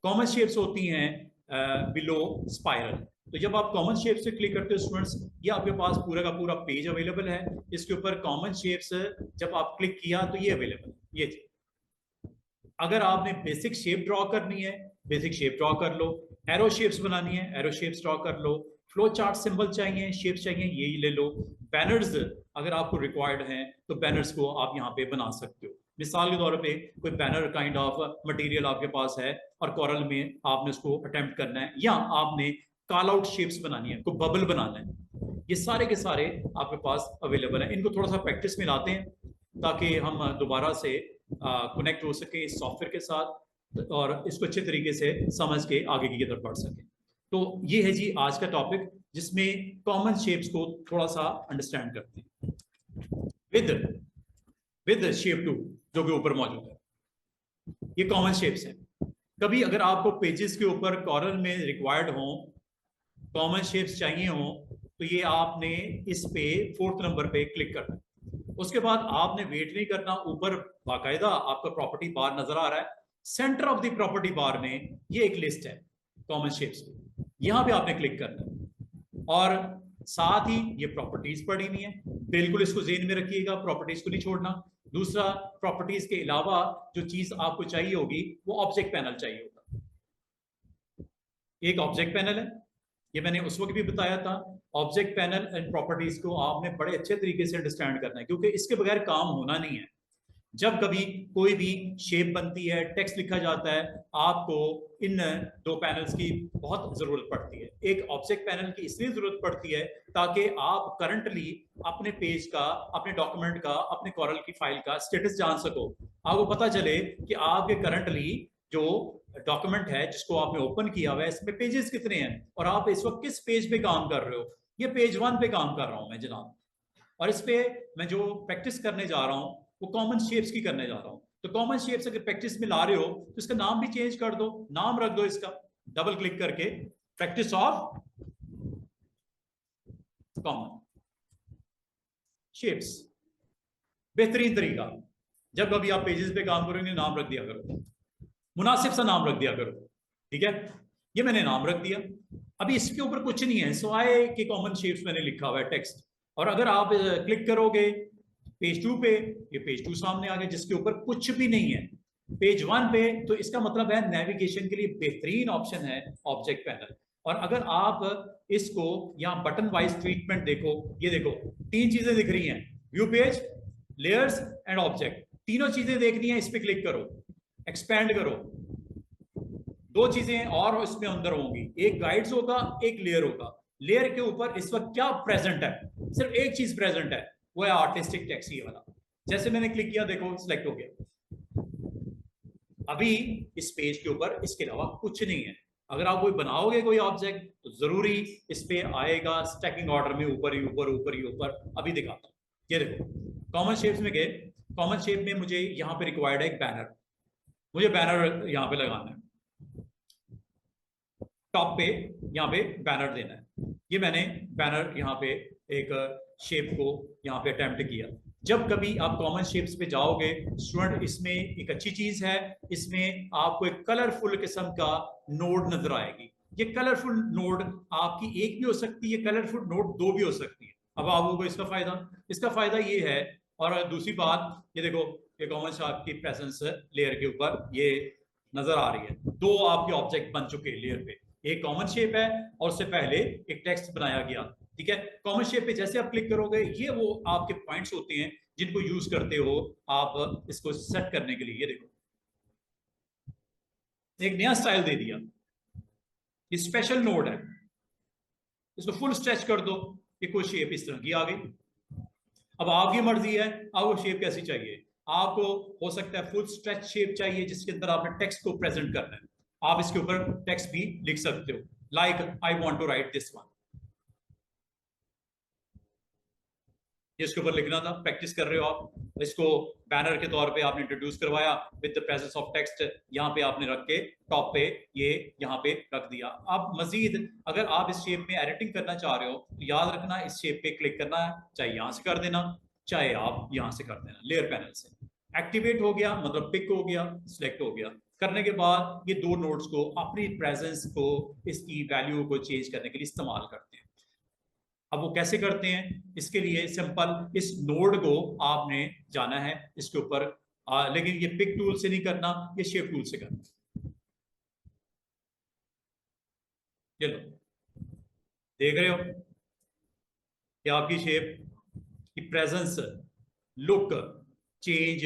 Common shapes होती हैं below spiral. तो जब आप कॉमन शेप से क्लिक करते हो स्टूडेंट्स, ये आपके पास पूरा का पूरा पेज अवेलेबल है। इसके ऊपर कॉमन शेप्स जब आप क्लिक किया तो ये अवेलेबल है। ये अगर आपने बेसिक शेप ड्रॉ करनी है, बेसिक शेप ड्रॉ कर लो। एरो शेप्स बनानी है, एरो शेप्स ड्रॉ कर लो। फ्लो चार्ट सिंबल चाहिए, शेप्स चाहिए, यही ले लो। बैनर्स अगर आपको रिक्वायर्ड हैं तो बैनर्स को आप यहाँ पे बना सकते हो। मिसाल के तौर पे कोई बैनर काइंड ऑफ मटेरियल आपके पास है और कॉरल में आपने उसको अटेम्प्ट करना है, या आपने कॉल आउट शेप्स बनानी है, कोई बबल बनाना है, ये सारे के सारे आपके पास अवेलेबल है। इनको थोड़ा सा प्रैक्टिस में लाते हैं ताकि हम दोबारा से कनेक्ट हो सके इस सॉफ्टवेयर के साथ और इसको अच्छे तरीके से समझ के आगे की तरफ बढ़ सके। तो ये है जी आज का टॉपिक, जिसमें कॉमन शेप्स को थोड़ा सा अंडरस्टैंड करते हैं विद शेप टू जो कि ऊपर मौजूद है। ये कॉमन शेप्स हैं। कभी अगर आपको पेजेस के ऊपर कॉर्नर में रिक्वायर्ड हो, कॉमन शेप्स चाहिए हो, तो ये आपने इस पे 4th नंबर पे क्लिक करना है। उसके बाद आपने वेट नहीं करना, ऊपर बाकायदा आपका प्रॉपर्टी बार नजर आ रहा है। सेंटर ऑफ द प्रॉपर्टी बार में ये एक लिस्ट है कॉमन शेप्स की, यहां पे आपने क्लिक करना है। और साथ ही ये प्रॉपर्टीज पड़ी नहीं है, बिल्कुल इसको जेन में रखिएगा, प्रॉपर्टीज को नहीं छोड़ना। दूसरा, प्रॉपर्टीज के अलावा जो चीज आपको चाहिए होगी वो ऑब्जेक्ट पैनल चाहिए होगा। एक ऑब्जेक्ट पैनल है, ये मैंने उस वक्त भी बताया था। ऑब्जेक्ट पैनल एंड प्रॉपर्टीज को आपने बड़े अच्छे तरीके से अंडरस्टैंड करना है, क्योंकि इसके बगैर काम होना नहीं है। जब कभी कोई भी शेप बनती है, टेक्स्ट लिखा जाता है, आपको इन दो पैनल्स की बहुत जरूरत पड़ती है। एक ऑब्जेक्ट पैनल की इसलिए जरूरत पड़ती है ताकि आप करंटली अपने पेज का, अपने डॉक्यूमेंट का, अपने कॉरल की फाइल का स्टेटस जान सको। आपको पता चले कि आपके करंटली जो डॉक्यूमेंट है जिसको आपने ओपन किया हुआ है, इसमें पेजेस कितने हैं और आप इस वक्त किस पेज पे काम कर रहे हो। ये पेज 1 पे काम कर रहा हूं मैं जनाब, और इस पे मैं जो प्रैक्टिस करने जा रहा हूं वो कॉमन शेप्स की करने जा रहा हूं। तो कॉमन शेप्स अगर प्रैक्टिस में ला रहे हो तो इसका नाम भी चेंज कर दो, नाम रख दो इसका, डबल क्लिक करके, प्रैक्टिस ऑफ कॉमन शेप्स। बेहतरीन तरीका, जब कभी आप पेजेस पे काम करोगे नाम रख दिया करो, मुनासिब सा नाम रख दिया करो, ठीक है। ये मैंने नाम रख दिया। अभी इसके ऊपर कुछ नहीं है सिवाय कि कॉमन शेप्स मैंने लिखा हुआ है टेक्स्ट। और अगर आप क्लिक करोगे पेज 2 पे, ये पेज 2 सामने आ गया जिसके ऊपर कुछ भी नहीं है। पेज 1 पे तो इसका मतलब है नेविगेशन के लिए बेहतरीन ऑप्शन है ऑब्जेक्ट पैनल। और अगर आप इसको यहाँ बटन वाइज ट्रीटमेंट देखो, ये देखो 3 चीजें दिख रही हैं, view page, layers and object. तीनों चीजें देखनी है, इस पे क्लिक करो, एक्सपैंड करो। 2 चीजें और इसमें अंदर होंगी, एक गाइड्स होगा, एक लेयर होगा। लेयर के ऊपर इस वक्त क्या प्रेजेंट है, सिर्फ एक चीज प्रेजेंट है, वो है आर्टिस्टिक टेक्स्ट ये वाला। जैसे मैंने क्लिक किया देखो सिलेक्ट हो गया। अभी इस पेज के ऊपर इसके अलावा कुछ नहीं है। अगर आप कोई बनाओगे कोई ऑब्जेक्ट तो जरूरी इस पे आएगा स्टैकिंग ऑर्डर में, ऊपर ही ऊपर, ऊपर ही ऊपर। अभी दिखाता हूं, ये देखो कॉमन शेप्स में गए। कॉमन शेप में मुझे यहां पे रिक्वायर्ड है एक बैनर, मुझे बैनर यहां पे लगाना है, टॉप पे यहाँ पे बैनर देना है। ये मैंने बैनर यहाँ पे एक शेप को यहाँ पे अटेम्प्ट किया। जब कभी आप कॉमन शेप्स पे जाओगे स्टूडेंट, इसमें एक अच्छी चीज है, इसमें आपको एक कलरफुल किस्म का नोड नजर आएगी। ये कलरफुल नोड आपकी एक भी हो सकती है, कलरफुल नोड 2 भी हो सकती है। अब आपको इसका फायदा ये है। और दूसरी बात, ये देखो ये कॉमन शेप की प्रेजेंस लेयर के ऊपर ये नजर आ रही है। 2 आपके ऑब्जेक्ट बन चुके हैं लेयर पे, एक कॉमन शेप है और उससे पहले एक टेक्स्ट बनाया गया, ठीक है। कॉमन शेप पे जैसे आप क्लिक करोगे ये वो आपके पॉइंट्स होते हैं जिनको यूज करते हो आप इसको सेट करने के लिए। ये देखो एक नया स्टाइल दे दिया, ये स्पेशल नोड है, इसको फुल स्ट्रेच कर दो, ये कोई शेप इस तरह की आ गई। अब आपकी मर्जी है आपको शेप कैसी चाहिए। आपको हो सकता है फुल स्ट्रेच शेप चाहिए जिसके अंदर आपने टेक्स्ट को प्रेजेंट करना है, आप इसके ऊपर टेक्स्ट भी लिख सकते हो, like I want to write this one. इसके ऊपर लिखना था, प्रैक्टिस कर रहे हो आप। इसको बैनर के तौर पे आपने इंट्रोड्यूस करवाया with the presence of text, यहाँ पे आपने रख के टॉप पे ये यहाँ पे रख दिया। अब मजीद अगर आप इस शेप में एडिटिंग करना चाह रहे हो तो याद रखना इस शेप पे क्लिक करना है, चाहे यहाँ से कर देना चाहे आप यहाँ से कर देना, लेयर पैनल से। एक्टिवेट हो गया मतलब पिक हो गया, सिलेक्ट हो गया, करने के बाद ये दो नोड्स को अपनी प्रेजेंस को, इसकी वैल्यू को चेंज करने के लिए इस्तेमाल करते हैं। अब वो कैसे करते हैं, इसके लिए सिंपल इस नोड को आपने जाना है इसके ऊपर, लेकिन ये पिक टूल से नहीं करना, ये शेप टूल से करना। ये लो, देख रहे हो कि आपकी शेप की प्रेजेंस, लुक चेंज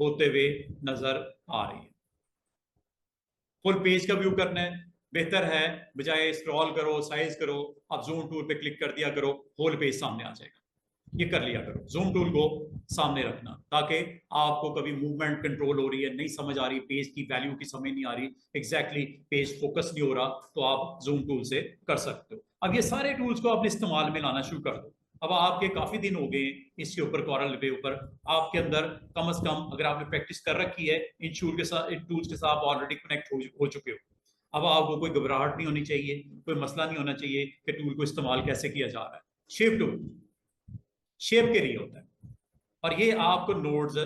होते हुए नजर आ रही है। फुल पेज का व्यू करना है, बेहतर है बजाय स्क्रॉल करो साइज करो, आप जूम टूल पे क्लिक कर दिया करो, होल पेज सामने आ जाएगा। ये कर लिया करो, जूम टूल को सामने रखना ताकि आपको कभी मूवमेंट कंट्रोल हो रही है, नहीं समझ आ रही, पेज की वैल्यू की समझ नहीं आ रही, एग्जैक्टली पेज फोकस नहीं हो रहा, तो आप जूम टूल से कर सकते हो। अब ये सारे टूल्स को आपने इस्तेमाल में लाना शुरू कर दो। अब आपके काफी दिन हो गए इसके ऊपर, कॉरल के ऊपर, आपके अंदर कम से कम अगर आपने प्रैक्टिस कर रखी है इन टूल के साथ, इन टूल्स के साथ ऑलरेडी कनेक्ट हो चुके हो। अब आपको कोई घबराहट नहीं होनी चाहिए, कोई मसला नहीं होना चाहिए कि टूल को इस्तेमाल कैसे किया जा रहा है। शेप टूल शेप के लिए होता है, और ये आपको नोड्स,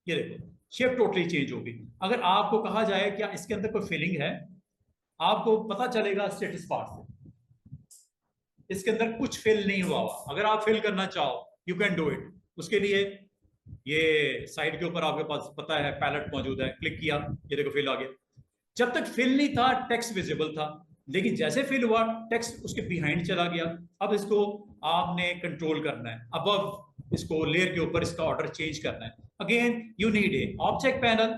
ये देखो शेप टोटली चेंज होगी। अगर आपको कहा जाए क्या इसके अंदर कोई फीलिंग है, आपको पता चलेगा स्टेटस बार से इसके अंदर कुछ फिल नहीं हुआ हुआ। अगर आप फिल करना चाहो यू कैन डू इट। उसके लिए ये साइड के ऊपर आपके पास पता है पैलेट मौजूद है, क्लिक किया, ये देखो फिल आ गया। जब तक फिल नहीं था टेक्स्ट विजिबल था, लेकिन जैसे फिल हुआ टेक्स्ट उसके बिहाइंड चला गया। अब इसको आपने कंट्रोल करना है, अब इसको लेयर के ऊपर इसका ऑर्डर चेंज करना है। Again you need a object panel,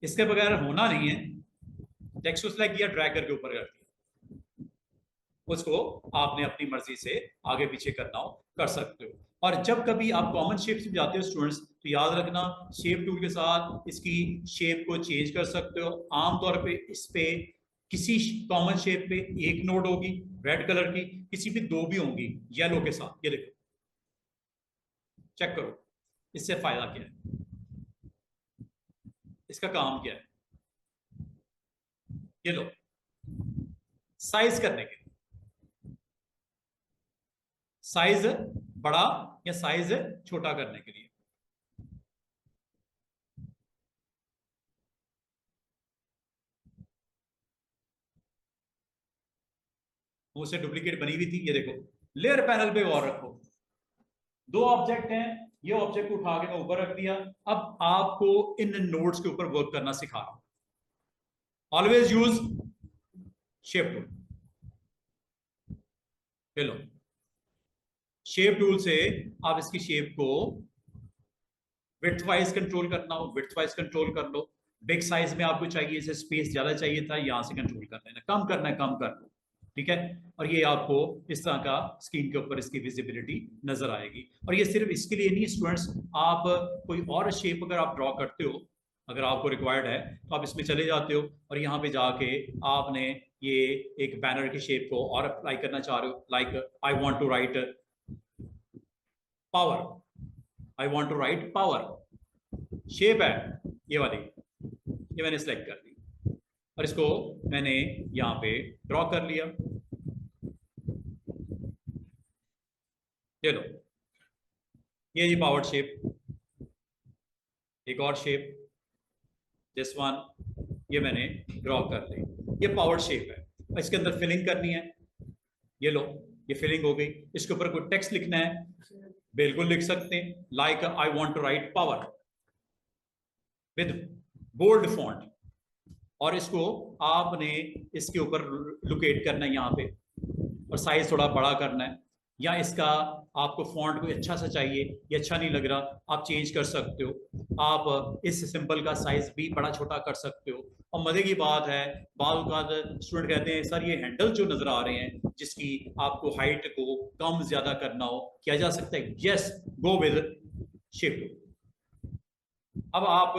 इसके बगैर होना नहीं है। टेक्स्ट को सिलेक्ट किया, ड्रैग करके ऊपर कर दिया, उसको आपने अपनी मर्जी से आगे पीछे करना हो कर सकते हो। और जब कभी आप कॉमन शेप्स में जाते हो स्टूडेंट्स, तो याद रखना शेप टूल के साथ इसकी शेप को चेंज कर सकते हो। आमतौर पे इस पे किसी कॉमन शेप पे एक नोड होगी रेड कलर की, किसी पे दो भी होंगी येलो के साथ। ये देखो, चेक करो इससे फायदा क्या है, इसका काम क्या है। ये लो, साइज करने के लिए, साइज बड़ा या साइज छोटा करने के लिए। मुझसे डुप्लीकेट बनी हुई थी, ये देखो लेयर पैनल पे और रखो, दो ऑब्जेक्ट हैं, ये ऑब्जेक्ट उठा के मैं ऊपर रख दिया। अब आपको इन नोड्स के ऊपर वर्क करना सिखा रहा हूं। Always use shape tool. चलो, शेप टूल से आप इसकी शेप को विड्थ वाइज कंट्रोल करना हो विड्थ वाइज कंट्रोल कर लो। बिग साइज में आपको चाहिए, इसे स्पेस ज्यादा चाहिए था, यहां से कंट्रोल कर लेना, कम करना है कम कर लो, ठीक है। और ये आपको इस तरह का स्क्रीन के ऊपर इसकी विजिबिलिटी नजर आएगी। और ये सिर्फ इसके लिए नहीं स्टूडेंट्स, आप कोई और शेप अगर आप ड्रॉ करते हो, अगर आपको रिक्वायर्ड है तो आप इसमें चले जाते हो और यहाँ पे जाके आपने ये एक बैनर की शेप को और अप्लाई करना चाह रहे हो, like I want to write power, I want to write power shape है ये वाली, ये मैंने सेलेक्ट कर दी और इसको मैंने यहां पे ड्रॉ कर लिया। ये लो, ये जी पावर शेप। एक और शेप दिस वन, ये मैंने ड्रॉ कर ली, ये पावर शेप है। इसके अंदर फिलिंग करनी है, ये लो ये फिलिंग हो गई। इसके ऊपर कोई टेक्स्ट लिखना है, बिल्कुल लिख सकते हैं, like I want to write power with bold font. और इसको आपने इसके ऊपर लोकेट करना है यहाँ पे, और साइज थोड़ा बड़ा करना है, या इसका आपको फॉन्ट कोई अच्छा सा चाहिए, ये अच्छा नहीं लग रहा, आप चेंज कर सकते हो। आप इस सिंबल का साइज भी बड़ा छोटा कर सकते हो। और मजे की बात है, बाल का स्टूडेंट कहते हैं सर ये हैंडल जो नजर आ रहे हैं जिसकी आपको हाइट को कम ज्यादा करना हो, किया जा सकता है। Yes, go with shape tool. अब आप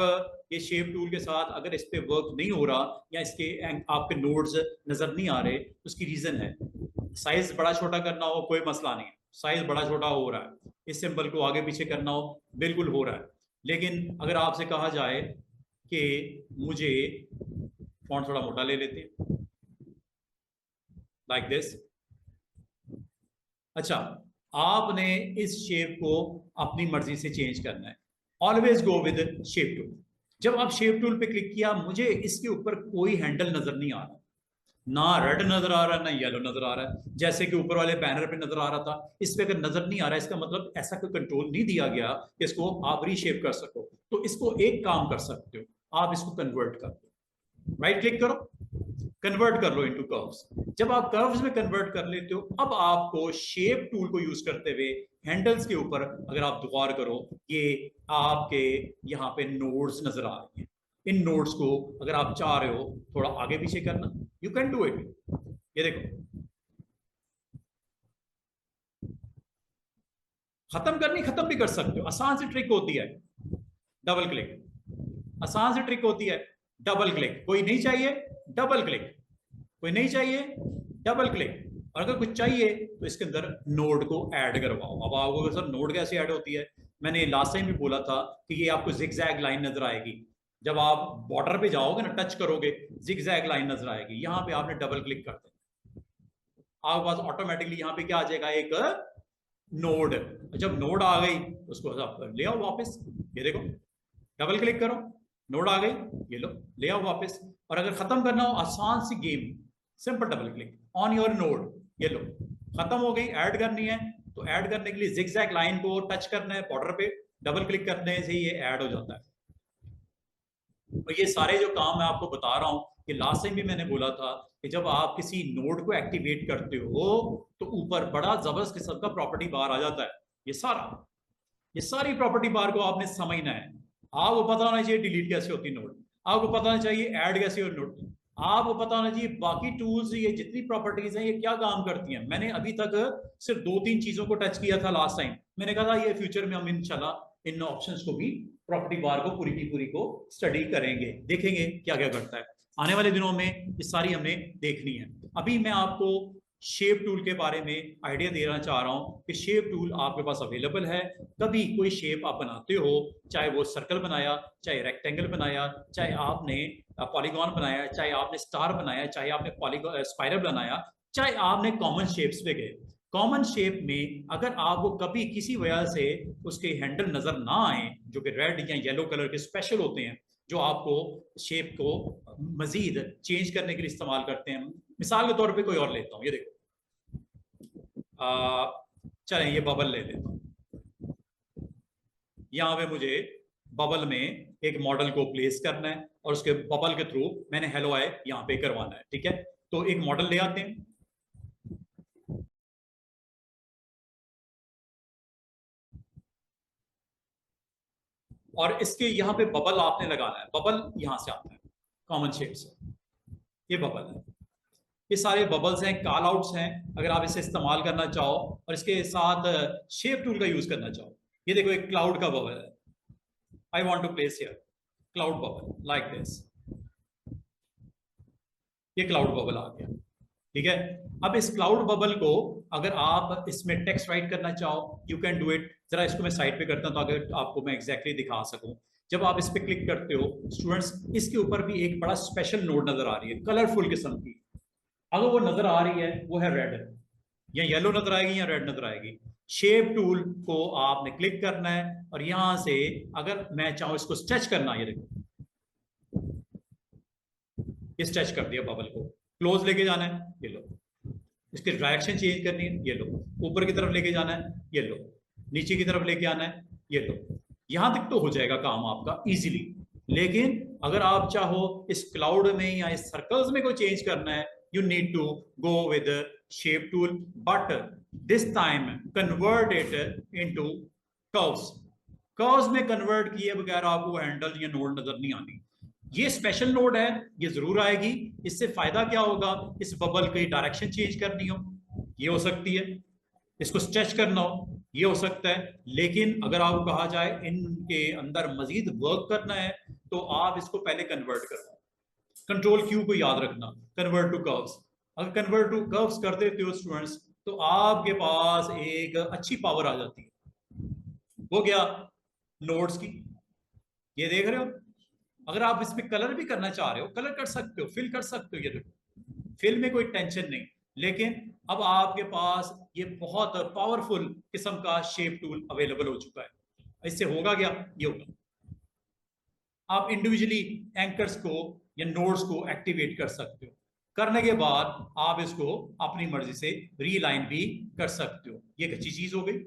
ये शेप टूल के साथ अगर इस पे वर्क नहीं हो रहा या इसके आपके नोड्स नजर नहीं आ रहे, तो उसकी रीजन है साइज बड़ा छोटा करना हो कोई मसला नहीं, साइज बड़ा छोटा हो रहा है, इस सिंबल को आगे पीछे करना हो बिल्कुल हो रहा है। लेकिन अगर आपसे कहा जाए कि मुझे फॉन्ट थोड़ा मोटा ले लेते लाइक दिस, अच्छा आपने इस शेप को अपनी मर्जी से चेंज करना है, always go with shape tool. जब आप शेप टूल पे क्लिक किया, मुझे इसके ऊपर कोई हैंडल नजर नहीं आ रहा, ना रेड नजर आ रहा है ना येलो नजर आ रहा है, जैसे कि ऊपर वाले बैनर पे नजर आ रहा था। इस पे अगर नजर नहीं आ रहा है, इसका मतलब ऐसा कोई कंट्रोल नहीं दिया गया कि इसको आप रीशेप कर सको। तो इसको एक काम कर सकते हो, आप इसको कन्वर्ट कर दो, राइट क्लिक करो, कन्वर्ट कर लो इनटू कर्व्स। जब आप कर्व्स में कन्वर्ट कर लेते हो, अब आपको शेप टूल को यूज करते हुए हैंडल्स के ऊपर अगर आप गौर करो, ये आपके यहाँ पे नोड्स नजर आ रही हैं। इन नोड्स को अगर आप चाह रहे हो थोड़ा आगे पीछे करना, यू कैन डू इट। ये देखो, खत्म करनी खत्म भी कर सकते हो, आसान सी ट्रिक होती है। डबल क्लिक, आसान सी ट्रिक होती है। डबल क्लिक, कोई नहीं चाहिए डबल क्लिक, कोई नहीं चाहिए डबल क्लिक, और अगर कुछ चाहिए तो इसके अंदर नोड को ऐड करवाओ। अब आपको सर नोड कैसे ऐड होती है, मैंने लास्ट टाइम भी बोला था कि ये आपको जिगजैग लाइन नजर आएगी। जब आप बॉर्डर पे जाओगे ना, टच करोगे, जिगजैग लाइन नजर आएगी। यहां पे आपने डबल क्लिक कर देना, आपके पास ऑटोमेटिकली यहाँ पे क्या आ जाएगा, एक नोड। जब नोड आ गई उसको ले आओ वापस, ये देखो, डबल क्लिक करो, नोड आ गई, ये लो ले आओ वापस। और अगर खत्म करना हो, आसान सी game, simple double click on your node, ये लो खत्म हो गई। ऐड करनी है तो ऐड करने के लिए जिगजैग लाइन को टच करना है बॉर्डर पे, डबल क्लिक करने से ये ऐड हो जाता है। तो ये सारे जो काम मैं आपको बता रहा हूँ, कि लास्ट टाइम भी मैंने बोला था कि जब आप किसी नोड को एक्टिवेट करते हो तो ऊपर बड़ा जबरदस्त किस्म का प्रॉपर्टी बार आ जाता है। ये सारी प्रॉपर्टी बार को आपने समझना है। आपको पता होना चाहिए डिलीट कैसे होती है नोड, आपको पता होना चाहिए ऐड कैसे हो नोड, आपको पता होना चाहिए बाकी टूल्स, ये जितनी प्रॉपर्टीज हैं ये क्या काम करती हैं। मैंने अभी तक सिर्फ 2-3 चीजों को टच किया था लास्ट टाइम। मैंने कहा था ये फ्यूचर में हम इंशाल्लाह इन ऑप्शंस को भी, प्रॉपर्टी बार को पूरी की पूरी को स्टडी करेंगे, देखेंगे क्या क्या करता है। आने वाले दिनों में ये सारी हमने देखनी है। अभी मैं आपको शेप टूल के बारे में आइडिया देना चाह रहा हूं कि शेप टूल आपके पास अवेलेबल है। कभी कोई शेप आप बनाते हो, चाहे वो सर्कल बनाया, चाहे रेक्टेंगल बनाया, चाहे आपने पॉलीगॉन बनाया, चाहे आपने स्टार बनाया, चाहे आपने पॉलीगॉन स्पाइरल बनाया, चाहे आपने कॉमन शेप्स पे गए। कॉमन शेप में अगर आपको कभी किसी वजह से उसके हैंडल नजर ना आए, जो कि रेड या येलो कलर के स्पेशल होते हैं, जो आपको शेप को मजीद चेंज करने के लिए इस्तेमाल करते हैं। मिसाल के तौर पे कोई और लेता हूं, ये देखो, चलें ये बबल ले लेता हूं। यहां पे मुझे बबल में एक मॉडल को प्लेस करना है और उसके बबल के थ्रू मैंने हेलो आई यहां पे करवाना है, ठीक है। तो एक मॉडल ले आते हैं, और इसके यहां पे बबल आपने लगाना है। बबल यहां से आता है कॉमन शेप से, ये बबल है। ये सारे बबल्स हैं, कॉल आउट्स हैं। अगर आप इसे इस्तेमाल करना चाहो और इसके साथ शेप टूल का यूज करना चाहो, ये देखो एक क्लाउड का बबल है। I want to place here cloud bubble like this, ये क्लाउड बबल आ गया, ठीक है। अब इस क्लाउड बबल को अगर आप इसमें टेक्स्ट राइट करना चाहो, यू कैन डू इट। जरा इसको मैं साइड पे करता हूं ताकि आपको मैं एग्जैक्टली दिखा सकूं। जब आप इस पे क्लिक करते हो स्टूडेंट्स, इसके ऊपर भी एक बड़ा स्पेशल नोड नजर आ रही है, कलरफुल किस्म की। अगर वो नजर आ रही है, वो है रेड, या येलो नजर आएगी या रेड नजर आएगी। शेप टूल को आपने क्लिक करना है और यहां से अगर मैं चाहूं इसको स्ट्रेच करना, ये देखो स्ट्रेच कर दिया बबल को, क्लोज लेके जाना है, ये लो। इसकी डायरेक्शन चेंज करनी है, ये लो। ऊपर की तरफ लेके जाना है, ये लो। नीचे की तरफ लेके आना है, ये लो। यहां तक तो हो जाएगा काम आपका इजीली। लेकिन अगर आप चाहो इस क्लाउड में या इस सर्कल्स में कोई चेंज करना है, you need to go with the shape tool, but this time convert it into curves. Curves में कन्वर्ट किए बगैर आपको हैंडल या नोड नजर नहीं आनी। ये स्पेशल नोड है, ये जरूर आएगी। इससे फायदा क्या होगा, इस बबल की डायरेक्शन चेंज करनी हो ये हो सकती है, इसको स्ट्रेच करना हो ये हो सकता है। लेकिन अगर आपको कहा जाए इनके अंदर मजीद वर्क करना है तो आप इसको पहले कन्वर्ट करना। कंट्रोल क्यू को याद रखना, कन्वर्ट टू कर्व्स। अगर कन्वर्ट टू कर्व्स कर देते हो स्टूडेंट्स, तो आपके पास एक अच्छी पावर आ जाती है। हो गया नोड्स की, ये देख रहे हो। अगर आप इसमें कलर भी करना चाह रहे हो, कलर कर सकते हो, फिल कर सकते हो, ये देखो फिल में कोई टेंशन नहीं। लेकिन अब आपके पास ये बहुत पावरफुल किस्म का शेप टूल अवेलेबल हो चुका है। इससे होगा क्या, ये होगा आप इंडिविजुअली एंकर्स को या नोड्स को एक्टिवेट कर सकते हो। करने के बाद आप इसको अपनी मर्जी से रीलाइन भी कर सकते हो। ये एक अच्छी चीज हो गई।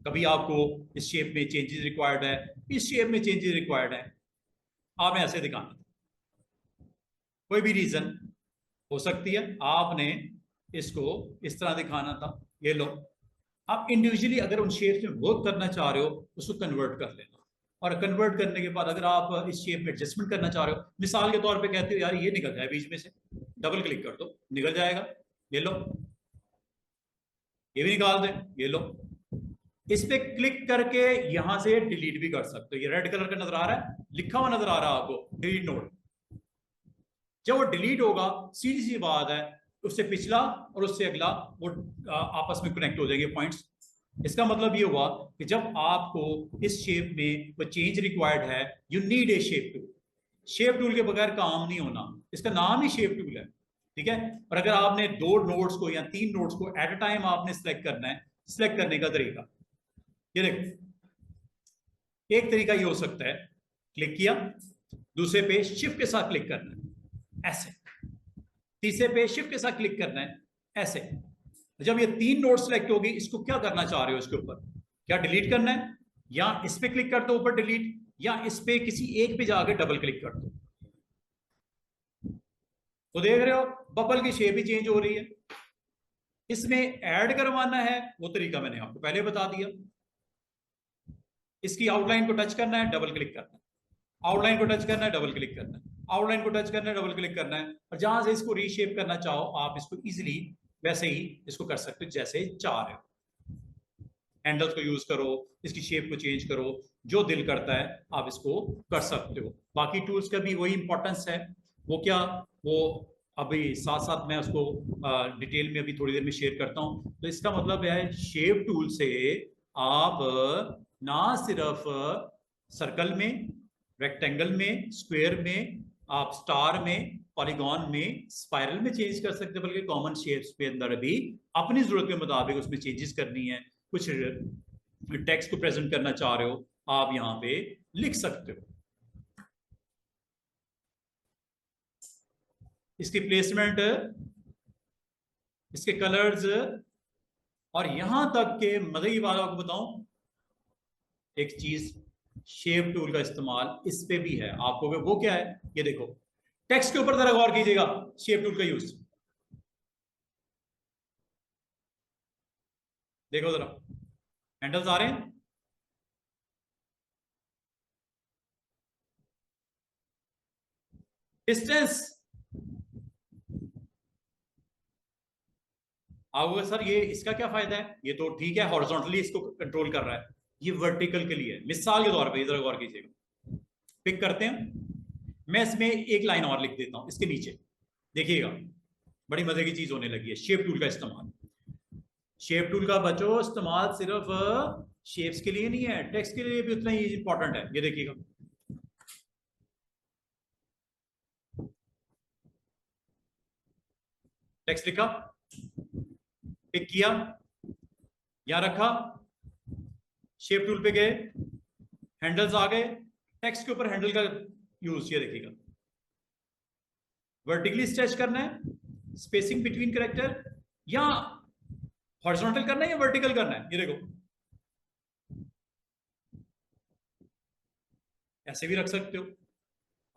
कभी आपको इस शेप में चेंजेस रिक्वायर्ड है, इस शेप में चेंजेस रिक्वायर्ड है, आपने ऐसे दिखाना था। कोई भी रीजन हो सकती है, आपने इसको इस तरह दिखाना था। ये लो, आप इंडिविजुअली अगर उन शेप्स में वर्क करना चाह रहे हो उसको कन्वर्ट कर लेना, और कन्वर्ट करने के बाद अगर आप इस शेप में एडजस्टमेंट करना चाह रहे हो, मिसाल के तौर पे कहते हो यार ये निकल जाए बीच में से, डबल क्लिक कर दो, निकल जाएगा। ये लो, ये भी निकाल दें, ये लो। इस पे क्लिक करके यहां से डिलीट भी कर सकते हो। ये रेड कलर का नजर आ रहा है, लिखा हुआ नजर आ रहा है आपको, डिलीट नोड। जब वो डिलीट होगा, सीधी सी बात है, उससे पिछला और उससे अगला वो आपस में कनेक्ट हो जाएंगे पॉइंट्स। इसका मतलब ये हुआ कि जब आपको इस शेप में वो चेंज रिक्वायर्ड है, you need A shape tool. Shape tool के बगैर काम नहीं होना, इसका नाम ही शेप टूल है, ठीक है। और अगर आपने 2 नोड्स को या 3 नोड्स को एट अ टाइम आपने सिलेक्ट करना है, सिलेक्ट करने का तरीका ये देखो। एक तरीका ये हो सकता है, क्लिक किया, दूसरे पे शिफ्ट के साथ क्लिक करना है ऐसे, तीसरे पे शिफ्ट के साथ क्लिक करना है ऐसे। जब ये 3 नोड सेलेक्ट होगी, इसको क्या करना चाह रहे हो, इसके ऊपर क्या डिलीट करना है, या इस पे क्लिक कर दो ऊपर डिलीट, या इस पे किसी एक पे जाकर डबल क्लिक कर दो। तो देख रहे हो बबल की शेप ही चेंज हो रही है। इसमें ऐड करवाना है वो तरीका मैंने आपको पहले बता दिया। इसकी आउटलाइन को टच करना है, डबल क्लिक करना है, आउटलाइन को टच करना है, डबल क्लिक करना है, आउटलाइन को टच करना है, डबल क्लिक करना है। और जहां से इसको रीशेप करना चाहो आप इसको इजीली वैसे ही इसको कर सकते हो जैसे चाह रहे हो। हैंडल्स को यूज करो, इसकी शेप को चेंज करो, जो दिल करता है आप इसको कर सकते हो। बाकी टूल्स का भी वही इंपॉर्टेंस है। वो क्या, वो अभी साथ साथ मैं उसको डिटेल में अभी थोड़ी देर में शेयर करता हूं। तो इसका मतलब है शेप टूल से आप ना सिर्फ सर्कल में, रेक्टेंगल में, स्क्वायर में, आप स्टार में, पॉलीगॉन में, स्पाइरल में चेंज कर सकते हैं, बल्कि कॉमन शेप्स के अंदर भी अपनी जरूरत के मुताबिक उसमें चेंजेस करनी है। कुछ टेक्स्ट को प्रेजेंट करना चाह रहे हो, आप यहां पे लिख सकते हो। इसकी प्लेसमेंट, इसके कलर्स, और यहां तक के मजे की बात आपको बताऊं, एक चीज शेप टूल का इस्तेमाल इस पे भी है। आपको वो क्या है ये देखो, टेक्स्ट के ऊपर जरा गौर कीजिएगा, शेप टूल का यूज देखो जरा, हैंडल्स आ रहे हैं, डिस्टेंस। आओगे सर ये इसका क्या फायदा है, ये तो ठीक है हॉरिजॉन्टली इसको कंट्रोल कर रहा है, ये वर्टिकल के लिए। मिसाल के तौर पे इधर गौर कीजिएगा, पिक करते हैं, मैं इसमें एक लाइन और लिख देता हूं इसके नीचे, देखिएगा बड़ी मजे की चीज होने लगी है। शेप टूल का इस्तेमाल, शेप टूल का बच्चों इस्तेमाल सिर्फ शेप्स के लिए नहीं है, टेक्स्ट के लिए भी उतना ही इंपॉर्टेंट है। ये देखिएगा, टेक्स्ट लिखा, पिक किया, यहां रखा, शेप टूल पे गए, हैंडल्स आ गए, टेक्स्ट के ऊपर हैंडल का यूज, ये देखिएगा, वर्टिकली स्ट्रेच करना है, स्पेसिंग बिटवीन कैरेक्टर, या हॉरिजॉन्टल करना है या वर्टिकल करना है, ये देखो ऐसे भी रख सकते हो।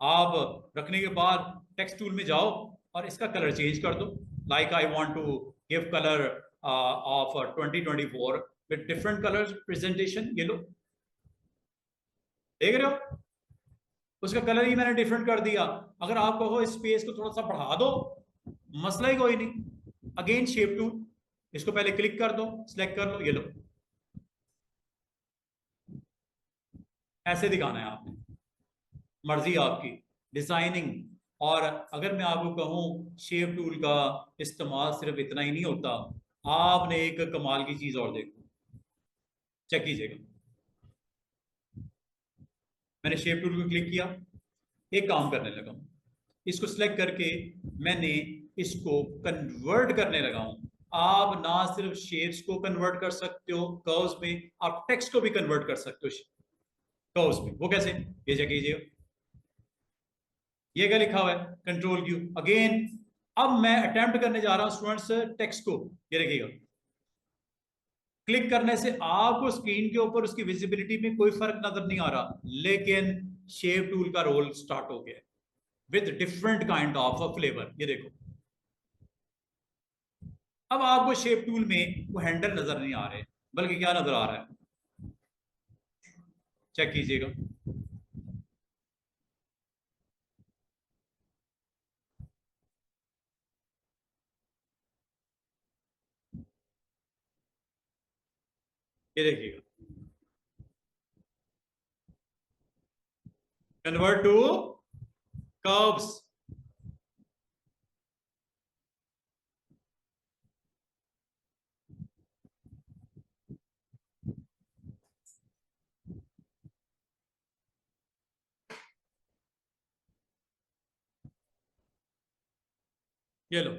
आप रखने के बाद टेक्स्ट टूल में जाओ और इसका कलर चेंज कर दो, like I want to give colour of 2024 with different colour presentation. ये लो, देख रहे हो, उसका कलर ही मैंने डिफरेंट कर दिया। अगर आप कहो स्पेस को थोड़ा सा बढ़ा दो, मसला ही कोई नहीं, अगेन शेप टूल, इसको पहले क्लिक कर दो, सिलेक्ट कर लो, ये लो, ऐसे दिखाना है आपने, मर्जी आपकी, डिजाइनिंग। और अगर मैं आपको कहूं शेप टूल का इस्तेमाल सिर्फ इतना ही नहीं होता, आपने एक कमाल की चीज और देखो, चेक कीजिएगा, मैंने शेप टूल को क्लिक किया, एक काम करने लगा हूं, इसको सिलेक्ट करके मैंने इसको कन्वर्ट करने लगा हूं। आप ना सिर्फ शेप्स को कन्वर्ट कर सकते हो कर्व्स में, आप टेक्स्ट को भी कन्वर्ट कर सकते हो कर्व्स पे। वो कैसे, ये चेक कीजिएगा, ये क्या लिखा हुआ है, कंट्रोल क्यू अगेन। अब मैं अटेम्प्ट करने जा रहा हूं स्टूडेंट्स टेक्स्ट को, ये देखिएगा, क्लिक करने से आपको स्क्रीन के ऊपर उसकी विजिबिलिटी में कोई फर्क नजर नहीं आ रहा, लेकिन शेप टूल का रोल स्टार्ट हो गया with different kind of flavour. ये देखो, अब आपको शेप टूल में वो हैंडल नजर नहीं आ रहे, बल्कि क्या नजर आ रहा है, चेक कीजिएगा, ये देखिएगा, कन्वर्ट टू कर्व्स। ये लो,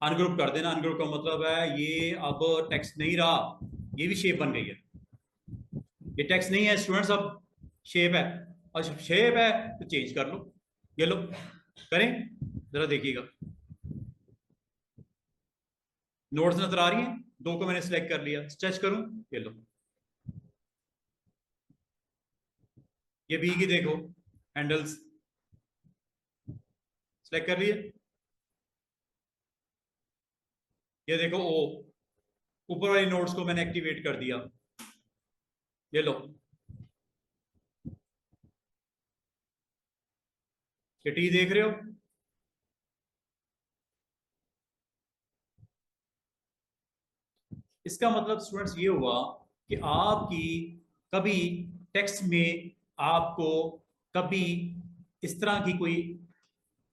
अनग्रुप कर देना। अनग्रुप का मतलब है ये अब टेक्स्ट नहीं रहा, ये भी शेप बन गई है। ये टेक्स्ट नहीं है स्टूडेंट्स, अब शेप है, और जब शेप है तो चेंज कर लो। ये लो, करें जरा देखिएगा, नोट्स नजर आ रही हैं, दो को मैंने सिलेक्ट कर लिया, स्ट्रेच करूं, ये लो, ये बी की देखो हैंडल्स सिलेक्ट कर लिए, ये देखो ओ, ऊपर वाली नोट्स को मैंने एक्टिवेट कर दिया, ये लो, ये टी देख रहे हो, इसका मतलब स्टूडेंट्स ये हुआ कि आपकी कभी टेक्स्ट में आपको कभी इस तरह की कोई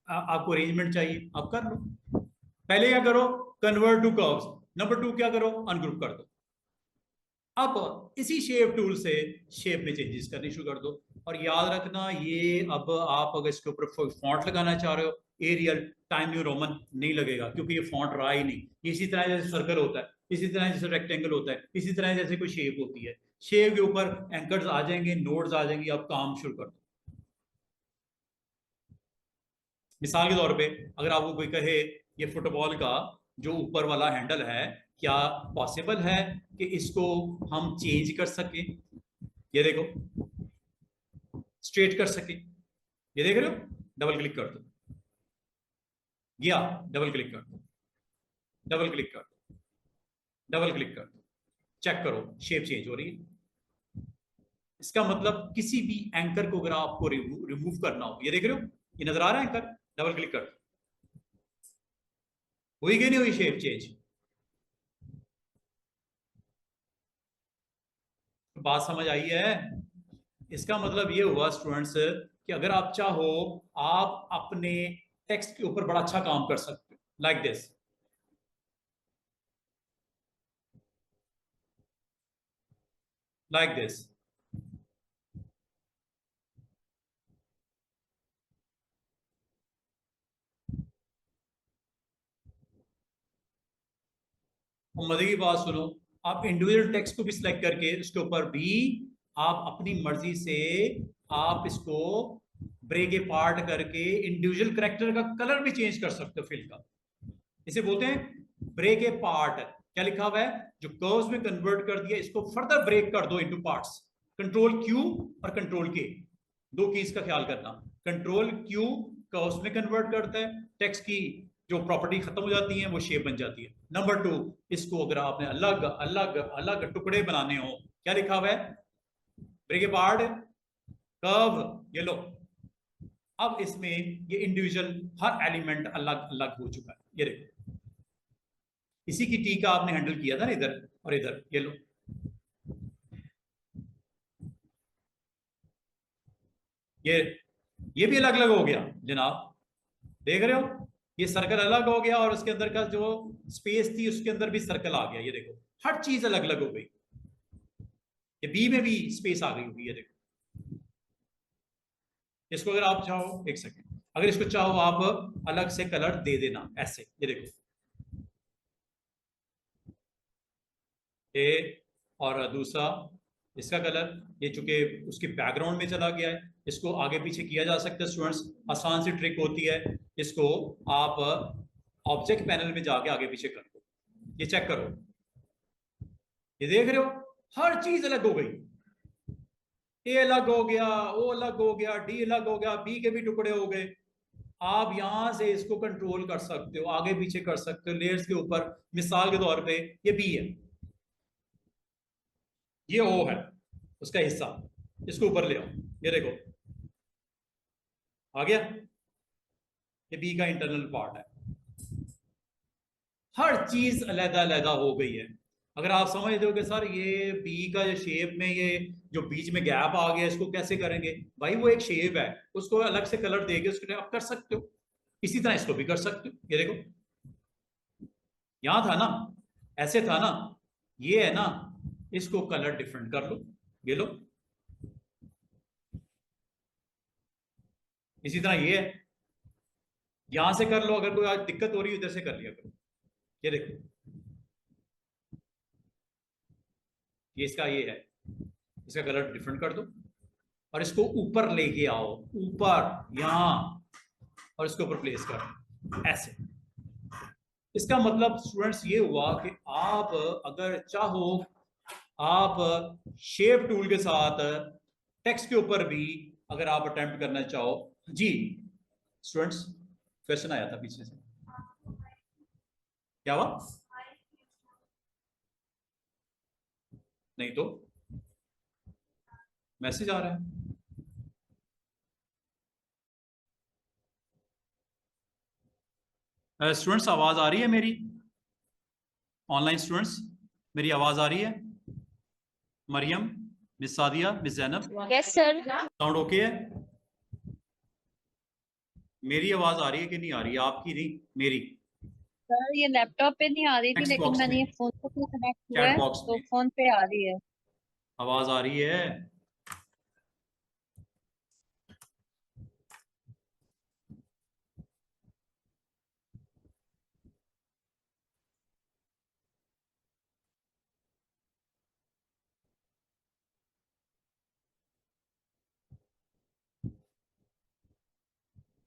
आपको अरेंजमेंट चाहिए, आप कर लो। पहले क्या करो, convert to curves, number two क्या करो, अनग्रुप कर दो। अब इसी शेप टूल से शेप में चेंजेस करनी शुरू कर दो। और याद रखना, ये अब आप अगर इसके ऊपर फॉन्ट लगाना चाह रहे हो, एरियल टाइम न्यू रोमन नहीं लगेगा, क्योंकि ये फॉन्ट रहा ही नहीं। इसी तरह जैसे सर्कल होता है, इसी तरह जैसे रेक्टेंगल होता है, इसी तरह जैसे कोई शेप होती है, शेप के ऊपर एंकर्स आ जाएंगे, नोड्स आ जाएंगे, आप काम शुरू कर दो। मिसाल के तौर पे अगर आपको कोई कहे ये फुटबॉल का जो ऊपर वाला हैंडल है, क्या पॉसिबल है कि इसको हम चेंज कर सके, ये देखो, स्ट्रेट कर सके, ये देख रहे हो, डबल क्लिक कर दो, गया, डबल क्लिक कर दो, डबल क्लिक कर दो, डबल क्लिक कर दो, चेक करो शेप चेंज हो रही है। इसका मतलब किसी भी एंकर को अगर आपको रिमूव करना हो, ये देख रहे हो, ये नजर आ रहा है एंकर, डबल क्लिक कर दो, हुई कि नहीं हुई शेप चेंज। बात समझ आई है। इसका मतलब ये हुआ स्टूडेंट्स कि अगर आप चाहो, आप अपने टेक्स्ट के ऊपर बड़ा अच्छा काम कर सकते हो, लाइक दिस, लाइक दिस। मजे की बात सुनो, आप इंडिविजुअल टेक्स्ट को भी सिलेक्ट करके उसके ऊपर भी आप अपनी मर्जी से आप इसको ब्रेक ए पार्ट करके इंडिविजुअल करेक्टर का कलर भी चेंज कर सकते हो फिल का। इसे बोलते हैं ब्रेक ए पार्ट। क्या लिखा हुआ है, जो कर्व्स में कन्वर्ट कर दिया, इसको फर्दर ब्रेक कर दो इनटू पार्ट्स। कंट्रोल क्यू और कंट्रोल के, दो कीज का ख्याल करना। कंट्रोल क्यू कर्व्स में कन्वर्ट करता है, टेक्स्ट की जो प्रॉपर्टी खत्म हो जाती है वो शेप बन जाती है। नंबर टू, इसको अगर आपने अलग अलग अलग टुकड़े बनाने हो, क्या लिखा हुआ है, ब्रेक ए पार्ट, कर्व, ये लो। अब इसमें ये इंडिविजुअल हर एलिमेंट अलग अलग हो चुका है, ये देखो, इसी की टी का आपने हैंडल किया था ना इधर और इधर, ये लो, ये ये भी अलग अलग हो गया जनाब, देख रहे हो, ये सर्कल अलग हो गया और उसके अंदर का जो स्पेस थी उसके अंदर भी सर्कल आ गया, ये देखो, हर चीज अलग अलग हो गई। ये बी में भी स्पेस आ गई होगी, ये देखो। इसको अगर आप चाहो, एक सेकेंड, अगर इसको चाहो आप अलग से कलर दे देना ऐसे, ये देखो, ए और दूसरा इसका कलर, ये चूंकि उसके बैकग्राउंड में चला गया है, इसको आगे पीछे किया जा सकता है स्टूडेंट्स, आसान सी ट्रिक होती है। इसको आप ऑब्जेक्ट पैनल में जाके आगे पीछे कर दो, ये चेक करो, ये देख रहे हो हर चीज अलग हो गई, ए अलग हो गया, ओ अलग हो गया, डी अलग हो गया, बी के भी टुकड़े हो गए। आप यहां से इसको कंट्रोल कर सकते हो, आगे पीछे कर सकते हो लेयर्स के ऊपर। मिसाल के तौर पे ये बी है, ये ओ है, उसका हिस्सा, इसको ऊपर ले आओ, ये देखो आ गया, ये बी का इंटरनल पार्ट है। हर चीज अलग अलग हो गई है। अगर आप समझते हो कि सर ये बी का जो शेप में ये जो बीच में गैप आ गया, इसको कैसे करेंगे, भाई वो एक शेप है, उसको अलग से कलर देके उसको आप कर सकते हो। इसी तरह इसको भी कर सकते हो, ये देखो यहां था ना, ऐसे था ना, ये है ना, इसको कलर डिफरेंट कर लो, ये लो, इसी तरह ये है, यहां से कर लो, अगर कोई आज दिक्कत हो रही है इधर से कर लिया करो, ये देखो ये इसका ये है, इसका कलर डिफरेंट कर दो और इसको ऊपर लेके आओ, ऊपर यहां, और इसके ऊपर प्लेस कर दो ऐसे। इसका मतलब स्टूडेंट्स ये हुआ कि आप अगर चाहो, आप शेप टूल के साथ टेक्स्ट के ऊपर भी अगर आप अटेम्प्ट करना चाहो। जी स्टूडेंट्स, क्वेश्चन आया था पीछे से, क्या हुआ? नहीं तो मैसेज आ रहा है। स्टूडेंट्स आवाज आ रही है मेरी? ऑनलाइन स्टूडेंट्स मेरी आवाज आ रही है? Mariam, miss Sadia, miss Zainab, yes sir. Sound okay है? मेरी आवाज आ रही है कि नहीं आ रही है? आपकी नहीं, मेरी। सर ये लैपटॉप पे नहीं आ रही थी, टेक्स्ट लेकिन बॉक्स मैंने ये में, फोन को कनेक्ट हुआ चैट है बॉक्स तो में फोन पे आ रही है। आवाज आ रही है?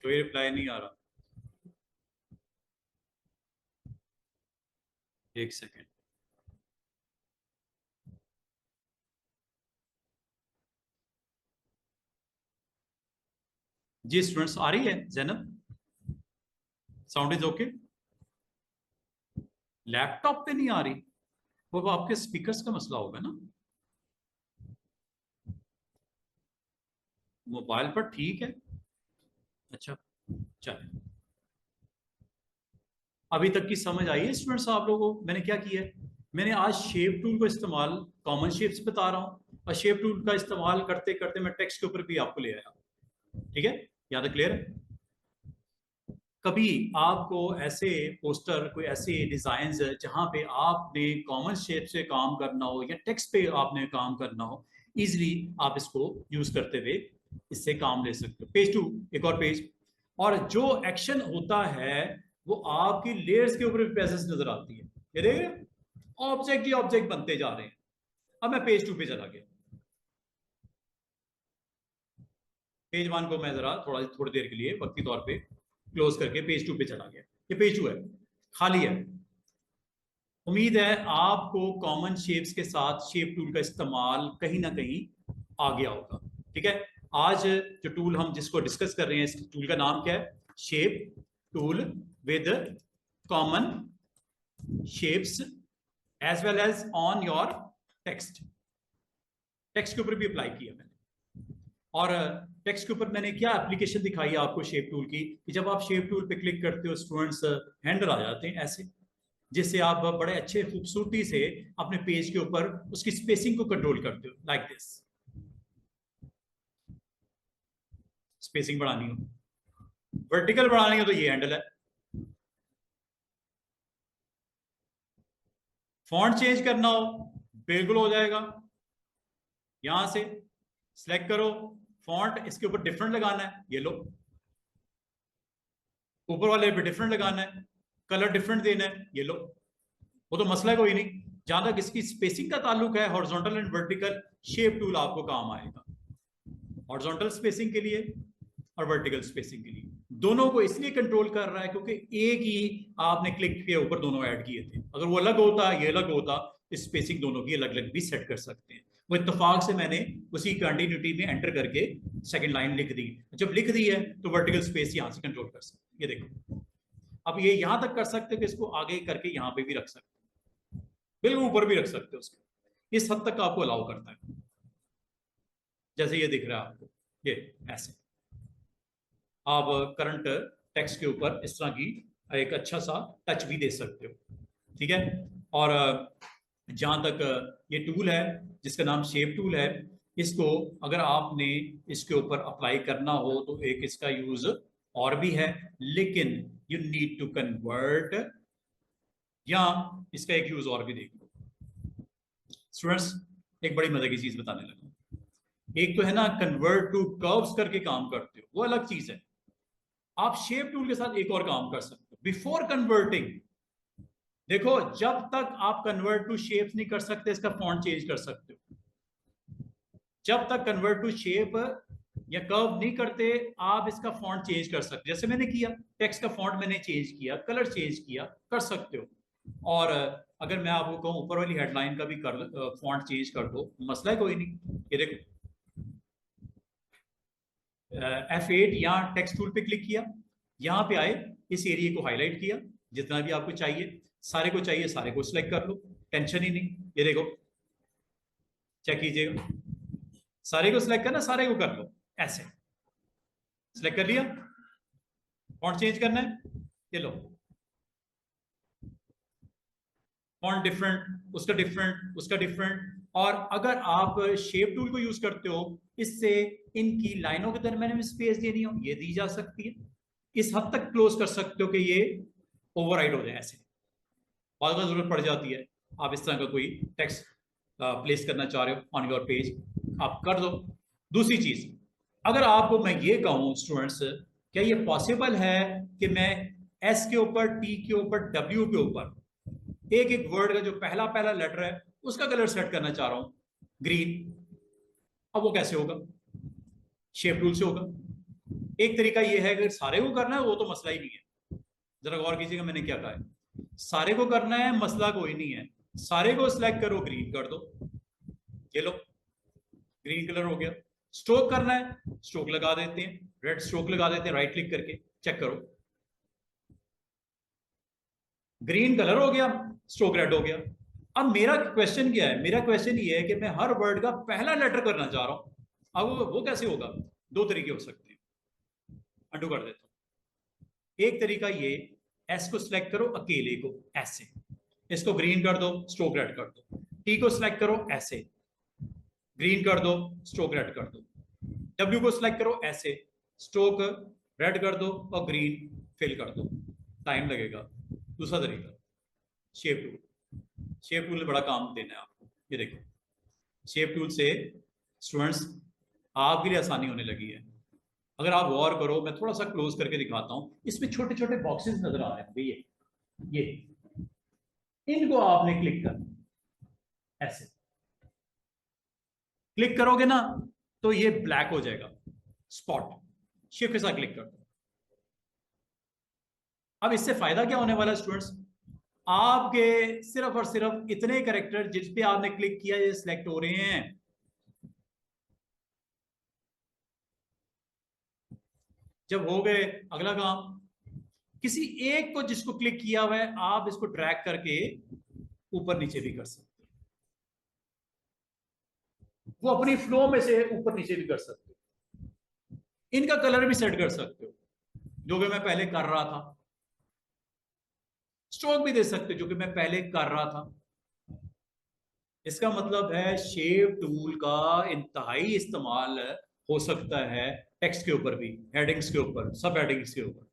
कोई रिप्लाई नहीं आ रहा, एक सेकेंड। जी स्टूडेंट्स आ रही है Zainab? Sound is okay? Laptop पे नहीं आ रही, वो आपके स्पीकर्स का मसला होगा ना। मोबाइल पर ठीक है, अच्छा चलिए। अभी तक की समझ आई है स्टूडेंट्स आप लोगों को मैंने क्या किया है? मैंने आज शेप टूल को इस्तेमाल, कॉमन शेप्स बता रहा हूं, और शेप टूल का इस्तेमाल करते करते मैं टेक्स्ट के ऊपर भी आपको ले आया। ठीक है, यहाँ तक क्लियर है? कभी आपको ऐसे पोस्टर, कोई ऐसे डिजाइन जहां पे आपने कॉमन शेप से काम करना हो या टेक्स्ट पे आपने काम करना हो, इजिली आप इसको यूज करते हुए इससे काम ले सकते हो। पेज टू, एक और पेज, और जो एक्शन होता है वो आपकी लेयर्स के ऊपर भी प्रेजेंस नजर आती है। ये देख रहे हो, ऑब्जेक्ट ही ऑब्जेक्ट बनते जा रहे हैं। अब मैं पेज टू पे चला गया, पेज वन को मैं जरा थोड़ी देर के लिए वक्ती तौर पे क्लोज करके पेज टू पे चला गया। ये पेज टू है, खाली है। उम्मीद है आपको कॉमन शेप्स के साथ शेप टूल का इस्तेमाल कहीं ना कहीं आ गया होगा। ठीक है, आज जो टूल हम जिसको डिस्कस कर रहे हैं, इस टूल का नाम क्या है? Shape tool with common shapes as well as on your text. Text के ऊपर भी अप्लाई किया मैंने, और टेक्स्ट के ऊपर मैंने क्या एप्लीकेशन दिखाई है आपको शेप टूल की, कि जब आप शेप टूल पे क्लिक करते हो स्टूडेंट्स, हैंडल आ जाते हैं ऐसे, जिससे आप बड़े अच्छे खूबसूरती से अपने पेज के ऊपर उसकी स्पेसिंग को कंट्रोल करते हो। लाइक दिस, स्पेसिंग बढ़ानी हो, वर्टिकल बढ़ानी हो तो ये हैंडल है। फॉन्ट चेंज करना हो बिल्कुल हो जाएगा, यहां से सिलेक्ट करो फॉन्ट, इसके ऊपर डिफरेंट लगाना है, ये लो, ऊपर वाले पे डिफरेंट लगाना है, कलर डिफरेंट देना है, ये लो, वो तो मसला कोई नहीं, जहां तक इसकी स्पेसिंग का ताल्लुक है, horizontal and vertical shape tool आपको काम आएगा, हॉरिजॉन्टल स्पेसिंग के लिए और वर्टिकल स्पेसिंग के लिए। दोनों को इसलिए कंट्रोल कर रहा है क्योंकि एक ही आपने क्लिक के ऊपर दोनों ऐड किए थे। अगर वो अलग होता, ये अलग होता, स्पेसिंग दोनों की अलग अलग भी सेट कर सकते हैं। वो इत्तेफाक से मैंने उसी कंटिन्यूटी में एंटर करके सेकंड लाइन लिख दी। जब लिख दी है तो वर्टिकल स्पेस यहां से कंट्रोल कर सकते। ये देखो, अब ये यहां तक कर सकते हो कि इसको आगे करके यहां पे भी रख सकते हो, बिल्कुल ऊपर भी रख सकते हो उसको, इस हद तक आपको अलाउ करता है। जैसे ये दिख रहा है आपको, ये ऐसे आप करंट टेक्स्ट के ऊपर इस तरह की एक अच्छा सा टच भी दे सकते हो, ठीक है। और जहां तक ये टूल है जिसका नाम शेप टूल है, इसको अगर आपने इसके ऊपर अप्लाई करना हो तो एक इसका यूज और भी है, लेकिन यू नीड टू कन्वर्ट, या इसका एक यूज और भी देख लो स्टूडेंट्स। एक बड़ी मजे की चीज बताने लगा, एक तो है ना कन्वर्ट टू कर्व्स करके काम करते हो, वो अलग चीज है। आप शेप टूल के साथ एक और काम कर सकते हो बिफोर कन्वर्टिंग। देखो, जब तक आप कन्वर्ट टू शेप नहीं कर सकते इसका फॉन्ट चेंज कर सकते हो। जब तक कन्वर्ट टू शेप या कर्व नहीं करते आप इसका फॉन्ट चेंज कर सकते, जैसे मैंने किया, टेक्स्ट का फॉन्ट मैंने चेंज किया, कलर चेंज किया, कर सकते हो। और अगर मैं आपको कहूं ऊपर वाली हेडलाइन का भी फॉन्ट चेंज कर दो, मसला है कोई नहीं। ये देखो, F8 यहाँ टेक्स्ट टूल पे क्लिक किया, यहाँ पे आए, इस एरिया को हाईलाइट किया, जितना भी आपको चाहिए, सारे को चाहिए सारे को सिलेक्ट कर लो, टेंशन ही नहीं। ये देखो, चेक कीजिएगा, सारे को सिलेक्ट करना, सारे को कर लो, ऐसे सिलेक्ट कर लिया। फॉन्ट चेंज करना है, ये लो, फॉन्ट डिफरेंट, उसका डिफरेंट, उसका डिफरेंट। और अगर आप शेप टूल को यूज करते हो, इससे इनकी लाइनों के दरमियान में स्पेस देनी हो, ये दी जा सकती है। इस हद तक क्लोज कर सकते हो कि ये ओवरराइड हो जाए, ऐसे बाद में जरूरत पड़ जाती है, आप इस तरह का कोई टेक्स्ट प्लेस करना चाह रहे हो ऑन योर पेज, आप कर दो। दूसरी चीज, अगर आपको मैं ये कहूं स्टूडेंट्स, क्या ये पॉसिबल है कि मैं एस के ऊपर, टी के ऊपर, डब्ल्यू के ऊपर एक एक वर्ड का जो पहला पहला लेटर है उसका कलर सेट करना चाह रहा हूं ग्रीन, अब वो कैसे होगा? शेप टूल से होगा। एक तरीका ये है, अगर सारे को करना है वो तो मसला ही नहीं है, जरा गौर कीजिएगा मैंने क्या कहा है, सारे को करना है मसला कोई नहीं है, सारे को सिलेक्ट करो, ग्रीन कर दो, ये लो ग्रीन कलर हो गया। स्ट्रोक करना है, स्ट्रोक लगा देते हैं, रेड स्ट्रोक लगा देते हैं, राइट क्लिक करके चेक करो, ग्रीन कलर हो गया, स्ट्रोक रेड हो गया। अब मेरा क्वेश्चन क्या है? मेरा क्वेश्चन ये है कि मैं हर वर्ड का पहला लेटर करना चाह रहा हूं, अब वो कैसे होगा? दो तरीके हो सकते हैं, अंडू कर देता हूं। एक तरीका ये, एस को सिलेक्ट करो अकेले को ऐसे, इसको ग्रीन कर दो, स्ट्रोक रेड कर दो। टी को सिलेक्ट करो ऐसे, ग्रीन कर दो, स्ट्रोक रेड कर दो। डब्ल्यू को सिलेक्ट करो ऐसे, स्ट्रोक रेड कर दो और ग्रीन फिल कर दो, टाइम लगेगा। दूसरा तरीका, शेप टूल, शेप टूल ने बड़ा काम देना है आपको। ये देखो, शेप टूल से स्टूडेंट्स आपके लिए आसानी होने लगी है। अगर आप गौर करो, मैं थोड़ा सा क्लोज करके दिखाता हूं, इसमें छोटे छोटे बॉक्सेस नजर आ रहे हैं, ये इनको आपने क्लिक करना, ऐसे क्लिक करोगे ना तो ये ब्लैक हो जाएगा स्पॉट, शिफ्ट के साथ क्लिक कर दो। अब इससे फायदा क्या होने वाला है स्टूडेंट्स? आपके सिर्फ और सिर्फ इतने कैरेक्टर जिस पे आपने क्लिक किया ये सिलेक्ट हो रहे हैं। जब हो गए, अगला काम, किसी एक को जिसको क्लिक किया हुआ है आप इसको ड्रैग करके ऊपर नीचे भी कर सकते हो, वो अपनी फ्लो में से ऊपर नीचे भी कर सकते हो। इनका कलर भी सेट कर सकते हो, जो कि मैं पहले कर रहा था। स्ट्रोक भी दे सकते हो, जो कि मैं पहले कर रहा था। इसका मतलब है शेप टूल का इंतहाई इस्तेमाल हो सकता है टेक्स्ट के ऊपर भी, हेडिंग्स के ऊपर, सब हेडिंग्स के ऊपर।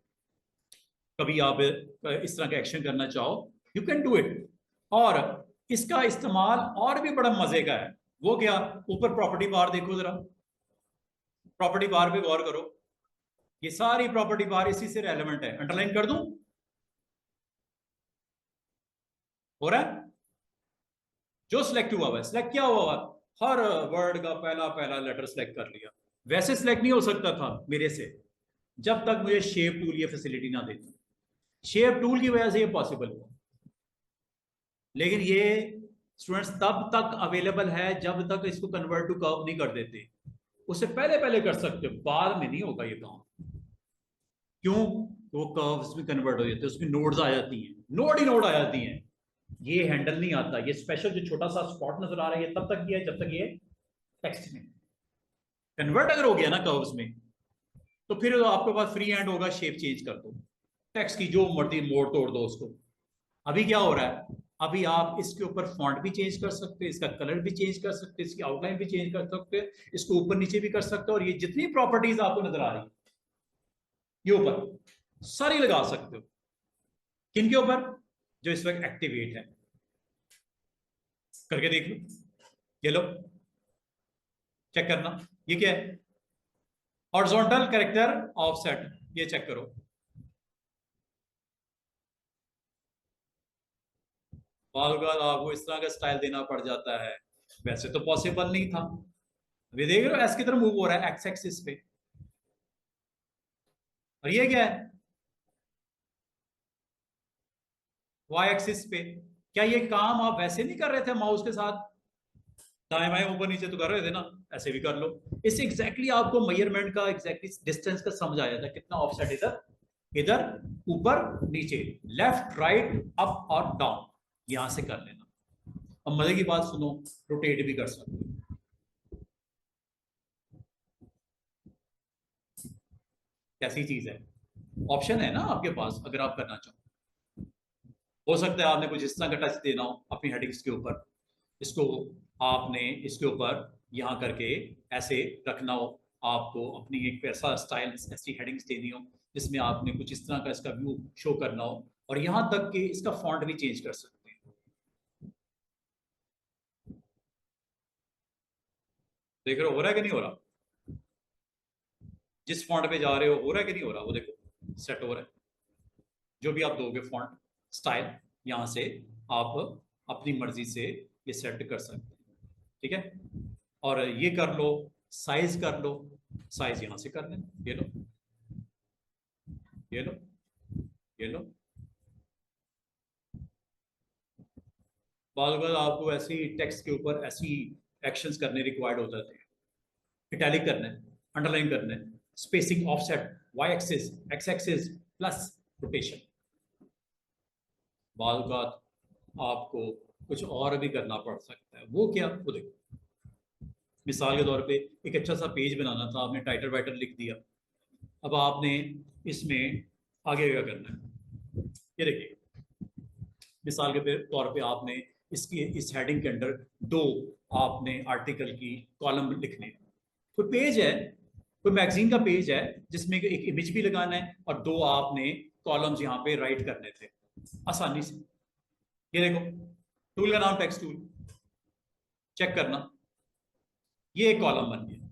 कभी आप इस तरह का एक्शन करना चाहो, यू कैन डू इट। और इसका इस्तेमाल और भी बड़ा मजे का है। वो क्या? ऊपर प्रॉपर्टी बार देखो जरा, प्रॉपर्टी बार पे गौर करो, ये सारी प्रॉपर्टी बार इसी से रेलेवेंट है। अंडरलाइन कर दूं, हो रहा है? जो सिलेक्ट हुआ है, सिलेक्ट क्या हुआ, हर वर्ड का पहला पहला लेटर सिलेक्ट कर लिया। वैसे सिलेक्ट नहीं हो सकता था मेरे से जब तक मुझे शेप टूल ये फैसिलिटी ना देती। शेप टूल की वजह से ये पॉसिबल हुआ, लेकिन ये स्टूडेंट्स तब तक अवेलेबल है जब तक इसको कन्वर्ट टू कर्व नहीं कर देते। उससे पहले पहले कर सकते हो, बाद में नहीं होगा ये काम। क्यों? वो कर्व्स में कन्वर्ट हो जाते हैं, उसमें नोड्स आ जाती हैं, नोड ही नोड आ जाती हैं। ये हैंडल नहीं आता। ये स्पेशल जो छोटा सा स्पॉट नजर आ रहा है, ये तब तक किया है जब तक ये टेक्स्ट में कन्वर्ट अगर हो गया ना कर्व्स में, तो फिर आपके पास फ्री हैंड होगा, शेप चेंज कर दो, टेक्स्ट की जो मर्जी मोड़ तोड़ दो उसको। अभी क्या हो रहा है, अभी आप इसके ऊपर फॉन्ट भी चेंज कर सकते हो, इसका कलर भी चेंज कर सकते हो, इसकी आउटलाइन भी चेंज कर सकते हो, इसको ऊपर नीचे भी कर सकते हो, और ये जितनी प्रॉपर्टीज आपको नजर आ रही है ये ऊपर सारी लगा सकते हो। किन के ऊपर? जो इस वक्त एक्टिवेट है। करके देख लो, ये लो, चेक करना ये क्या है, हॉरिजॉन्टल कैरेक्टर ऑफसेट, ये चेक करो। बार आपको इस तरह का स्टाइल देना पड़ जाता है, वैसे तो पॉसिबल नहीं था। अभी देख रहे हो एस की तरफ मूव हो रहा है एक्स एक्सिस पे, और ये क्या है वाई एक्सिस पे। क्या ये काम आप वैसे नहीं कर रहे थे माउस के साथ, दाएं बाएं ऊपर नीचे तो कर रहे थे ना, ऐसे भी कर लो। इससे एग्जैक्टली आपको मेजरमेंट का एग्जैक्टली डिस्टेंस का समझ आ जाता है, कितना ऑफसेट इधर इधर ऊपर नीचे, लेफ्ट राइट अप और डाउन, यहां से कर लेना। अब मजे की बात सुनो, रोटेट भी कर सकते हो। कैसी चीज है, ऑप्शन है ना आपके पास अगर आप करना चाहो। हो सकता है आपने कुछ इस तरह का टच देना हो अपनी हेडिंग्स के ऊपर, इसको आपने इसके ऊपर यहाँ करके ऐसे रखना हो, आपको अपनी एक ऐसा स्टाइल ऐसी हेडिंग्स देनी हो जिसमें आपने कुछ इस तरह का इसका व्यू शो करना हो, और यहां तक कि इसका फॉन्ट भी चेंज कर सकते हैं। देख रहे हो रहा है कि नहीं हो रहा, जिस फॉन्ट पे जा रहे हो रहा है कि नहीं हो रहा, वो देखो सेट हो रहा है। जो भी आप दोगे फॉन्ट स्टाइल, यहां से आप अपनी मर्जी से ये सेट कर सकते हैं, ठीक है। और ये कर लो, साइज कर लो, साइज यहां से कर लें, ये लो ये लो ये लो। बार बार आपको ऐसी टेक्स्ट के ऊपर ऐसी एक्शंस करने रिक्वायर्ड हो जाते हैं, इटैलिक करना है, अंडरलाइन करना है, spacing offset, y axis x axis plus rotation. बाल का आपको कुछ और भी करना पड़ सकता है, वो क्या, वो देखो। मिसाल के तौर पे एक अच्छा सा पेज बनाना था, आपने टाइटल वाइटल लिख दिया, अब आपने इसमें आगे क्या करना है, ये देखिए मिसाल के तौर पे आपने इसकी इस हेडिंग के अंदर दो आपने आर्टिकल की कॉलम लिखने, कोई पेज है, कोई मैगजीन का पेज है जिसमें एक इमेज भी लगाना है और दो आपने कॉलम्स यहाँ पे राइट करने थे आसानी से। ये देखो टूल का नाम टेक्स्ट टूल, चेक करना, ये एक कॉलम बन गया,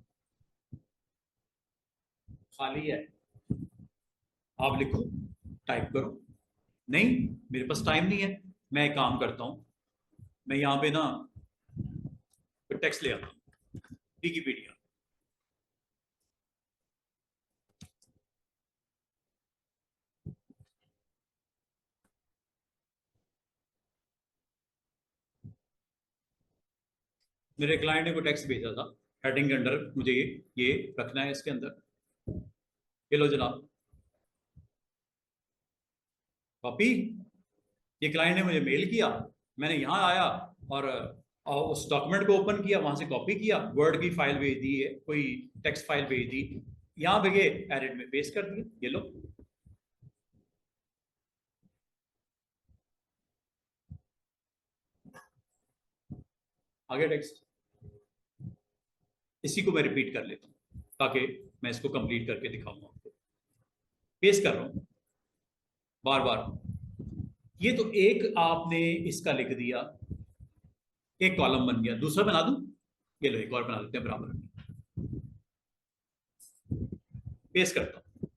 खाली है, आप लिखो टाइप करो। नहीं मेरे पास टाइम नहीं है, मैं एक काम करता हूं, मैं यहां पे ना टेक्स्ट ले आता हूं विकिपीडिया। मेरे क्लाइंट ने कोई टेक्स्ट भेजा था, हेडिंग के अंदर मुझे ये रखना है इसके अंदर, ये लो जनाब कॉपी। ये क्लाइंट ने मुझे मेल किया, मैंने यहाँ आया और उस डॉक्यूमेंट को ओपन किया, वहां से कॉपी किया, वर्ड की फाइल भेज दी है, कोई टेक्स्ट फाइल भेज दी, यहाँ पे एडिट में पेस्ट कर दिया, ये लो। आगे टेक्स्ट, इसी को मैं रिपीट कर लेता हूँ ताकि मैं इसको कंप्लीट करके दिखाऊंगा आपको। पेस्ट कर रहा हूँ बार बार, ये तो एक आपने इसका लिख दिया, एक कॉलम बन गया, दूसरा बना दूं, ये लो एक और बना देते हैं बराबर, पेस्ट करता हूं,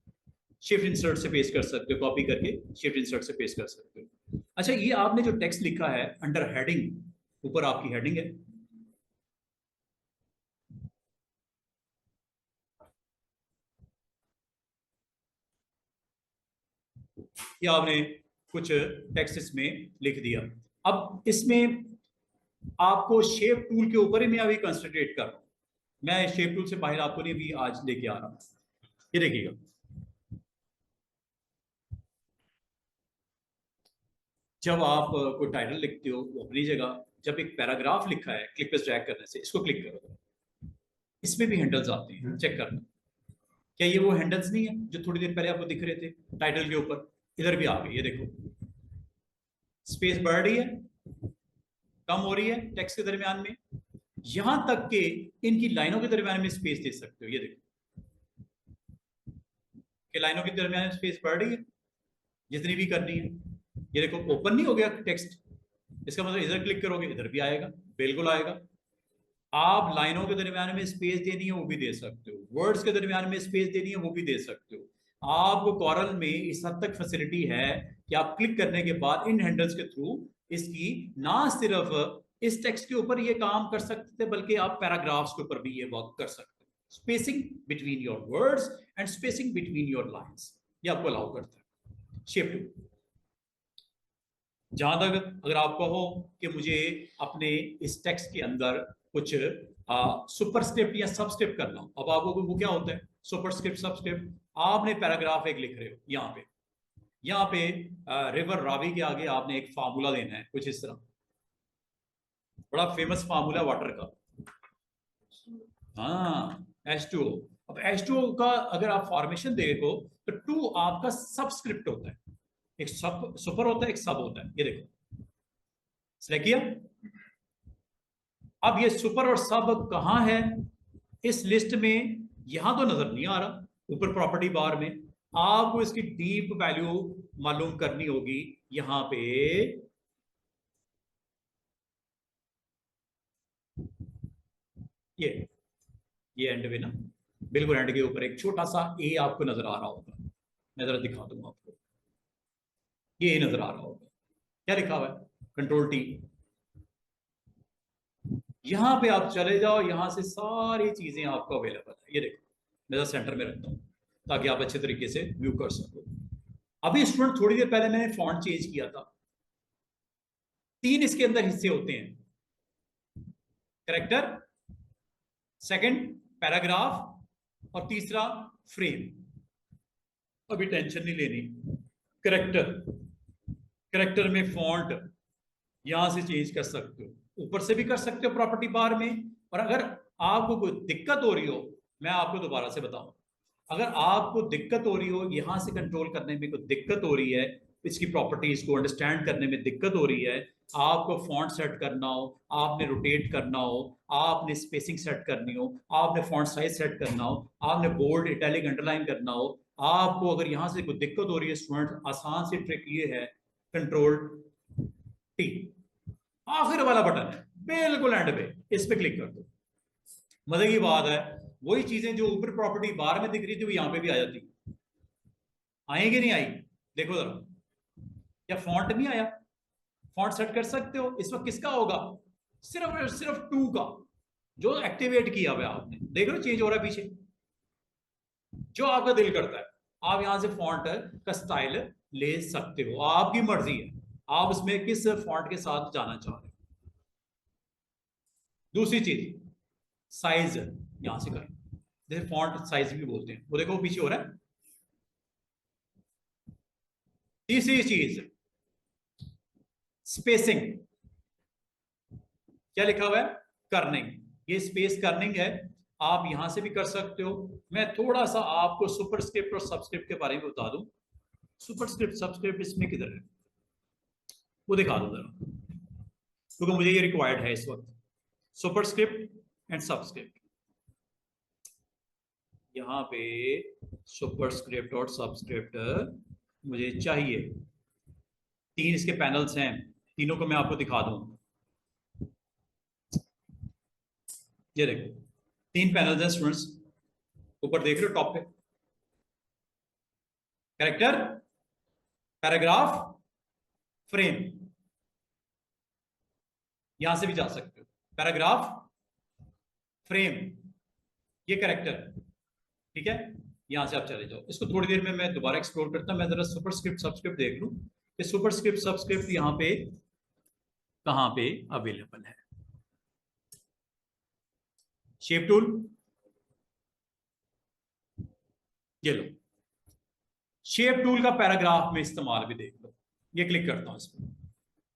शिफ्ट इंसर्ट से पेस्ट कर सकते हो, कॉपी करके शिफ्ट इंसर्ट से पेस्ट कर सकते हो। अच्छा ये आपने जो टेक्स्ट लिखा है अंडर हेडिंग, ऊपर आपकी हेडिंग है, या आपने कुछ टेक्स्ट इसमें लिख दिया। अब इसमें आपको शेप टूल के ऊपर ही मैं अभी कंसंट्रेट कर रहा हूं, मैं शेप टूल से बाहर आपको नहीं भी आज लेके आ रहा हूं। ये देखिएगा, जब आप कोई टाइटल लिखते हो वो अपनी जगह, जब एक पैराग्राफ लिखा है क्लिक पे ड्रैग करने से, इसको क्लिक करो, इसमें भी हैंडल्स आते हैं, चेक करना क्या ये वो हैंडल्स नहीं है जो थोड़ी देर पहले आपको दिख रहे थे टाइटल के ऊपर, इधर भी आ गए। ये देखो स्पेस बढ़ रही है, कम हो रही है टेक्स्ट के दरमियान में, यहां तक के इनकी लाइनों के दरमियान में स्पेस दे सकते हो। ये देखो कि लाइनों के दरमियान स्पेस बढ़ रही है जितनी भी करनी है। ये देखो ओपन नहीं हो गया टेक्स्ट, इसका मतलब इधर क्लिक करोगे इधर भी आएगा, बिल्कुल आएगा। आप लाइनों के दरमियान में स्पेस देनी है वो भी दे सकते हो, वर्ड्स के दरमियान में स्पेस देनी है वो भी दे सकते हो। आपको कॉरल में इस हद तक फैसिलिटी है कि आप क्लिक करने के बाद इन हैंडल्स के थ्रू इसकी ना सिर्फ इस टेक्स्ट के ऊपर ये काम कर सकते थे, बल्कि आप पैराग्राफ्स के ऊपर भी ये वर्क कर सकते हो। Spacing between your words and spacing between your lines, ये आपको अलाउ करता है शेप टू। जहां तक अगर आप कहो कि मुझे अपने इस टेक्स्ट के अंदर कुछ सुपरस्क्रिप्ट या सबस्क्रिप्ट करना हो, अब आपको वो क्या होता है सुपरस्क्रिप्ट सबस्क्रिप्ट। आपने पैराग्राफ एक लिख रहे हो, यहाँ पे रिवर रावी के आगे आपने एक फार्मूला देना है कुछ इस तरह, बड़ा फेमस फार्मूला वाटर का, हाँ H2O। अब H2O का अगर आप फॉर्मेशन देखो तो टू आपका सबस्क्रिप्ट होता है, एक सब सुपर होता है एक सब होता है। ये देखो सिलेक्ट किया, अब ये सुपर और सब कहां है इस लिस्ट में, यहां तो नजर नहीं आ रहा, ऊपर प्रॉपर्टी बार में। आपको इसकी डीप वैल्यू मालूम करनी होगी, यहां पे ये एंड में ना, बिल्कुल एंड के ऊपर एक छोटा सा ए आपको नजर आ रहा होगा, मैं जरा दिखा दूंगा आपको, ये ए नजर आ रहा होगा, क्या लिखा हुआ है कंट्रोल टी। यहां पे आप चले जाओ, यहां से सारी चीजें आपको अवेलेबल है। ये देखो मैं जरा सेंटर में रखता हूं ताकि आप अच्छे तरीके से व्यू कर सको। अभी स्टूडेंट थोड़ी देर पहले मैंने फॉन्ट चेंज किया था, 3 इसके अंदर हिस्से होते हैं, करेक्टर, सेकंड पैराग्राफ और तीसरा फ्रेम। अभी टेंशन नहीं लेनी, करेक्टर, करेक्टर में फॉन्ट यहां से चेंज कर सकते हो, ऊपर से भी कर सकते हो प्रॉपर्टी बार में। और अगर आपको कोई दिक्कत हो रही हो, मैं आपको दोबारा से बताऊं, अगर आपको दिक्कत हो रही हो यहां से कंट्रोल करने में, कोई दिक्कत हो रही है इसकी प्रॉपर्टीज को अंडरस्टैंड करने में दिक्कत हो रही है, आपको फॉन्ट सेट करना हो, आपने रोटेट करना हो, आपने स्पेसिंग सेट करनी हो, आपने फॉन्ट साइज सेट करना हो, आपने बोल्ड इटैलिक अंडरलाइन करना हो, आपको अगर यहां से कोई दिक्कत हो रही है स्टूडेंट, आसान सी ट्रिक ये है, कंट्रोल टी, आखिर वाला बटन है बिल्कुल एंड पे, इस पे क्लिक कर दो। मजे की बात है वही चीजें जो ऊपर प्रॉपर्टी बार में दिख रही थी वो यहां पे भी आ जाती, आएगी नहीं आई, देखो जरा, या फॉन्ट नहीं आया, फॉन्ट सेट कर सकते हो। इस वक्त किसका होगा, सिर्फ सिर्फ टू का जो एक्टिवेट किया हुआ आपने, देख लो चेंज हो रहा है पीछे, जो आपका दिल करता है आप यहां से फॉन्ट का स्टाइल ले सकते हो, आपकी मर्जी है आप उसमें किस फॉन्ट के साथ जाना चाह रहे हो। दूसरी चीज साइज, यहां से करें, जैसे फॉन्ट साइज भी बोलते हैं, वो देखो पीछे हो रहा है। तीसरी चीज स्पेसिंग, क्या लिखा हुआ है कर्निंग, ये स्पेस कर्निंग है, आप यहां से भी कर सकते हो। मैं थोड़ा सा आपको सुपरस्क्रिप्ट और सबस्क्रिप्ट के बारे में बता दूं, सुपरस्क्रिप्ट सबस्क्रिप्ट इसमें किधर है वो दिखा दो जरा, क्योंकि मुझे ये रिक्वायर्ड है इस वक्त, सुपरस्क्रिप्ट एंड सबस्क्रिप्ट। यहाँ पे सुपरस्क्रिप्ट और सबस्क्रिप्ट मुझे चाहिए, 3 इसके पैनल्स हैं, तीनों को मैं आपको दिखा दूं। ये देखो 3 पैनल्स हैं स्टूडेंट्स, ऊपर देख रहे हो टॉप पे, कैरेक्टर, पैराग्राफ, फ्रेम। यहां से भी जा सकते हो, पैराग्राफ, फ्रेम, ये कैरेक्टर, ठीक है, यहां से आप चले जाओ। इसको थोड़ी देर में मैं दोबारा एक्सप्लोर करता हूं। मैं जरा सुपरस्क्रिप्ट सबस्क्रिप्ट देख लूं कि सुपरस्क्रिप्ट सबस्क्रिप्ट यहां पे कहां पे अवेलेबल है। शेप टूल, ये लो, शेप टूल का पैराग्राफ में इस्तेमाल भी देख लो। ये क्लिक करता हूं इसमें,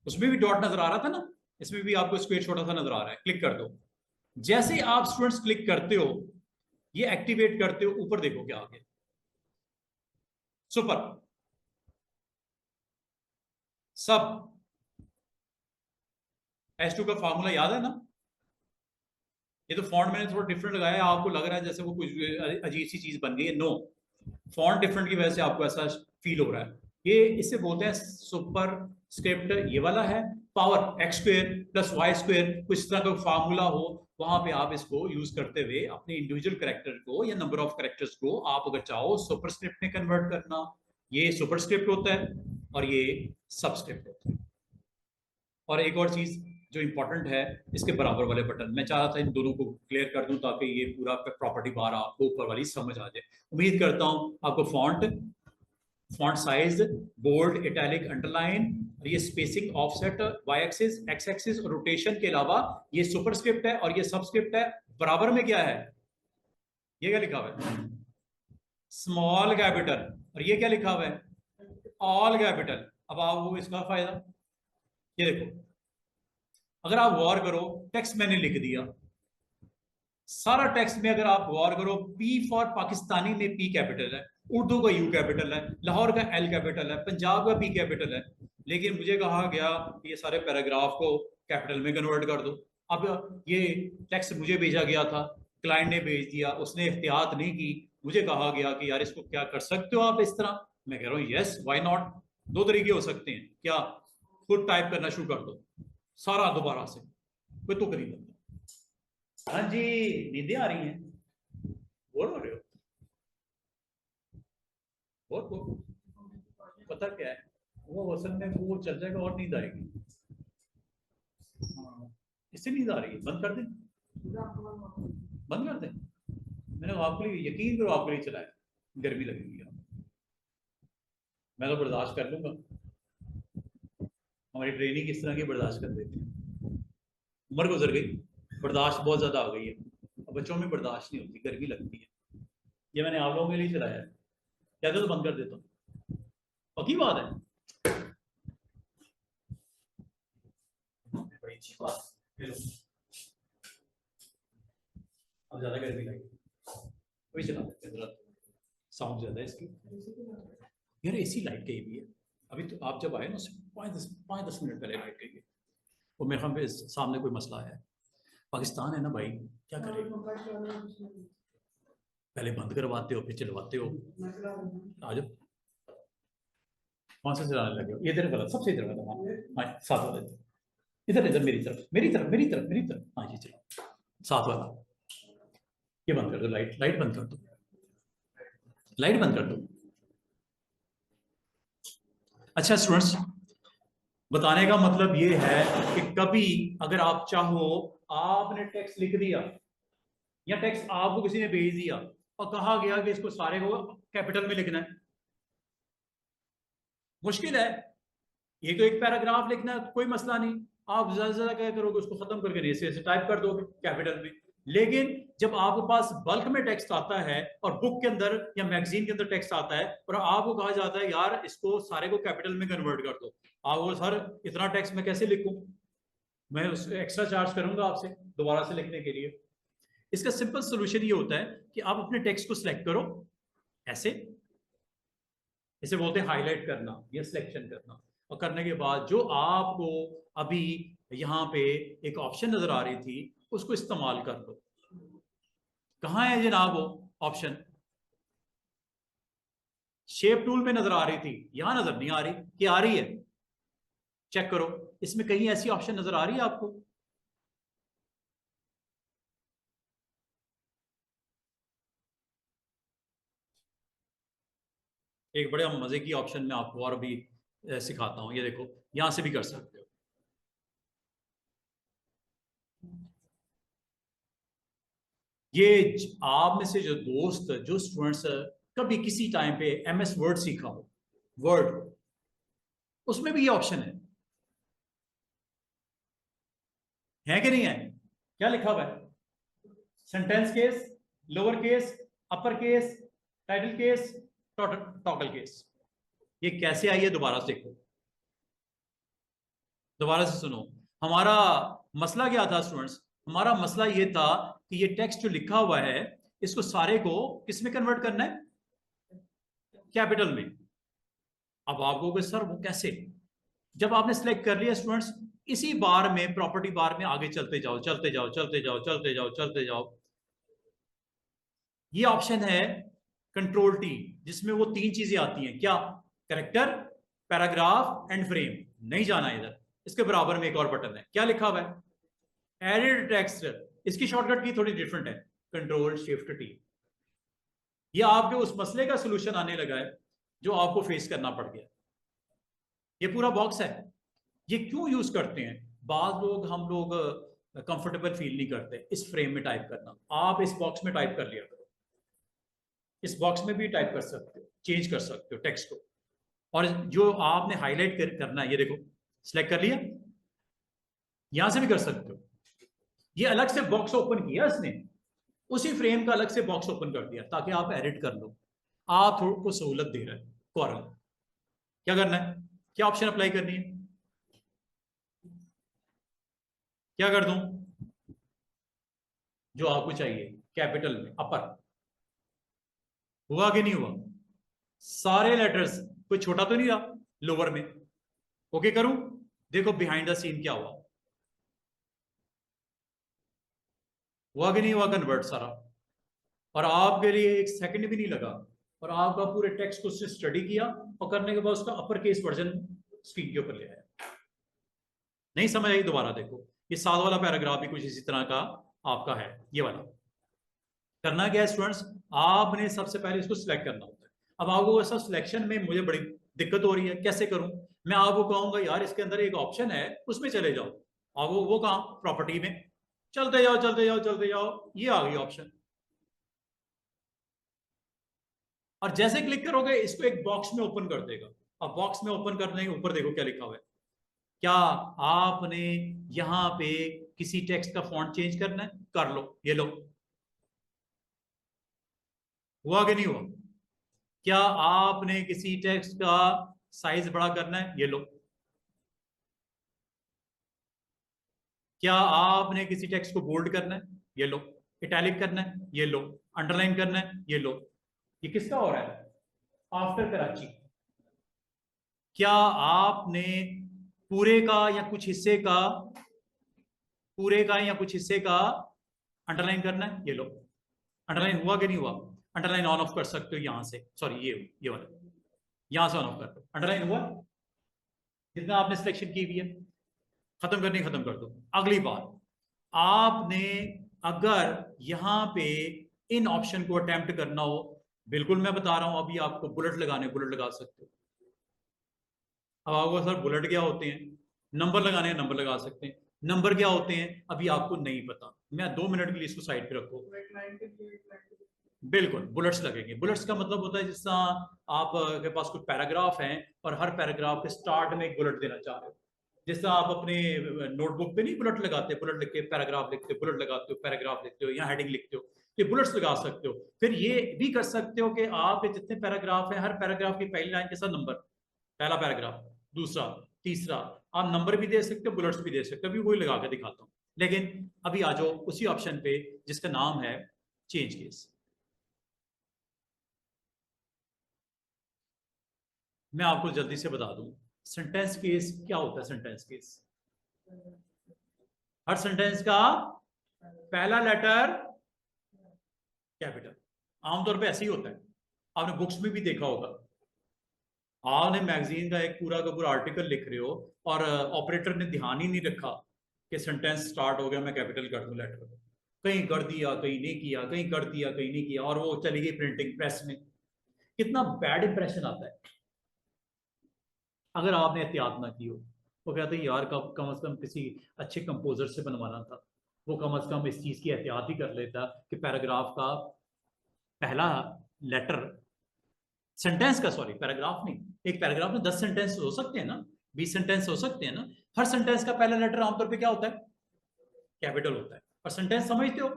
उसमें भी डॉट नजर आ रहा था ना, इसमें भी आपको स्क्वायर छोटा सा नजर आ रहा है। क्लिक कर दो। जैसे ही आप स्टूडेंट्स क्लिक करते हो, ये एक्टिवेट करते हो, ऊपर देखो क्या आ गया, सुपर सब। S2 का फार्मूला याद है ना? ये तो फॉन्ट मैंने थोड़ा डिफरेंट लगाया है, आपको लग रहा है जैसे वो कुछ अजीब सी चीज बन गई है। नो, फॉन्ट डिफरेंट की वजह से आपको ऐसा फील हो रहा है। ये इसे बोलते हैं सुपर स्क्रिप्ट। ये वाला है power x square plus y square, कुछ तरह का फार्मूला हो, वहां पे आप इसको यूज करते हुए अपने इंडिविजुअल कैरेक्टर को या नंबर ऑफ कैरेक्टर्स को आप अगर चाहो सुपर स्क्रिप्ट में कन्वर्ट करना, ये सुपर स्क्रिप्ट होता है और ये सबस्क्रिप्ट होता है। और एक और चीज जो इंपॉर्टेंट है, इसके बराबर वाले बटन, मैं चाह रहा था इन दोनों को क्लियर कर दूं ताकि ये पूरा प्रॉपर्टी बार आपको ऊपर वाली समझ आ जाए। उम्मीद करता हूं आपको font size, bold, italic, underline, और ये spacing, offset, y axis, x axis और रोटेशन के अलावा ये सुपरस्क्रिप्ट है और ये सबस्क्रिप्ट है। बराबर में क्या है, ये क्या लिखा हुआ है, स्मॉल कैपिटल, और ये क्या लिखा हुआ है, ऑल कैपिटल। अब आपको इसका फायदा, ये देखो, अगर आप गौर करो, टेक्स्ट मैंने लिख दिया, सारा टेक्स्ट में अगर आप गौर करो, पी फॉर पाकिस्तानी में पी कैपिटल है, उर्दू का यू कैपिटल है, लाहौर का एल कैपिटल है, पंजाब का पी कैपिटल है, लेकिन मुझे कहा गया कि ये सारे पैराग्राफ को कैपिटल में कन्वर्ट कर दो। अब ये टेक्स्ट मुझे भेजा गया था, क्लाइंट ने भेज दिया, उसने एहतियात नहीं की, मुझे कहा गया कि यार इसको क्या कर सकते हो आप इस तरह। मैं कह रहा हूँ यस व्हाई नॉट। दो तरीके हो सकते हैं, क्या खुद टाइप करना शुरू कर दो सारा दोबारा से, कोई तो करीब लगता। हाँ जी, नींदें आ रही हैं, बोर हो रहे हो, बोर पता क्या है, वो असल में वो चल जाएगा और नींद आएगी। हाँ, इससे नींद आ रही है, बंद कर दें, बंद कर दें। मैंने आपके लिए यकीन करो, आपके लिए चलाया, गर्मी लगेगी आप, मैं तो बर्दाश्त कर लूंगा। हमारी ट्रेनिंग इस तरह की बर्दाश्त कर देती है। उम्र गुजर गई, बर्दाश्त बहुत ज्यादा आ गई है, अब बच्चों में बर्दाश्त नहीं होती, गर्मी लगती है। ये मैंने आप लोगों के लिए चलाया है, क्या तो बंद कर देता हूँ, पक्की बात है, बड़ी अच्छी बात। अब ज्यादा गर्मी लगेगी, वही चला देते हैं, जरा साउंड ज्यादा है इसकी। यार एसी लाइट गई हुई है, अभी तो आप जब आए ना उससे 5-10 मिनट पहले लाइट गई है, और मेरे ख्याल में सामने कोई मसला है। पाकिस्तान है ना भाई, क्या करें, पहले बंद करवाते हो फिर चलवाते हो। आ जाओ, कौन सा चलाने लगे हो, ये इधर वाला, सबसे इधर वाला, हाँ साथ वाला, इधर इधर मेरी तरफ मेरी तरफ मेरी तरफ मेरी तरफ, हाँ जी चलो साथ वाला। ये बंद कर दो, लाइट लाइट बंद कर दो, लाइट बंद कर दो। अच्छा स्टूडेंट्स, बताने का मतलब ये है कि कभी अगर आप चाहो, आपने टेक्स्ट लिख दिया या टेक्स्ट आपको किसी ने भेज दिया और कहा गया कि इसको सारे को कैपिटल में लिखना है, मुश्किल है। ये तो एक पैराग्राफ लिखना है, कोई मसला नहीं, आप ज्यादा से ज्यादा क्या करोगे, उसको खत्म करके ऐसे टाइप कर दोगे कैपिटल में। लेकिन जब आपके पास बल्क में टेक्स्ट आता है और बुक के अंदर या मैगजीन के अंदर टेक्स्ट आता है और आपको कहा जाता है यार इसको सारे को कैपिटल में कन्वर्ट कर दो, आप वो सर इतना टेक्स्ट मैं कैसे लिखूं, मैं उस एक्स्ट्रा चार्ज करूंगा आपसे दोबारा से लिखने के लिए। इसका सिंपल सोल्यूशन ये होता है कि आप अपने टेक्स्ट को सिलेक्ट करो, ऐसे, इसे बोलते हैं हाईलाइट करना या सिलेक्शन करना, और करने के बाद जो आपको अभी यहाँ पे एक ऑप्शन नजर आ रही थी उसको इस्तेमाल कर लो। कहाँ है जनाब वो ऑप्शन, शेप टूल में नजर आ रही थी, यहां नजर नहीं आ रही, कि आ रही है, चेक करो इसमें कहीं ऐसी ऑप्शन नजर आ रही है आपको। एक बड़े मजे की ऑप्शन में आपको और भी सिखाता हूं, ये देखो यहां से भी कर सकते हो, आप में से जो दोस्त, जो स्टूडेंट्स कभी किसी टाइम पे MS वर्ड सीखा हो, वर्ड, उसमें भी ये ऑप्शन है कि नहीं है? क्या लिखा हुआ है? Sentence case, lower case, upper case, title case, toggle case. ये कैसे आई है दोबारा से देखो, दोबारा से सुनो। हमारा मसला क्या था स्टूडेंट्स? हमारा मसला ये था कि ये टेक्स्ट जो लिखा हुआ है, इसको सारे को किस में कन्वर्ट करना है? कैपिटल में। अब आप कहोगे सर वो कैसे? जब आपने सिलेक्ट कर लिया स्टूडेंट्स, इसी बार में, प्रॉपर्टी बार में आगे चलते जाओ, चलते जाओ, चलते जाओ, चलते जाओ, चलते जाओ। ये ऑप्शन है कंट्रोल T, जिसमें वो तीन चीजें आती हैं। क्या? Character, paragraph and frame. नहीं जाना इधर, इसके बराबर में एक और बटन है, क्या लिखा हुआ है? Edit text. इसकी शॉर्टकट की थोड़ी डिफरेंट है, कंट्रोल शिफ्ट T। ये आपके उस मसले का सोल्यूशन आने लगा है जो आपको फेस करना पड़ गया। ये पूरा बॉक्स है। ये क्यों यूज करते हैं? बाद लोग, हम लोग कंफर्टेबल फील नहीं करते इस फ्रेम में टाइप करना। आप इस बॉक्स में टाइप कर लिया करो, इस बॉक्स में भी टाइप कर सकते हो, चेंज कर सकते हो टेक्स्ट को। और जो आपने हाईलाइट करना है, ये देखो सिलेक्ट कर लिया, यहां से भी कर सकते हो। ये अलग से बॉक्स ओपन किया इसने, उसी फ्रेम का अलग से बॉक्स ओपन कर दिया ताकि आप एडिट कर लो। आप थोड़ा को सहूलत दे रहे हैं कॉरल। क्या करना है? क्या ऑप्शन अप्लाई करनी है? क्या कर दूं जो आपको चाहिए? कैपिटल में, अपर। हुआ कि नहीं हुआ? सारे लेटर्स, कोई छोटा तो नहीं रहा लोअर में। ओके करूं? देखो बिहाइंड द सीन क्या हुआ कि नहीं हुआ कन्वर्ट सारा। और आपके लिए एक सेकंड भी नहीं लगा, और आपका पूरे टेक्स्ट को उससे स्टडी किया और करने के बाद उसका अपर केस वर्जन स्क्रीन के ऊपर ले आया। नहीं समझ आई? दोबारा देखो, ये 7 वाला पैराग्राफ भी कुछ इसी तरह का आपका है। ये वाला करना क्या है स्टूडेंट्स? आपने सबसे पहले इसको सिलेक्ट करना होता है। अब आपको ऐसा सिलेक्शन में मुझे बड़ी दिक्कत हो रही है, कैसे करूं? मैं आपको कहूंगा यार इसके अंदर एक ऑप्शन है, उसमें चले जाओ। और वो कहां? प्रॉपर्टी में। चलते जाओ, चलते जाओ, चलते जाओ, ये आ गई ऑप्शन। और जैसे क्लिक करोगे इसको एक बॉक्स में ओपन कर देगा। अब बॉक्स में ओपन करने के ऊपर देखो क्या लिखा हुआ है। क्या आपने यहां पे किसी टेक्स्ट का फॉन्ट चेंज करना है? कर लो, ये लो। हुआ कि नहीं हुआ? क्या आपने किसी टेक्स्ट का साइज बड़ा करना है? ये लो। क्या आपने किसी टेक्स्ट को बोल्ड करना है? ये लो। इटैलिक करना है? ये लो। अंडरलाइन करना है? ये लो। ये किसका हो रहा है? आफ्टर कराची। क्या आपने पूरे का या कुछ हिस्से का, पूरे का या कुछ हिस्से का अंडरलाइन करना है? ये लो। अंडरलाइन हुआ कि नहीं हुआ? अंडरलाइन ऑन ऑफ कर सकते हो यहां से, सॉरी ये वाला, यहां से ऑन ऑफ कर दो। अंडरलाइन हुआ जितना आपने सिलेक्शन की हुई है। खत्म करनी, खत्म कर दो। अगली बात, आपने अगर यहां पे इन ऑप्शन को अटेम्प्ट करना हो, बिल्कुल मैं बता रहा हूं, अभी आपको बुलेट लगाने, बुलेट लगा सकते हो। अब आपको सर बुलेट क्या होते हैं? नंबर लगाने हैं, नंबर लगा सकते हैं। नंबर क्या होते हैं अभी आपको नहीं पता, मैं 2 मिनट के लिए इसको साइड पे रखो। बिल्कुल बुलेट्स लगेंगे। बुलेट्स का मतलब होता है जिस तरह आप के पास कोई पैराग्राफ है और हर पैराग्राफ के स्टार्ट में एक बुलेट देना चाह रहे हो। जिस तरह आप अपने नोटबुक पे नहीं बुलेट लगाते, बुलेट लिख के पैराग्राफ लिखते हो, बुलेट लगाते हो, पैराग्राफ लिखते हो, या हेडिंग लिखते हो, ये बुलेट्स लगा सकते हो। फिर ये भी कर सकते हो कि आपके जितने पैराग्राफ है, हर पैराग्राफ की पहली लाइन के साथ नंबर, पहला पैराग्राफ, दूसरा, तीसरा, आप नंबर भी दे सकते हो, बुलेट्स भी दे सकते हो। अभी वही लगा के दिखाता हूँ। लेकिन अभी आ जाओ उसी ऑप्शन पे जिसका नाम है चेंज केस। मैं आपको जल्दी से बता दूं, सेंटेंस केस क्या होता है। सेंटेंस केस, हर सेंटेंस का पहला लेटर कैपिटल। आमतौर पे ऐसे ही होता है, आपने बुक्स में भी देखा होगा। आपने मैगजीन का एक पूरा का पूरा आर्टिकल लिख रहे हो और ऑपरेटर ने ध्यान ही नहीं रखा कि सेंटेंस स्टार्ट हो गया, मैं कैपिटल कर दूं लेटर, कहीं कर दिया, कहीं नहीं किया, कहीं कर दिया, कहीं नहीं किया, और वो चली गई प्रिंटिंग प्रेस में। कितना बैड इंप्रेशन आता है अगर आपने एहतियात ना की हो। वो कहते हैं यार कम से कम किसी अच्छे कंपोजर से बनवाना था। वो कम से कम इस चीज की एहतियात ही कर लेता कि पैराग्राफ का पहला लेटर, सेंटेंस का, सॉरी पैराग्राफ नहीं, एक पैराग्राफ में 10 सेंटेंस हो सकते हैं ना, 20 सेंटेंस हो सकते हैं ना, हर सेंटेंस का पहला लेटर आमतौर पे क्या होता है, कैपिटल होता है। और सेंटेंस समझते हो,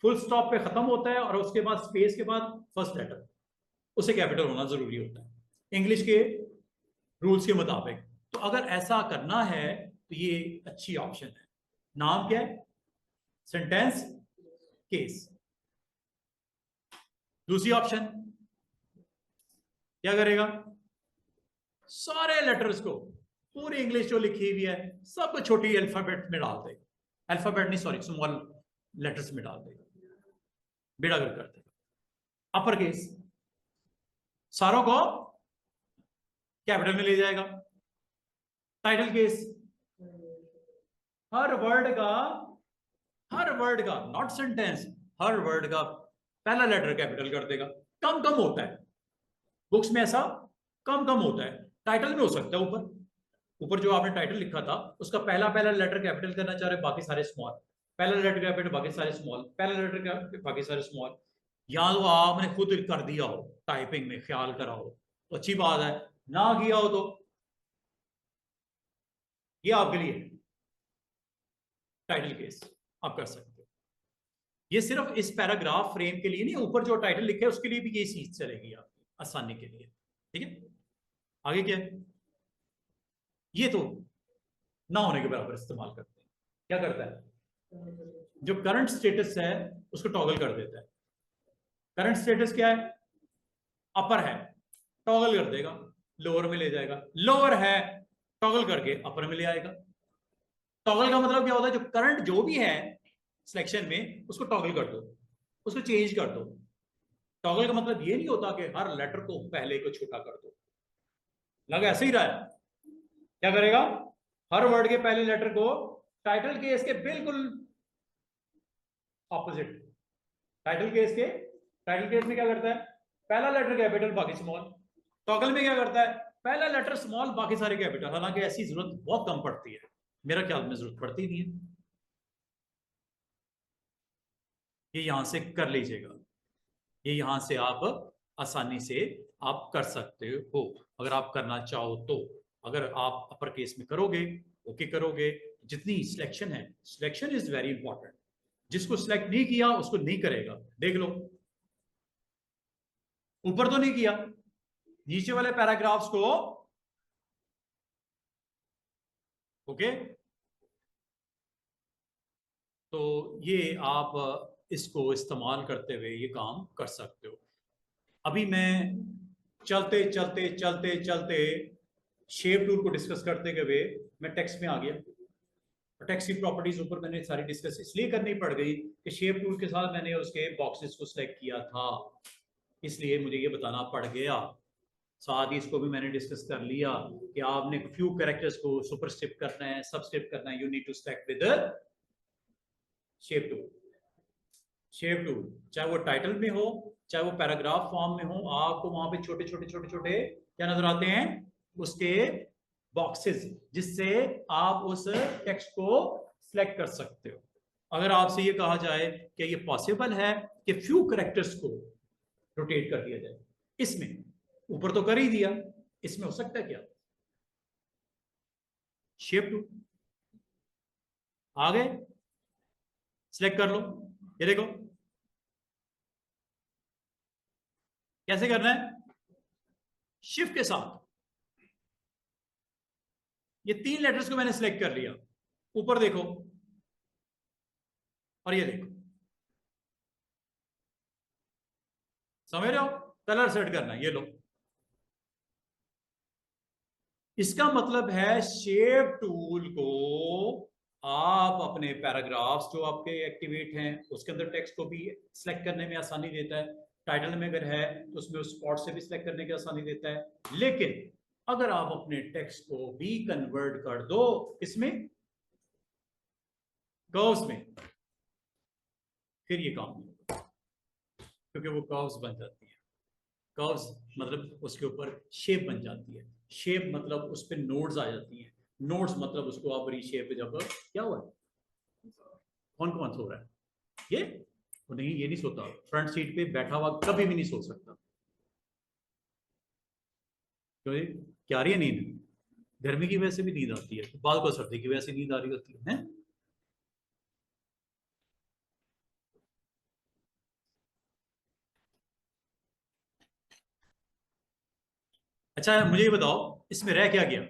फुल स्टॉप पे खत्म होता है और उसके बाद स्पेस के बाद फर्स्ट लेटर, उसे कैपिटल होना जरूरी होता है इंग्लिश के रूल्स के मुताबिक। तो अगर ऐसा करना है तो ये अच्छी ऑप्शन है। नाम क्या है, सेंटेंस केस। दूसरी ऑप्शन क्या करेगा, सारे लेटर्स को, पूरी इंग्लिश जो लिखी हुई है सब छोटी अल्फाबेट में डाल देगा, अल्फाबेट नहीं सॉरी स्मॉल लेटर्स में डाल देगा, बेड़ा गर्क कर देगा। अपर केस सारों को कैपिटल में ले जाएगा। टाइटल केस हर वर्ड का नॉट सेंटेंस, हर वर्ड का पहला लेटर कैपिटल कर देगा। कम कम होता है बुक्स में, ऐसा कम कम होता है। टाइटल में हो सकता है ऊपर, ऊपर जो आपने टाइटल लिखा था उसका पहला पहला लेटर कैपिटल करना चाह रहे, बाकी सारे स्मॉल, पहला लेटर कैपिटल बाकी सारे स्मॉल, पहला लेटर बाकी सारे स्मॉल। या तो आपने खुद कर दिया हो, टाइपिंग में ख्याल करा हो तो अच्छी बात है, ना किया हो तो ये आपके लिए टाइटल केस आप कर सकते हो। ये सिर्फ इस पैराग्राफ फ्रेम के लिए नहीं, ऊपर जो टाइटल लिखा है उसके लिए भी ये चीज चलेगी आपकी आसानी के लिए। ठीक है, आगे क्या है, ये तो ना होने के बराबर इस्तेमाल करते हैं। क्या करता है, जो करंट स्टेटस है उसको टॉगल कर देता है। करंट स्टेटस क्या है, अपर है, टॉगल कर देगा, लोअर में ले जाएगा। लोअर है, टॉगल करके अपर में ले आएगा। टॉगल का मतलब क्या होता है, जो करंट जो भी है सिलेक्शन में उसको टॉगल कर दो, उसको चेंज कर दो। टॉगल का मतलब ये नहीं होता कि हर लेटर को पहले को छोटा कर दो, लगा ऐसे ही रहा है। क्या करेगा, हर वर्ड के पहले लेटर को टाइटल केस के बिल्कुल ऑपोजिट, टाइटल केस में क्या करता है, पहला लेटर कैपिटल बाकी स्मॉल। टॉगल में क्या करता है, पहला लेटर स्मॉल बाकी सारे कैपिटल। हालांकि ऐसी जरूरत बहुत कम पड़ती है, मेरा ख्याल में जरूरत पड़ती नहीं है। ये यहां से कर लीजिएगा, ये यहां से आप आसानी से आप कर सकते हो अगर आप करना चाहो तो। अगर आप अपर केस में करोगे, ओके करोगे, जितनी सिलेक्शन है, सिलेक्शन इज वेरी इंपॉर्टेंट। जिसको सिलेक्ट नहीं किया उसको नहीं करेगा, देख लो ऊपर तो नहीं किया, नीचे वाले पैराग्राफ्स को ओके। तो ये आप इसको इस्तेमाल करते हुए ये काम कर सकते हो। अभी मैं चलते चलते चलते चलते शेप टूल को डिस्कस करते हुए मैं टेक्स्ट में आ गया। टेक्स्ट की प्रॉपर्टीज ऊपर मैंने सारी डिस्कस इसलिए करनी पड़ गई कि शेप टूल के साथ मैंने उसके बॉक्सेस को सिलेक्ट किया था, इसलिए मुझे ये बताना पड़ गया। साथ ही इसको भी मैंने डिस्कस कर लिया कि आपने फ्यू कैरेक्टर्स को सुपरस्क्रिप्ट करना है, सबस्क्रिप्ट करना है, you need to select with shape tool. Shape tool चाहे वो टाइटल में हो चाहे वो पैराग्राफ फॉर्म में हो, आपको वहां पे छोटे छोटे छोटे छोटे क्या नजर आते हैं, उसके बॉक्सेस, जिससे आप उस टेक्स्ट को सिलेक्ट कर सकते हो। अगर आपसे ये कहा जाए कि ये पॉसिबल है कि फ्यू कैरेक्टर्स को रोटेट कर दिया जाए, इसमें ऊपर तो कर ही दिया, इसमें हो सकता है क्या, शेप टूल आ गए, सिलेक्ट कर लो। ये देखो कैसे करना है, शिफ्ट के साथ ये 3 लेटर्स को मैंने सिलेक्ट कर लिया, ऊपर देखो और ये देखो, समझ रहे हो, कलर सेट करना है, ये लो। इसका मतलब है शेप टूल को आप अपने पैराग्राफ्स जो आपके एक्टिवेट हैं उसके अंदर टेक्स्ट को भी सिलेक्ट करने में आसानी देता है। टाइटल में अगर है तो उसमें उस स्पॉट से भी सिलेक्ट करने की आसानी देता है। लेकिन अगर आप अपने टेक्स्ट को भी कन्वर्ट कर दो इसमें कर्व्स में, फिर ये काम नहीं होगा, क्योंकि वो कर्व्स बन जाती है। कर्व्स मतलब उसके ऊपर शेप बन जाती है, शेप मतलब उस पर नोड्स आ जाती हैं, नोड्स मतलब उसको आप रीशेप जब क्या हुआ कौन कौन सो रहा है? ये नहीं, ये नहीं सोता। फ्रंट सीट पे बैठा हुआ कभी भी नहीं सो सकता। क्यों? क्या आ रही है नींद? गर्मी की वजह से भी नींद आती है, बाद को सर्दी की वजह से नींद आ रही होती है। अच्छा, मुझे ये बताओ इसमें रह क्या गया?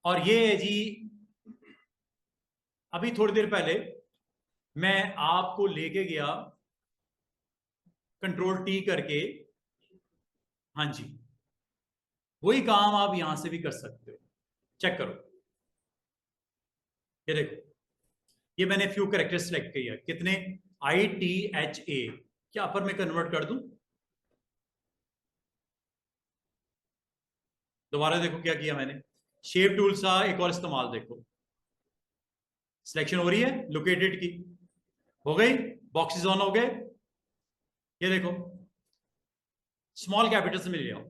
और ये है जी, अभी थोड़ी देर पहले मैं आपको लेके गया कंट्रोल टी करके। हाँ जी, वही काम आप यहां से भी कर सकते हो। चेक करो, ये देखो, ये मैंने फ्यू कैरेक्टर सेलेक्ट किया। कितने? ITHA। क्या अपर में कन्वर्ट कर दूं? दोबारा देखो क्या किया मैंने। शेप टूल सा एक और इस्तेमाल देखो। सिलेक्शन हो रही है लोकेटेड की, हो गई। बॉक्सेस ऑन हो गए। ये देखो, स्मॉल कैपिटल से मिल जाओ।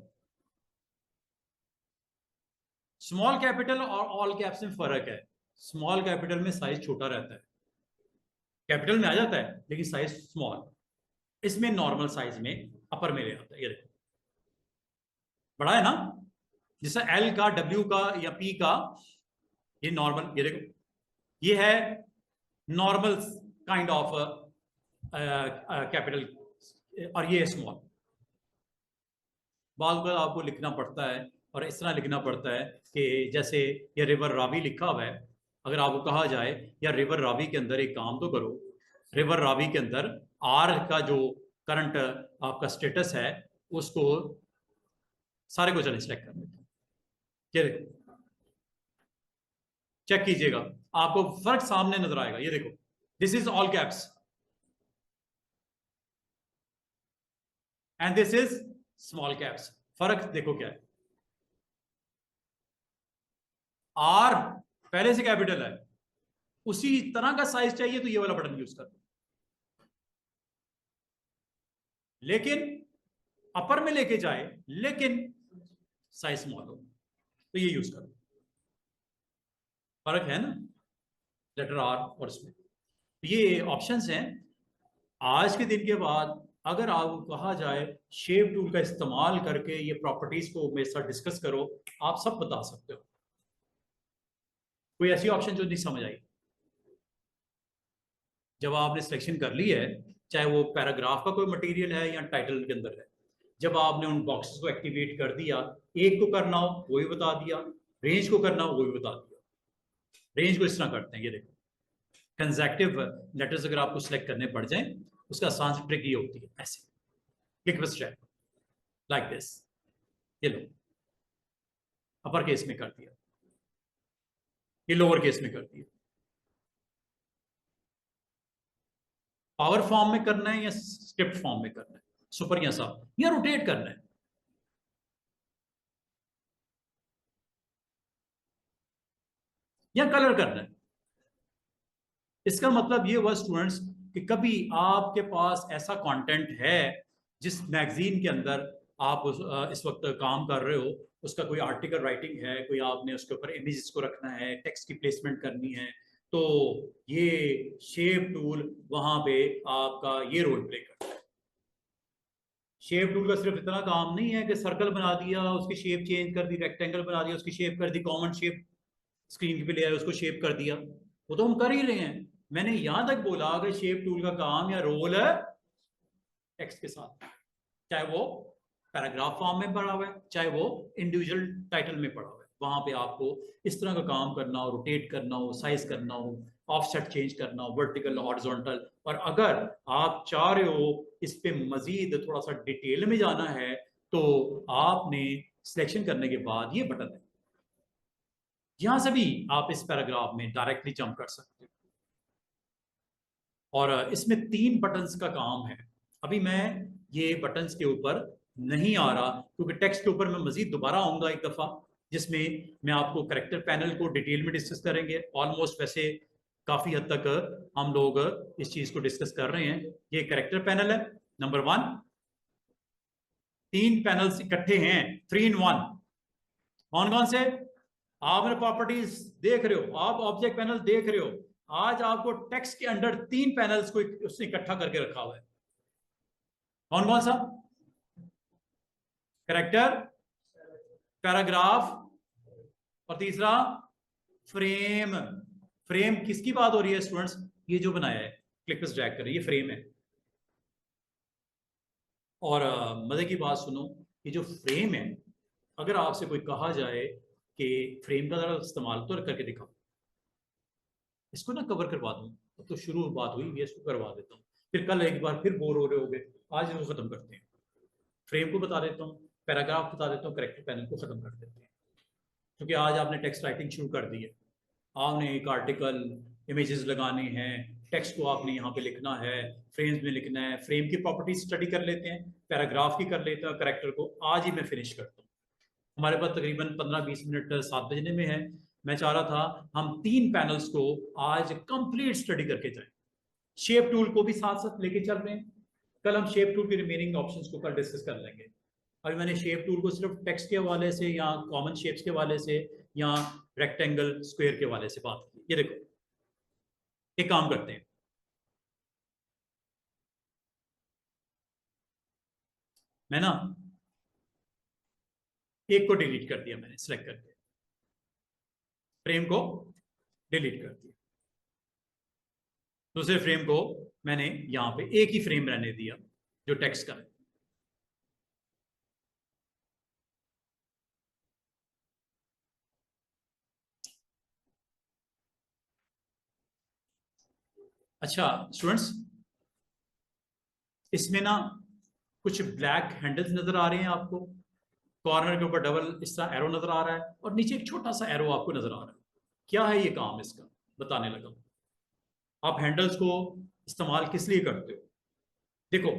स्मॉल कैपिटल और ऑल कैप्स में फर्क है। स्मॉल कैपिटल में साइज छोटा रहता है, कैपिटल में आ जाता है लेकिन साइज स्मॉल। इसमें नॉर्मल साइज में अपर में ले आता है। ये देखो, बड़ा है ना, जैसे एल का, डब्ल्यू का या पी का, ये नॉर्मल। ये देखो, ये है नॉर्मल काइंड ऑफ कैपिटल, और ये है स्मॉल। बार बार आपको लिखना पड़ता है, और इस तरह लिखना पड़ता है कि जैसे ये रिवर रावी लिखा हुआ है, अगर आपको कहा जाए या रिवर रावी के अंदर एक काम तो करो, रिवर रावी के अंदर आर का जो करंट आपका स्टेटस है उसको सारे को चले सिलेक्ट कर लेते हैं। ये देखो, चेक कीजिएगा, आपको फर्क सामने नजर आएगा। ये देखो, this is all caps and this is small caps. फर्क देखो क्या है। आर पहले से कैपिटल है, उसी तरह का साइज चाहिए तो ये वाला बटन यूज कर, लेकिन अपर में लेके जाए लेकिन साइज स्मॉल हो तो ये यूज करो। फर्क है ना लेटर आर और इसमें। ये ऑप्शंस हैं। आज के दिन के बाद अगर आपको कहा जाए शेप टूल का इस्तेमाल करके ये प्रॉपर्टीज को मेरे साथ डिस्कस करो, आप सब बता सकते हो। कोई ऐसी ऑप्शन जो नहीं समझ आई? जब आपने सिलेक्शन कर ली है, चाहे वो पैराग्राफ का कोई मटेरियल है या टाइटल के अंदर है, जब आपने उन बॉक्सेस को एक्टिवेट कर दिया, एक को करना हो वो भी बता दिया, रेंज को करना हो वो भी बता दिया। रेंज को इस तरह करते हैं, ये देखो, कंसेक्टिव लेटर्स अगर आपको सिलेक्ट करने पड़ जाए, उसका आसान सी ट्रिक ये होती है, ऐसे click with strap like this. ये लो, अपर केस में कर दिया, ये लोअर केस में कर दिया। पावर फॉर्म में करना है या स्क्रिप्ट फॉर्म में करना है, सुपर या सब, या रोटेट करना है? या कलर करना है? इसका मतलब ये हुआ स्टूडेंट्स कि कभी आपके पास ऐसा कंटेंट है जिस मैगजीन के अंदर आप इस वक्त काम कर रहे हो, उसका कोई आर्टिकल राइटिंग है, कोई आपने उसके ऊपर इमेजेस को रखना है, टेक्स्ट की प्लेसमेंट करनी है, तो ये शेप टूल वहां पे आपका ये रोल प्ले करता है। शेप टूल का सिर्फ इतना काम नहीं है कि सर्कल बना दिया, उसकी शेप चेंज कर दी, रेक्टेंगल बना दिया, उसकी शेप कर दी, कॉमन शेप स्क्रीन पे ले आया, उसको शेप कर दिया, वो तो हम कर ही रहे हैं। मैंने यहां तक बोला कि शेप टूल का काम या रोल है टेक्स्ट के साथ, चाहे वो पैराग्राफ फॉर्म में पड़ा हुआ है, चाहे वो इंडिविजुअल टाइटल में पड़ा हुआ है, वहां पे आपको इस तरह का काम करना हो, रोटेट करना हो, साइज करना हो, ऑफसेट चेंज करना हो, वर्टिकल, हॉरिजॉन्टल। और अगर आप चाह रहे हो इस पे मजीद थोड़ा सा डिटेल में जाना है, तो आपने सिलेक्शन करने के बाद ये बटन है, यहां से भी आप इस पैराग्राफ में डायरेक्टली जंप कर सकते हो। और इसमें 3 बटन्स का काम है। अभी मैं ये बटन्स के ऊपर नहीं आ रहा क्योंकि टेक्स्ट के ऊपर मैं मजीद दोबारा आऊंगा एक दफा, जिसमें मैं आपको करेक्टर पैनल को डिटेल में डिस्कस करेंगे। ऑलमोस्ट वैसे काफी हद तक हम लोग इस चीज को डिस्कस कर रहे हैं। ये करेक्टर पैनल है नंबर 1। 3 पैनल्स इकट्ठे हैं, 3 in 1। कौन कौन से? आपने प्रॉपर्टीज देख रहे हो, आप ऑब्जेक्ट पैनल देख रहे हो, आज आपको टेक्स्ट के अंडर 3 पैनल्स को उसने इकट्ठा करके रखा हुआ है। कौन कौन सा? कैरेक्टर, पैराग्राफ और तीसरा फ्रेम। फ्रेम किसकी बात हो रही है स्टूडेंट्स? ये जो बनाया है, क्लिक पे ड्रैग करें, ये फ्रेम है। और मजे की बात सुनो, ये जो फ्रेम है, अगर आपसे कोई कहा जाए कि फ्रेम का जरा इस्तेमाल तो करके दिखाओ, इसको ना कवर करवा दूं, तो शुरू बात हुई, ये इसको करवा देता हूँ, फिर कल एक बार फिर बोर हो रहे होगे, आज इसको खत्म करते हैं। फ्रेम को बता देता हूँ, पैराग्राफ बता देता हूँ, करेक्टर पैनल को खत्म कर देते हैं। क्योंकि आज आपने टेक्स्ट राइटिंग शुरू कर दी है, आपने एक आर्टिकल, इमेजेस लगाने हैं, टेक्स्ट को आपने यहाँ पे लिखना है, फ्रेम्स में लिखना है। फ्रेम की प्रॉपर्टी स्टडी कर लेते हैं, पैराग्राफ की कर लेते हैं, करेक्टर को आज ही मैं फिनिश करता हूँ। हमारे पास तकरीबन 15-20 मिनट 7 बजने में है। मैं चाह रहा था हम 3 पैनल्स को आज कंप्लीट स्टडी करके जाएं। शेप टूल को भी साथ साथ लेके चल रहे हैं, कल हम शेप टूल के रिमेनिंग ऑप्शंस को कल डिस्कस कर लेंगे। अभी मैंने शेप टूल को सिर्फ टेक्स्ट के हवाले से या कॉमन शेप्स के हवाले से या रेक्टेंगल स्क्वायर के हवाले से बात की। ये देखो, एक काम करते हैं, मैं ना एक को डिलीट कर दिया, मैंने सिलेक्ट करके फ्रेम को डिलीट कर दिया, दूसरे फ्रेम को मैंने यहां पे एक ही फ्रेम रहने दिया जो टेक्स्ट का है। अच्छा स्टूडेंट्स, इसमें ना कुछ ब्लैक हैंडल्स नजर आ रहे हैं आपको, कॉर्नर के ऊपर डबल इस तरह एरो नजर आ रहा है और नीचे एक छोटा सा एरो आपको नजर आ रहा है। क्या है ये काम इसका? बताने लगा। आप हैंडल्स को इस्तेमाल किस लिए करते हो? देखो,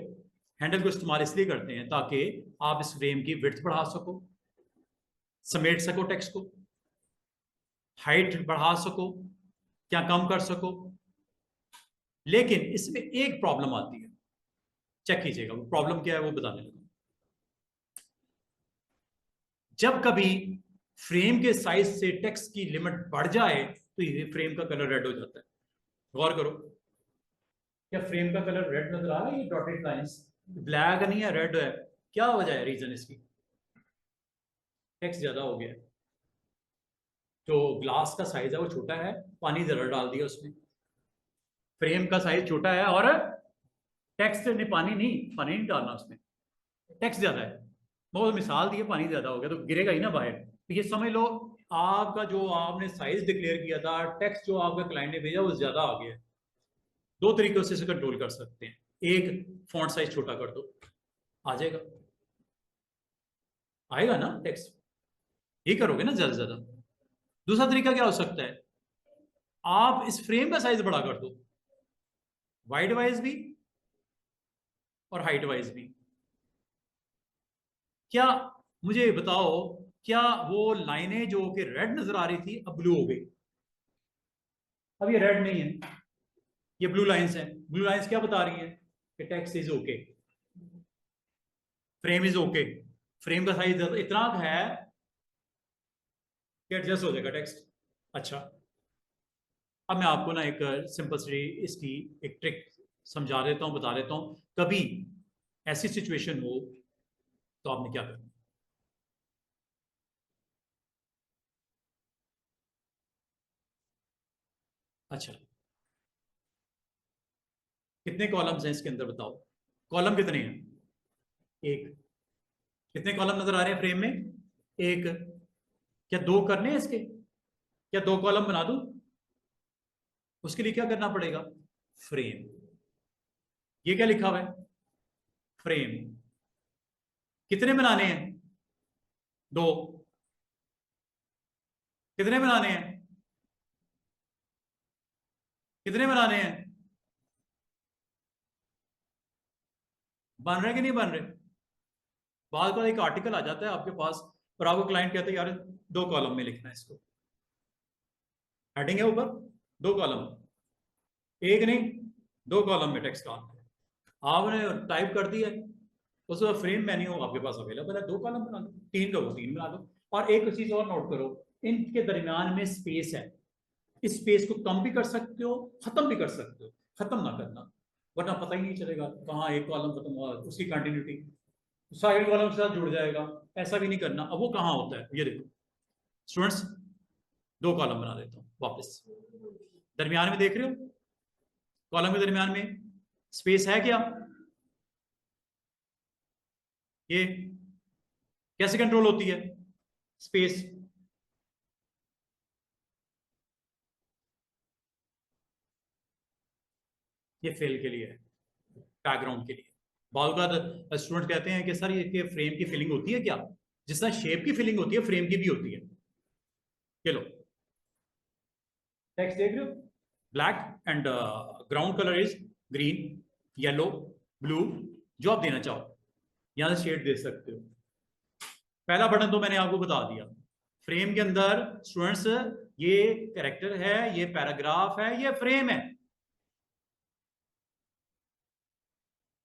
हैंडल को इस्तेमाल इसलिए करते हैं ताकि आप इस फ्रेम की विड्थ बढ़ा सको, समेट सको टेक्स्ट को, हाइट बढ़ा सको या कम कर सको। लेकिन इसमें एक प्रॉब्लम आती है, चेक कीजिएगा वो प्रॉब्लम क्या है, वो बताने लगा। जब कभी फ्रेम के साइज से टेक्स्ट की लिमिट बढ़ जाए तो ये फ्रेम का कलर रेड हो जाता है। गौर करो, क्या फ्रेम का कलर रेड नजर आ रहा है? ये डॉटेड लाइंस ब्लैक नहीं है, रेड है। क्या वजह है, रीजन इसकी? टेक्स्ट ज्यादा हो गया, जो ग्लास का साइज है वो छोटा है, पानी ज्यादा डाल दिया उसमें। फ्रेम का साइज छोटा है और टेक्स्ट ने पानी नहीं डालना उसमें, टेक्स्ट ज्यादा है। बहुत मिसाल दी है, पानी ज्यादा हो गया तो गिरेगा ही ना बाहर। तो ये समझ लो, आपका जो आपने साइज डिक्लेयर किया था, टेक्स्ट जो आपका क्लाइंट ने भेजा वो ज्यादा आ गया। 2 तरीकों से इसे कंट्रोल कर सकते हैं। एक, फॉन्ट साइज छोटा कर दो, आ जाएगा, आएगा ना टेक्स्ट, ये करोगे ना ज्यादा से ज्यादा। दूसरा तरीका क्या हो सकता है, आप इस फ्रेम का साइज बड़ा कर दो, वाइड वाइज भी और हाइट वाइज भी। क्या, मुझे बताओ, क्या वो लाइनें जो कि रेड नजर आ रही थी अब ब्लू हो गई? अब ये रेड नहीं है, ये ब्लू लाइंस है। ब्लू लाइंस क्या बता रही हैं कि text is okay, frame is okay, frame का साइज इतना है कि एडजस्ट हो जाएगा टेक्स्ट। अच्छा, अब मैं आपको ना एक सिंपल सी इसकी एक ट्रिक समझा देता हूं, बता देता हूं। कभी ऐसी सिचुएशन हो तो आपने क्या करना। अच्छा, कितने कॉलम्स हैं इसके अंदर बताओ? कॉलम कितने हैं? एक। कितने कॉलम नजर आ रहे हैं फ्रेम में? एक। क्या 2 करने हैं इसके? क्या 2 कॉलम बना दूं? उसके लिए क्या करना पड़ेगा? फ्रेम। ये क्या लिखा हुआ है? फ्रेम। कितने बनाने हैं? 2। कितने बनाने हैं? कितने बनाने हैं? बन रहे कि नहीं बन रहे? बाद एक आर्टिकल आ जाता है आपके पास और आपको क्लाइंट कहते हैं यार 2 कॉलम में लिखना है इसको, हेडिंग है ऊपर, 2 कॉलम, एक नहीं 2 कॉलम में टेक्स्ट का आपने टाइप कर दिया है। उसका फ्रेम मेन्यू आपके पास अवेलेबल है, 2 कॉलम बना दो, 3 का 3 बना दो। और एक चीज और नोट करो, इनके दरमियान में स्पेस है, इस स्पेस को कम भी कर सकते हो, खत्म भी कर सकते हो। खत्म ना करना, वरना पता ही नहीं चलेगा कहाँ एक कॉलम खत्म हुआ, उसकी कंटिन्यूटी सारे कॉलम के साथ जुड़ जाएगा। ऐसा भी नहीं करना। अब वो कहाँ होता है, ये देखो स्टूडेंट्स, दो कॉलम बना देता हूँ वापस। दरमियान में देख रहे हो, कॉलम के दरमियान में स्पेस है क्या? ये कैसे कंट्रोल होती है स्पेस? ये फिल के लिए है, बैकग्राउंड के लिए। बहुत बार स्टूडेंट कहते हैं कि सर ये फ्रेम की फिलिंग होती है क्या? जिस तरह शेप की फिलिंग होती है, फ्रेम की भी होती है। चलो टेक्स्ट देख रहे हो, black and ground colour is green, yellow, blue, जो आप देना चाहो यहां से शेड दे सकते हो। पहला बटन तो मैंने आपको बता दिया। फ्रेम के अंदर स्टूडेंट्स ये कैरेक्टर है, ये पैराग्राफ है, ये फ्रेम है,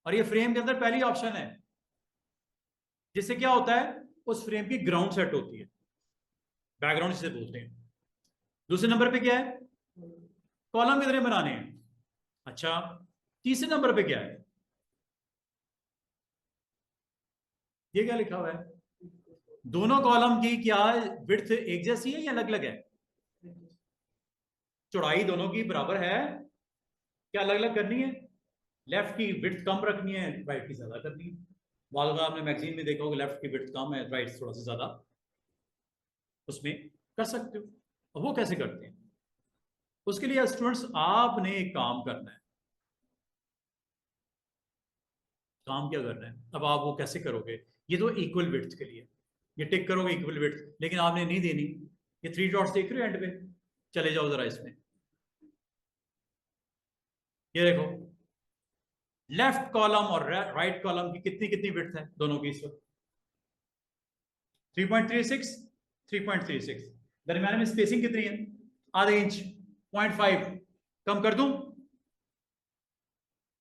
और ये फ्रेम के अंदर पहली ऑप्शन है, जिससे क्या होता है उस फ्रेम की ग्राउंड सेट होती है, बैकग्राउंड जिसे बोलते हैं। दूसरे नंबर पे क्या है, कॉलम कितने बनाने हैं। अच्छा, तीसरे नंबर पे क्या है, ये क्या लिखा हुआ है, दोनों कॉलम की क्या विड्थ एक जैसी है या अलग अलग है? चौड़ाई दोनों की बराबर है, क्या अलग अलग करनी है? लेफ्ट की विड्थ कम रखनी है, राइट की ज्यादा करनी है। वाल का आपने मैगजीन में देखा होगा, लेफ्ट की विड्थ कम है, राइट थोड़ा सा ज्यादा, उसमें कर सकते हो। अब वो कैसे करते हैं, उसके लिए स्टूडेंट्स आपने एक काम करना है। काम क्या करना है, अब आप वो कैसे करोगे? ये तो इक्वल विड्थ के लिए, ये टिक करोगे इक्वल विड्थ, लेकिन आपने नहीं देनी। ये थ्री डॉट्स देख रहे हो एंड पे, चले जाओ जरा इसमें, ये देखो लेफ्ट कॉलम और राइट कॉलम की कितनी कितनी विड्थ है दोनों की इस वक्त? 3.36, 3.36। दरम्यान में स्पेसिंग कितनी है? आधे इंच, 0.5। कम कर दूं?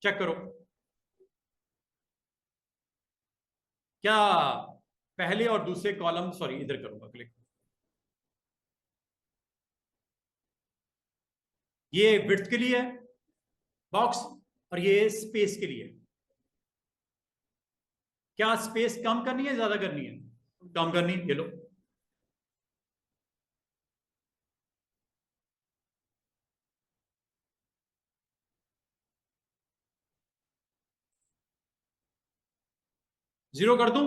चेक करो, क्या पहले और दूसरे कॉलम, सॉरी इधर करूंगा क्लिक, ये विड्थ के लिए है बॉक्स, और ये स्पेस के लिए। क्या स्पेस कम करनी है ज्यादा करनी है? कम करनी, ये लो। जीरो कर दूं?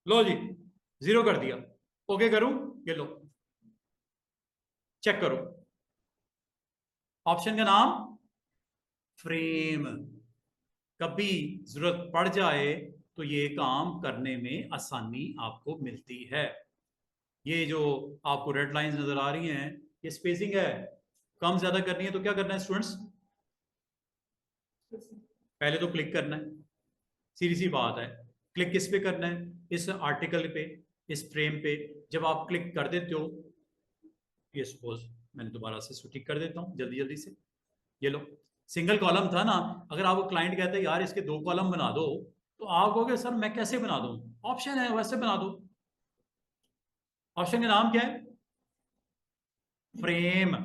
लो जी, जीरो कर दिया। ओके करूं? ये लो, चेक करो, ऑप्शन का नाम फ्रेम। कभी जरूरत पड़ जाए तो ये काम करने में आसानी आपको मिलती है। ये जो आपको रेड लाइंस नजर आ रही हैं, ये स्पेसिंग है। कम ज्यादा करनी है तो क्या करना है स्टूडेंट्स? पहले तो क्लिक करना है, सीधी सी बात है। क्लिक किस पे करना है? इस आर्टिकल पे, इस फ्रेम पे। जब आप क्लिक कर देते हो, ये सपोज मैंने दोबारा से ठीक कर देता हूं जल्दी जल्दी से, ये लो, सिंगल कॉलम था ना। अगर आपको क्लाइंट कहता है यार इसके दो कॉलम बना दो, तो आप कहोगे सर मैं कैसे बना दूं? ऑप्शन है, वैसे बना दो। ऑप्शन का नाम क्या है? फ्रेम।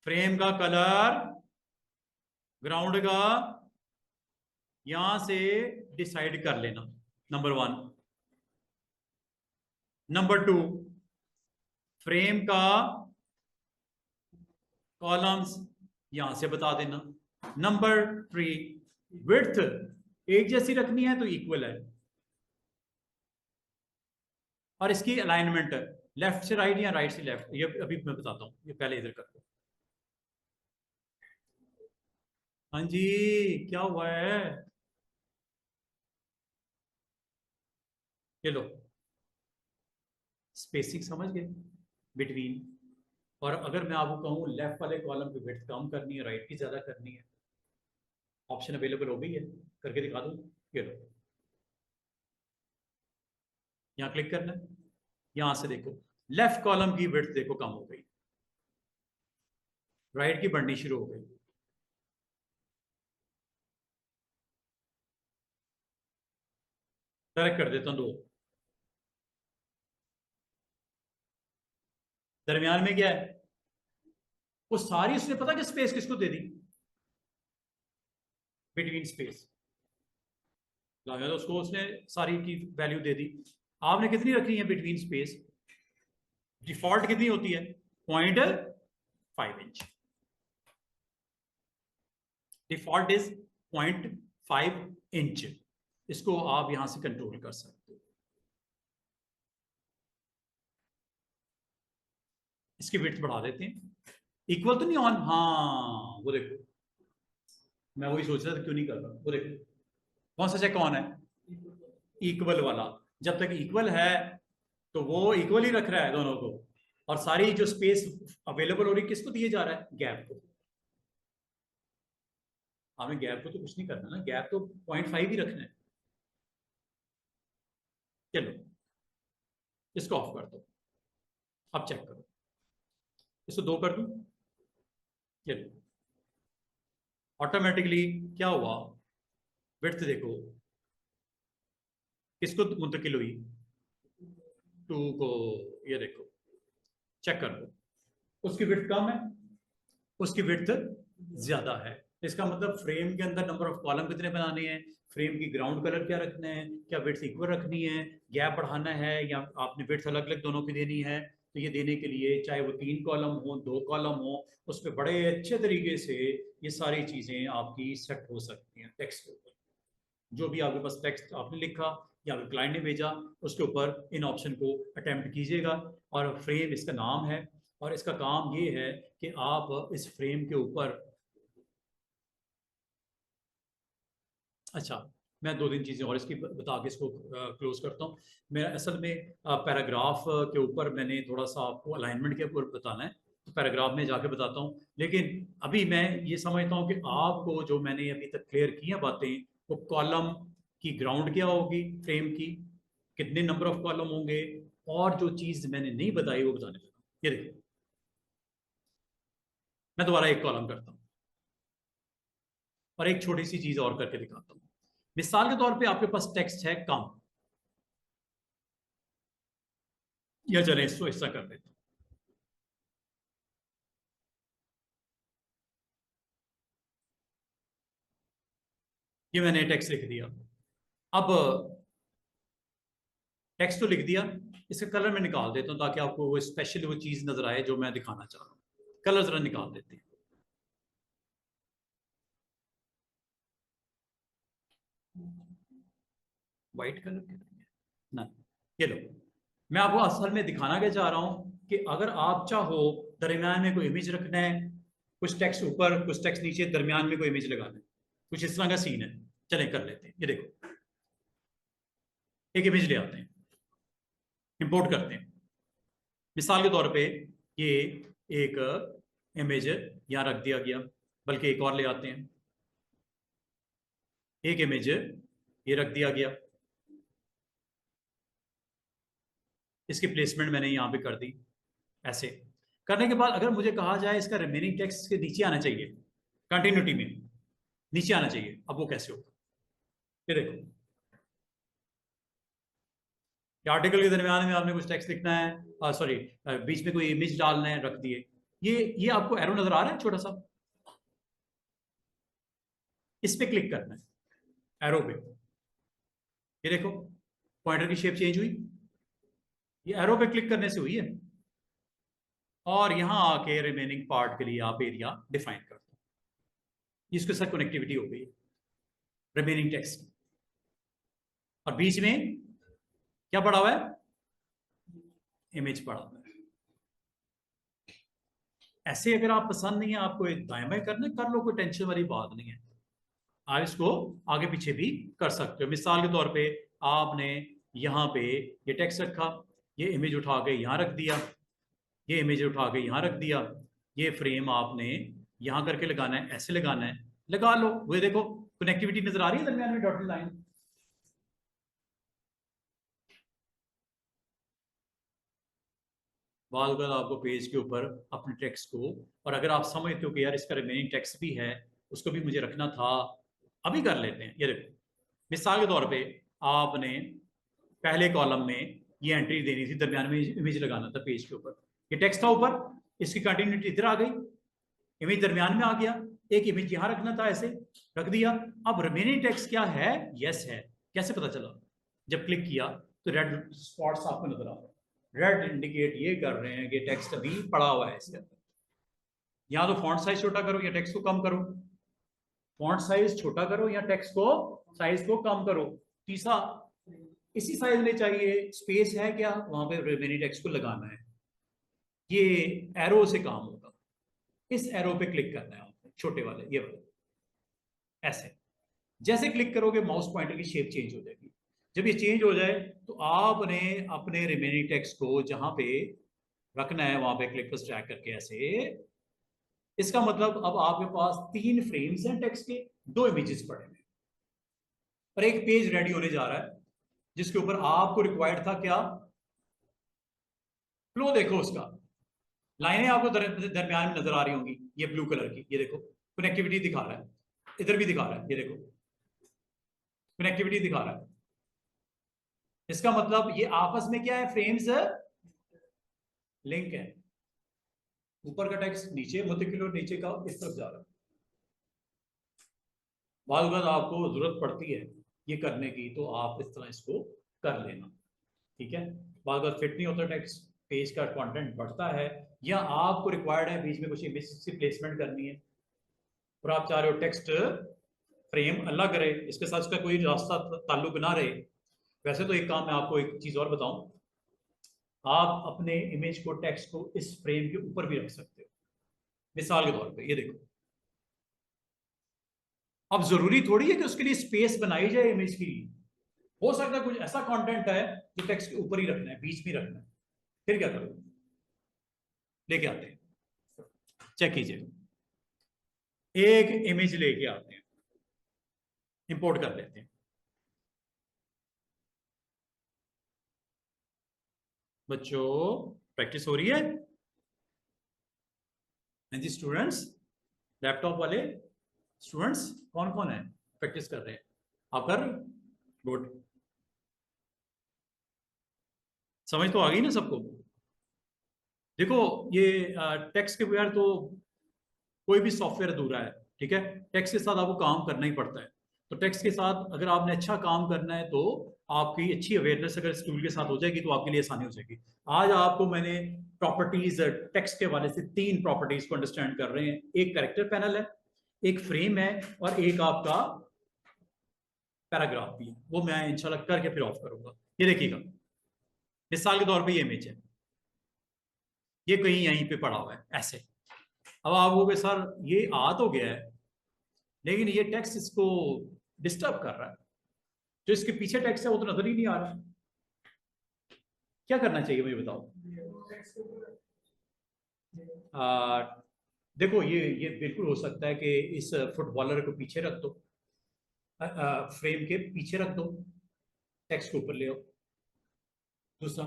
फ्रेम का कलर ग्राउंड का यहां से डिसाइड कर लेना, number one. Number two, frame का कॉलम्स यहां से बता देना। नंबर थ्री, विड्थ एक जैसी रखनी है तो इक्वल है, और इसकी अलाइनमेंट लेफ्ट से राइट या राइट से लेफ्ट, ये अभी मैं बताता हूं, ये पहले इधर कर दो। हाँ जी, क्या हुआ है? ये लो, स्पेसिंग समझ गए बिटवीन। और अगर मैं आपको कहूं लेफ्ट वाले कॉलम की विड्थ कम करनी है, राइट की ज्यादा करनी है, ऑप्शन अवेलेबल हो गई है, करके दिखा दूं। ये लो, यहां क्लिक करना है, यहां से देखो लेफ्ट कॉलम की विड्थ देखो कम हो गई, राइट की बढ़नी शुरू हो गई। डायरेक्ट कर देता हूं दो, दरमियान में क्या है, वो सारी उसने पता कि स्पेस किसको दे दी, बिटवीन स्पेस, तो उसको उसने सारी की वैल्यू दे दी। आपने कितनी रखनी है बिटवीन स्पेस, डिफॉल्ट कितनी होती है 0.5 इंच, डिफॉल्ट इज 0.5 इंच। इसको आप यहां से कंट्रोल कर सकते हो। इसकी विड्थ बढ़ा देते हैं, इक्वल तो नहीं ऑन, हाँ वो देखो, मैं वही सोच रहा था क्यों नहीं कर रहा, वो देखो कौन सा चेक ऑन है, इक्वल वाला। जब तक इक्वल है तो वो इक्वल ही रख रहा है दोनों को, और सारी जो स्पेस अवेलेबल हो रही किसको दिए जा रहा है, गैप को। आपने गैप को तो कुछ नहीं करना ना, गैप तो 0.5 ही रखना है। चलो इसको ऑफ कर दो, अब चेक करो, इसको 2 कर दूं, चलो ऑटोमेटिकली क्या हुआ, विड्थ देखो किसको मुंतकिल हुई, 2 को, ये देखो चेक कर लो, उसकी विड्थ कम है, उसकी विड्थ ज्यादा है। इसका मतलब फ्रेम के अंदर नंबर ऑफ कॉलम कितने बनाने हैं, फ्रेम की ग्राउंड कलर क्या रखना है, क्या विड्थ इक्वल रखनी है, गैप बढ़ाना है, या आपने विड्थ अलग अलग दोनों की देनी है। तो ये देने के लिए चाहे वो 3 कॉलम हो 2 कॉलम हो, उस पर बड़े अच्छे तरीके से ये सारी चीजें आपकी सेट हो सकती हैं टेक्स्ट के ऊपर। जो भी आपके पास टेक्स्ट आपने लिखा या फिर क्लाइंट ने भेजा, उसके ऊपर इन ऑप्शन को अटेम्प्ट कीजिएगा। और फ्रेम इसका नाम है, और इसका काम ये है कि आप इस फ्रेम के ऊपर, अच्छा मैं 2-3 चीज़ें और इसकी बता के इसको क्लोज करता हूँ। मैं असल में पैराग्राफ के ऊपर मैंने थोड़ा सा आपको अलाइनमेंट के ऊपर बताना है, तो पैराग्राफ में जाके बताता हूँ। लेकिन अभी मैं ये समझता हूँ कि आपको जो मैंने अभी तक क्लियर की हैं बातें, वो कॉलम की ग्राउंड क्या होगी, फ्रेम की कितने नंबर ऑफ कॉलम होंगे, और जो चीज़ मैंने नहीं बताई वो बताने लगा। ये देखिए मैं दोबारा एक कॉलम करता हूँ और एक छोटी सी चीज़ और करके दिखाता हूँ। मिसाल के तौर पे आपके पास टेक्स्ट है कम, या चले इसको ऐसा कर देते हैं, ये मैंने टेक्स्ट लिख दिया। अब टेक्स्ट तो लिख दिया, इसका कलर मैं निकाल देता हूं ताकि आपको वो स्पेशल वो चीज नजर आए जो मैं दिखाना चाह रहा हूं। कलर जरा निकाल देते हैं, व्हाइट कलर के ना, ये लो। मैं आपको असल में दिखाना क्या चाह रहा हूं कि अगर आप चाहो दरमियान में कोई इमेज रखना है, कुछ टेक्स्ट ऊपर कुछ टेक्स्ट नीचे, दरमियान में कोई इमेज लगाना है, कुछ इस तरह का सीन है। चले कर लेते हैं, ये देखो एक इमेज ले आते हैं, इंपोर्ट करते हैं। मिसाल के तौर पे ये एक इमेज यहां रख दिया गया, बल्कि एक और ले आते हैं, एक इमेज ये रख दिया गया, इसकी प्लेसमेंट मैंने यहां पे कर दी। ऐसे करने के बाद अगर मुझे कहा जाए इसका रिमेनिंग टेक्स्ट के नीचे आना चाहिए, कंटिन्यूटी में नीचे आना चाहिए, अब वो कैसे होगा, ये देखो आर्टिकल के दरमियान में आपने कुछ टेक्स्ट लिखना है, सॉरी बीच में कोई इमेज डालना है, रख दिए। ये आपको एरो नजर आ रहा है छोटा सा, इस पे क्लिक करना है एरो पे, ये देखो पॉइंटर की शेप चेंज हुई, ये एरो पे क्लिक करने से हुई है। और यहां आके रिमेनिंग पार्ट के लिए आप एरिया डिफाइन कर दो, इसके साथ कनेक्टिविटी हो गई रिमेनिंग टेक्स्ट। और बीच में क्या पड़ा हुआ है, इमेज पड़ा हुआ है। ऐसे अगर आप पसंद नहीं है, आपको दाएं बाएं करना कर लो, कोई टेंशन वाली बात नहीं है, आप इसको आगे पीछे भी कर सकते हो। मिसाल के तौर पे आपने यहाँ पे ये टेक्स्ट रखा, ये इमेज उठा के यहाँ रख दिया, ये इमेज उठा के यहाँ रख दिया, ये फ्रेम आपने यहाँ करके लगाना है, ऐसे लगाना है, लगा लो। वो देखो कनेक्टिविटी नजर आ रही है दरमियान में डॉटेड लाइन। बाद अगर आपको पेज के ऊपर अपने टेक्स्ट को, और अगर आप समझते हो कि यार इसका रिमेनिंग टेक्स्ट भी है, उसको भी मुझे रखना था, अभी कर लेते हैं। ये देखो मिसाल के तौर पे आपने पहले कॉलम में ये एंट्री देनी थी, दरमियान में इमेज लगाना था पेज के ऊपर, ये टेक्स्ट था ऊपर, इसकी कंटिन्यूटी इधर आ गई, इमेज दरमियान में आ गया, एक इमेज यहां रखना था, ऐसे रख दिया। अब रिमेनिंग टेक्स्ट क्या है? यस है। कैसे पता चला? जब क्लिक किया तो रेड स्पॉट्स आपको नजर आ रहे हैं, रेड इंडिकेट ये कर रहे हैं कि टेक्स्ट अभी पड़ा हुआ है इसके अंदर। या तो फॉन्ट साइज छोटा करो या टेक्स्ट को कम करो, फॉन्ट साइज छोटा करो या टेक्स्ट को साइज को कम करो। तीसरा, इसी साइज में चाहिए, स्पेस है क्या, वहां पे रिमेनिंग टेक्स्ट को लगाना है। ये एरो से काम होगा, इस एरो पे क्लिक करना है आपको, छोटे वाले, ये वाले, ऐसे जैसे क्लिक करोगे माउस पॉइंटर की शेप चेंज हो जाएगी। जब ये चेंज हो जाए तो आपने अपने रिमेनिंग टेक्स्ट को जहां पे रखना है वहां पे क्लिक पर ड्रैग करके ऐसे। इसका मतलब अब आपके पास 3 फ्रेम्स हैं टेक्स्ट के, 2 इमेजेस पड़े हैं और एक पेज रेडी होने जा रहा है जिसके ऊपर आपको रिक्वायर्ड था क्या? फ्लो देखो उसका, लाइनें आपको दरमियान में नजर आ रही होंगी, ये ब्लू कलर की, ये देखो कनेक्टिविटी दिखा रहा है, इधर भी दिखा रहा है, ये देखो कनेक्टिविटी दिखा रहा है। इसका मतलब ये आपस में क्या है? फ्रेम्स लिंक है। ऊपर का टेक्स्ट नीचे मुंतकिल और नीचे का इस तरफ जा रहा है। बाद बार आपको जरूरत पड़ती है ये करने की तो आप इस तरह इसको कर लेना, ठीक है। बाद बार फिट नहीं होता टेक्स्ट, पेज का कंटेंट बढ़ता है, या आपको रिक्वायर्ड है बीच में कुछ इमेज की प्लेसमेंट करनी है और आप चाह रहे हो टेक्स्ट फ्रेम अलग रहे, इसके साथ इसका कोई रास्ता ताल्लुक ना रहे। वैसे तो एक काम मैं आपको एक चीज और बताऊं, आप अपने इमेज को, टेक्स्ट को इस फ्रेम के ऊपर भी रख सकते हो। मिसाल के तौर पे ये देखो, अब जरूरी थोड़ी है कि उसके लिए स्पेस बनाई जाए इमेज की। हो सकता है कुछ ऐसा कंटेंट है जो टेक्स्ट के ऊपर ही रखना है, बीच में रखना है, फिर क्या करो? लेके आते हैं, चेक कीजिए, एक इमेज लेके आते हैं, इंपोर्ट कर लेते हैं। बच्चों प्रैक्टिस हो रही है? जी स्टूडेंट्स, लैपटॉप वाले स्टूडेंट्स कौन कौन है प्रैक्टिस कर रहे हैं? आप कर? गुड। समझ तो आ गई ना सबको? देखो ये टेक्स्ट के बगैर तो कोई भी सॉफ्टवेयर अधूरा है, ठीक है। टेक्स्ट के साथ आपको काम करना ही पड़ता है। तो टेक्स्ट के साथ अगर आपने अच्छा काम करना है तो आपकी अच्छी अवेयरनेस अगर इस टूल के साथ हो जाएगी तो आपके लिए आसानी हो जाएगी। आज आपको मैंने प्रॉपर्टीज, टेक्स्ट के वाले से 3 प्रॉपर्टीज को अंडरस्टैंड कर रहे हैं। एक कैरेक्टर पैनल है, एक फ्रेम है और एक आपका पैराग्राफ भी है। वो मैं इंशाल्लाह करके फिर ऑफ करूंगा। ये देखिएगा, मिसाल के तौर पे ये इमेज है, ये कहीं यहीं पे पड़ा हुआ है ऐसे। अब आप बोलोगे सर ये आ तो गया है लेकिन ये टेक्स्ट इसको डिस्टर्ब कर रहा है, जो इसके पीछे टेक्स्ट है वो तो नजर ही नहीं आ रहा। क्या करना चाहिए मुझे बताओ? देखो ये बिल्कुल हो सकता है कि इस फुटबॉलर को पीछे रख दो, फ्रेम के पीछे रख दो, टेक्स्ट को ऊपर ले आओ। दूसरा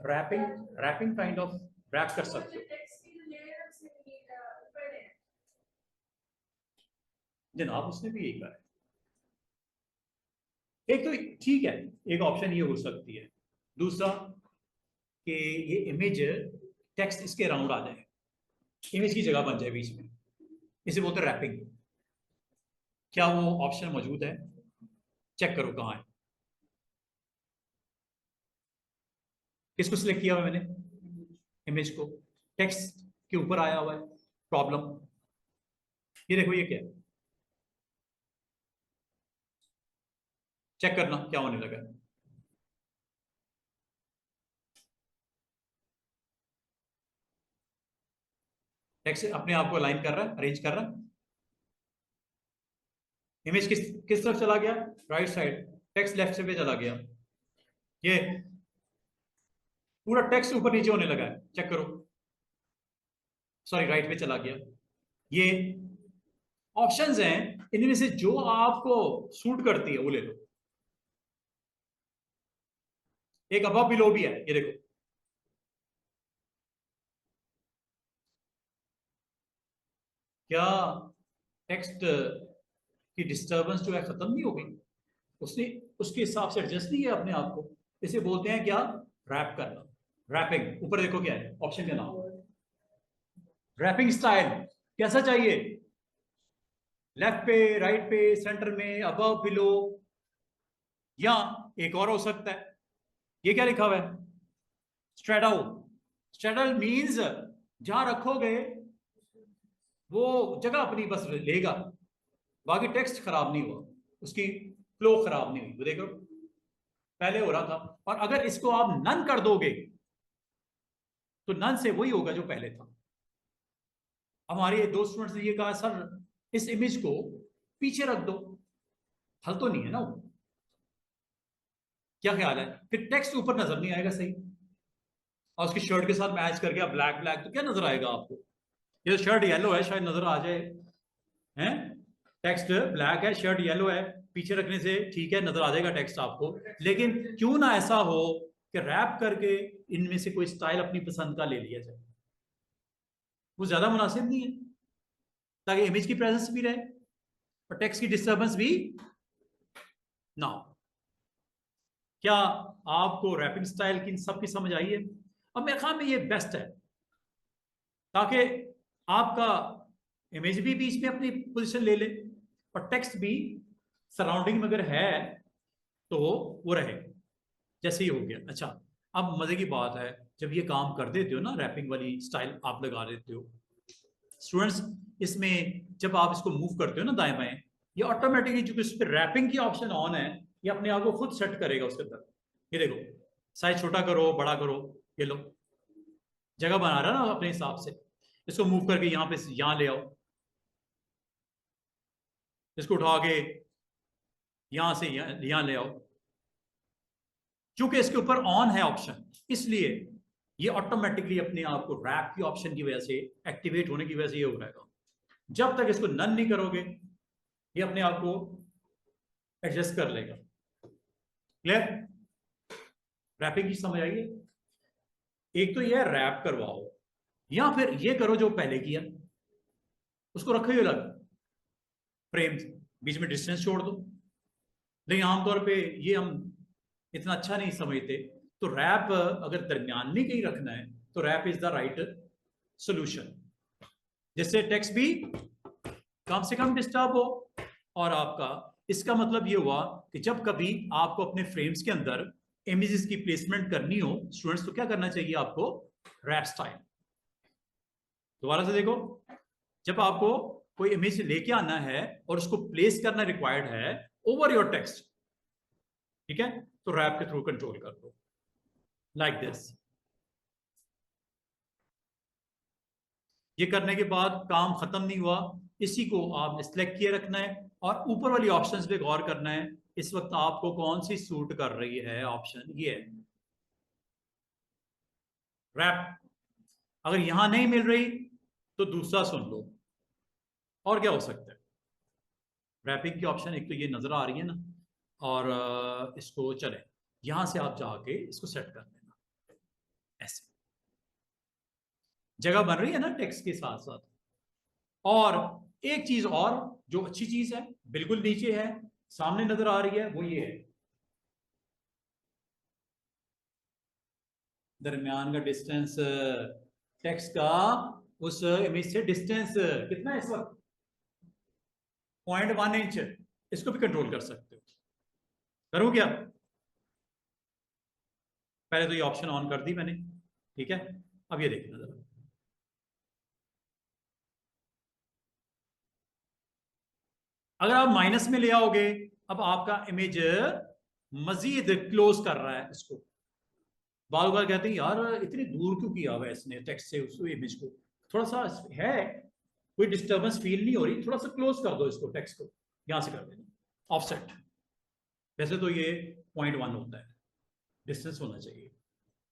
wrapping, wrapping kind of wrap कर सकते हो। जनाब उसने भी यही कहा है। एक तो ठीक है, एक ऑप्शन ये हो सकती है। दूसरा कि ये इमेज टेक्स्ट इसके अराउंड आ जाए, इमेज की जगह बन जाए बीच में, इसे बोलते हैं रैपिंग। क्या वो ऑप्शन मौजूद है? चेक करो कहाँ है। किसको सिलेक्ट किया हुआ मैंने? इमेज को, टेक्स्ट के ऊपर आया हुआ है। प्रॉब्लम ये देखो, ये क्या है, चेक करना क्या होने लगा। टेक्स्ट अपने आप को अलाइन कर रहा है, अरेंज कर रहा है। इमेज किस किस तरफ चला गया? Right side. टेक्स्ट लेफ्ट से पे चला गया। ये पूरा टेक्स्ट ऊपर नीचे होने लगा है, चेक करो। सॉरी, राइट पे चला गया। ये ऑप्शंस हैं, इनमें से जो आपको सूट करती है वो ले लो। एक अबव बिलो भी है, ये देखो। क्या टेक्स्ट की डिस्टरबेंस जो है खत्म नहीं हो गई? उसने उसके हिसाब से एडजस्ट नहीं किया अपने आप को। इसे बोलते हैं क्या, रैप करना, रैपिंग। ऊपर देखो क्या है ऑप्शन का नाम, रैपिंग स्टाइल कैसा चाहिए, लेफ्ट पे, राइट पे, सेंटर में, अबव, बिलो, या एक और हो सकता है, ये क्या लिखा हुआ है, स्ट्रेडल। स्ट्रेडल मींस जहां रखोगे वो जगह अपनी बस लेगा, बाकी टेक्स्ट खराब नहीं हुआ, उसकी फ्लो खराब नहीं हुई। वो देखो पहले हो रहा था, और अगर इसको आप नन कर दोगे तो नन से वही होगा जो पहले था। हमारे दो स्टूडेंट्स ने ये कहा सर इस इमेज को पीछे रख दो, हल तो नहीं है ना वो, क्या ख्याल है, फिर टेक्स्ट ऊपर नजर नहीं आएगा सही, और उसकी शर्ट के साथ मैच कर गया ब्लैक ब्लैक, तो क्या नजर आएगा आपको, ये शर्ट येलो है शायद नजर आ जाए, हैं, टेक्स्ट ब्लैक है, शर्ट येलो है, पीछे रखने से ठीक है नजर आ जाएगा टेक्स्ट आपको, लेकिन क्यों ना ऐसा हो कि रैप करके इनमें से कोई स्टाइल अपनी पसंद का ले लिया जाए, वो ज्यादा मुनासिब नहीं है, ताकि इमेज की प्रेजेंस भी रहे और टेक्स्ट की डिस्टर्बेंस भी ना हो। क्या आपको रैपिंग स्टाइल की सबकी समझ आई है? अब मेरे ख्याल में ये बेस्ट है, ताकि आपका इमेज भी बीच में अपनी पोजीशन ले ले और टेक्स्ट भी सराउंडिंग में अगर है तो वो रहे, जैसे ही हो गया। अच्छा, अब मजे की बात है, जब ये काम कर देते हो ना, रैपिंग वाली स्टाइल आप लगा देते हो स्टूडेंट्स, इसमें जब आप इसको मूव करते हो ना दाएं बाएं, ये ऑटोमेटिकली जो इस पर रैपिंग की ऑप्शन ऑन है, ये अपने आप को खुद सेट करेगा उसके अंदर। ये देखो साइज छोटा करो बड़ा करो, ये लो जगह बना रहा है ना अपने हिसाब से, इसको मूव करके यहां पे यहां ले आओ, इसको उठा के यहां से यहां ले आओ, क्योंकि इसके ऊपर ऑन है ऑप्शन, इसलिए ये ऑटोमेटिकली अपने आप को रैप की ऑप्शन की वजह से, एक्टिवेट होने की वजह से ये हो जाएगा। जब तक इसको नन नहीं करोगे ये अपने आप को एडजस्ट कर लेगा। क्लियर, रैपिंग की समझ आई है? एक तो ये रैप करवाओ, या फिर ये करो जो पहले किया, उसको रखो ही अलग फ्रेम, बीच में डिस्टेंस छोड़ दो। लेकिन आमतौर पे ये हम इतना अच्छा नहीं समझते, तो रैप अगर दरमियान में कहीं रखना है तो wrap is the right solution, जिससे टेक्स्ट भी कम से कम डिस्टर्ब हो, और आपका इसका मतलब ये हुआ कि जब कभी आपको अपने फ्रेम्स के अंदर इमेजेस की प्लेसमेंट करनी हो स्टूडेंट्स, तो क्या करना चाहिए आपको, रैप स्टाइल। दोबारा से देखो, जब आपको कोई इमेज लेके आना है और उसको प्लेस करना रिक्वायर्ड है ओवर योर टेक्स्ट, ठीक है, तो रैप के थ्रू कंट्रोल कर दो लाइक दिस। ये करने के बाद काम खत्म नहीं हुआ, इसी को आपने सिलेक्ट किए रखना है और ऊपर वाली ऑप्शंस पे गौर करना है, इस वक्त आपको कौन सी सूट कर रही है, ऑप्शन ये है रैप। अगर यहां नहीं मिल रही तो दूसरा सुन लो, और क्या हो सकता है, रैपिंग की ऑप्शन एक तो ये नजर आ रही है ना, और इसको चले यहां से आप जाके इसको सेट कर देना, ऐसे जगह बन रही है ना टेक्स्ट के साथ साथ। और एक चीज और जो अच्छी चीज है, बिल्कुल नीचे है, सामने नजर आ रही है, वो ये है दरमियान का डिस्टेंस, टेक्स्ट का उस इमेज से डिस्टेंस कितना है इस वक्त, 0.1 इंच, इसको भी कंट्रोल कर सकते हो। करूं क्या, पहले तो ये ऑप्शन ऑन कर दी मैंने, ठीक है, अब ये देखना जरा, अगर आप माइनस में ले आओगे, अब आपका इमेज मजीद क्लोज कर रहा है इसको। बार बार कहते हैं यार इतनी दूर क्यों किया हुआ है इसने टेक्स्ट से उस इमेज को, थोड़ा सा है कोई डिस्टर्बेंस फील नहीं हो रही, थोड़ा सा क्लोज कर दो इसको, टेक्स्ट को यहां से कर देना ऑफसेट। वैसे तो ये 0.1 होता है डिस्टेंस होना चाहिए,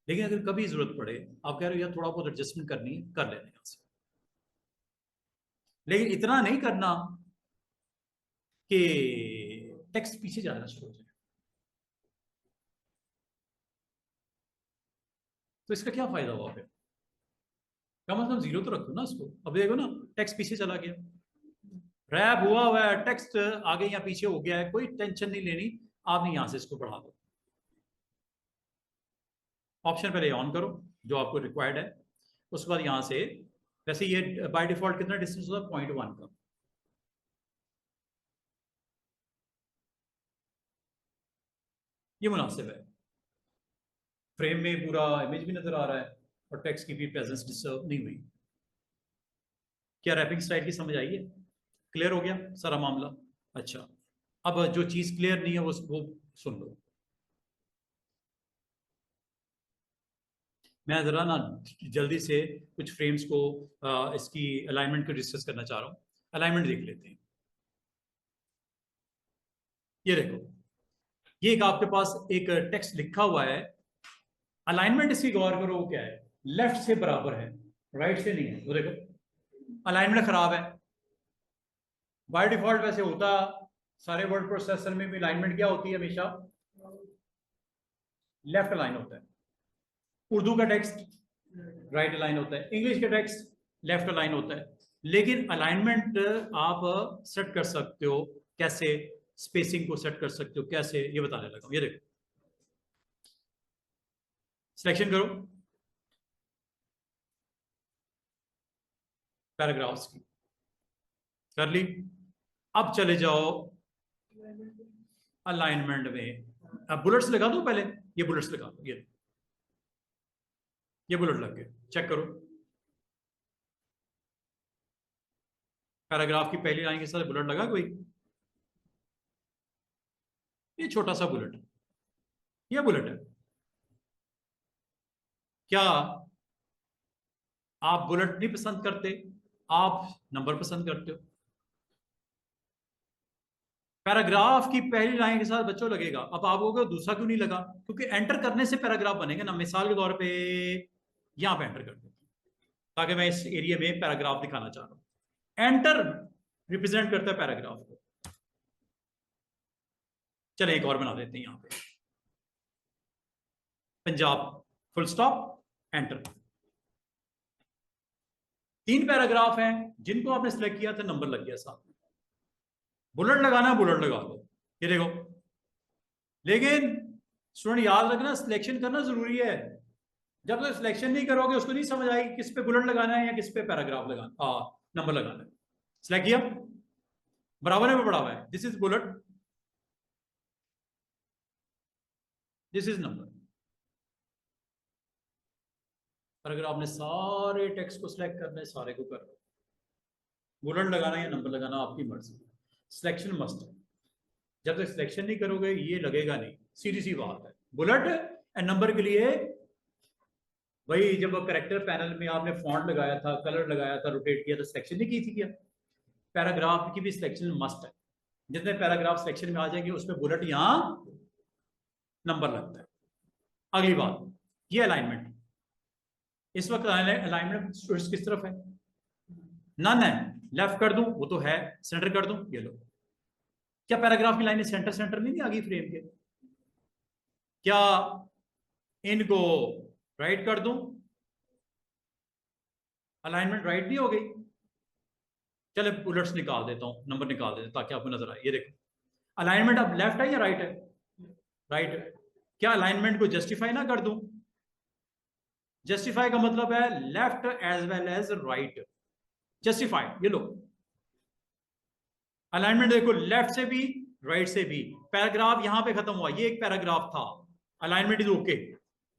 लेकिन अगर कभी जरूरत पड़े, आप कह रहे हो यार थोड़ा बहुत एडजस्टमेंट करनी है, कर लेना यहां से, लेकिन इतना नहीं करना कि टेक्स्ट पीछे जाना शुरू हो जाए। तो इसका क्या फायदा हुआ फिर, कम से कम जीरो तो रखो ना इसको। अब देखो ना टेक्स्ट पीछे चला गया, रैप हुआ है, टेक्स्ट आगे या पीछे हो गया है, कोई टेंशन नहीं लेनी, आपने यहां से इसको बढ़ा दो, ऑप्शन पहले ऑन करो जो आपको रिक्वायर्ड है, उसके बाद यहाँ से, वैसे ये बाय डिफॉल्ट कितना डिस्टेंस होता है 0.1 का, ये मुनासिब है। फ्रेम में पूरा इमेज भी नजर आ रहा है और टेक्स्ट की भी प्रेजेंस डिस्टर्ब नहीं हुई। क्या रैपिंग स्टाइल की समझ आई है? क्लियर हो गया सारा मामला? अच्छा, अब जो चीज क्लियर नहीं है वो सुन लो। मैं जरा ना जल्दी से कुछ फ्रेम्स को इसकी अलाइनमेंट को डिस्कस करना चाह रहा हूँ। अलाइनमेंट देख लेते हैं। ये देखो, ये एक आपके पास एक टेक्स्ट लिखा हुआ है, अलाइनमेंट इसकी गौर करो वो क्या है, लेफ्ट से बराबर है, राइट से नहीं है। वो देखो अलाइनमेंट खराब है। बाय डिफॉल्ट वैसे होता, सारे वर्ड प्रोसेसर में भी अलाइनमेंट क्या होती है, हमेशा लेफ्ट अलाइन होता है। उर्दू का टेक्स्ट राइट अलाइन होता है, इंग्लिश का टेक्स्ट लेफ्ट अलाइन होता है। लेकिन अलाइनमेंट आप सेट कर सकते हो कैसे, स्पेसिंग को सेट कर सकते हो कैसे, ये बताने लगा हूं। ये देखो, सिलेक्शन करो पैराग्राफ्स की, कर ली। अब चले जाओ अलाइनमेंट में। अब बुलेट्स लगा दो पहले, ये बुलेट्स लगा दो, ये बुलेट लग गए, चेक करो। पैराग्राफ की पहली लाइन के साथ बुलेट लगा कोई? ये छोटा सा बुलेट, ये बुलेट है। क्या आप बुलेट नहीं पसंद करते, आप नंबर पसंद करते हो? पैराग्राफ की पहली लाइन के साथ बच्चों लगेगा। अब आप लोगों को दूसरा क्यों नहीं लगा? क्योंकि एंटर करने से पैराग्राफ बनेगा ना। मिसाल के तौर पे यहां पे एंटर कर देता हूं, ताकि मैं इस एरिया में पैराग्राफ दिखाना चाह रहा हूं। एंटर रिप्रेजेंट करता है पैराग्राफ को। चले एक और बना देते हैं यहां पे, Punjab full stop enter. 3 paragraph हैं जिनको आपने सिलेक्ट किया था, नंबर लग गया साथ में। बुलेट लगाना, बुलेट लगा दो, ये देखो। लेकिन स्टूडेंट याद रखना, सिलेक्शन करना जरूरी है। जब तक सिलेक्शन नहीं करोगे उसको नहीं समझ आएगी किस पे बुलेट लगाना है या किस पे पैराग्राफ लगाना, नंबर लगाना है। सिलेक्ट किया, बराबर में पड़ा हुआ है, this is bullet, this is number. और अगर आपने सारे टेक्स्ट को सिलेक्ट करना है, सारे को कर लो। बुलेट लगाना या नंबर लगाना आपकी मर्जी, सिलेक्शन मस्ट है। जब तक सिलेक्शन नहीं करोगे ये लगेगा नहीं, सीधी सी बात है। बुलेट एंड नंबर के लिए भाई, जब करेक्टर पैनल में आपने फॉन्ट लगाया था, कलर लगाया था, रोटेट किया था, सिलेक्शन नहीं की थी क्या? पैराग्राफ की भी सिलेक्शन मस्ट है। जितने पैराग्राफ सिलेक्शन में आ जाएंगे उसमें बुलेट यहां नंबर लगता है। अगली बात, ये अलाइनमेंट। इस वक्त अलाइनमेंट किस तरफ है? नन है। लेफ्ट कर दूं वो तो है, सेंटर कर दूं, ये लो। क्या पैराग्राफ की लाइनें सेंटर सेंटर नहीं आ गई फ्रेम के? क्या इनको राइट कर दूं, अलाइनमेंट राइट नहीं हो गई? चले बुलेट्स निकाल देता हूं, नंबर निकाल देता हूं ताकि आपको नजर आए। ये देखो, अलाइनमेंट अब लेफ्ट है या राइट है? राइट है। क्या अलाइनमेंट को जस्टिफाई ना कर दूं? जस्टिफाई का मतलब है left as well as right, justify. ये लो, अलाइनमेंट देखो, लेफ्ट से भी राइट से भी। पैराग्राफ यहां पे खत्म हुआ, ये एक पैराग्राफ था, अलाइनमेंट इज ओके।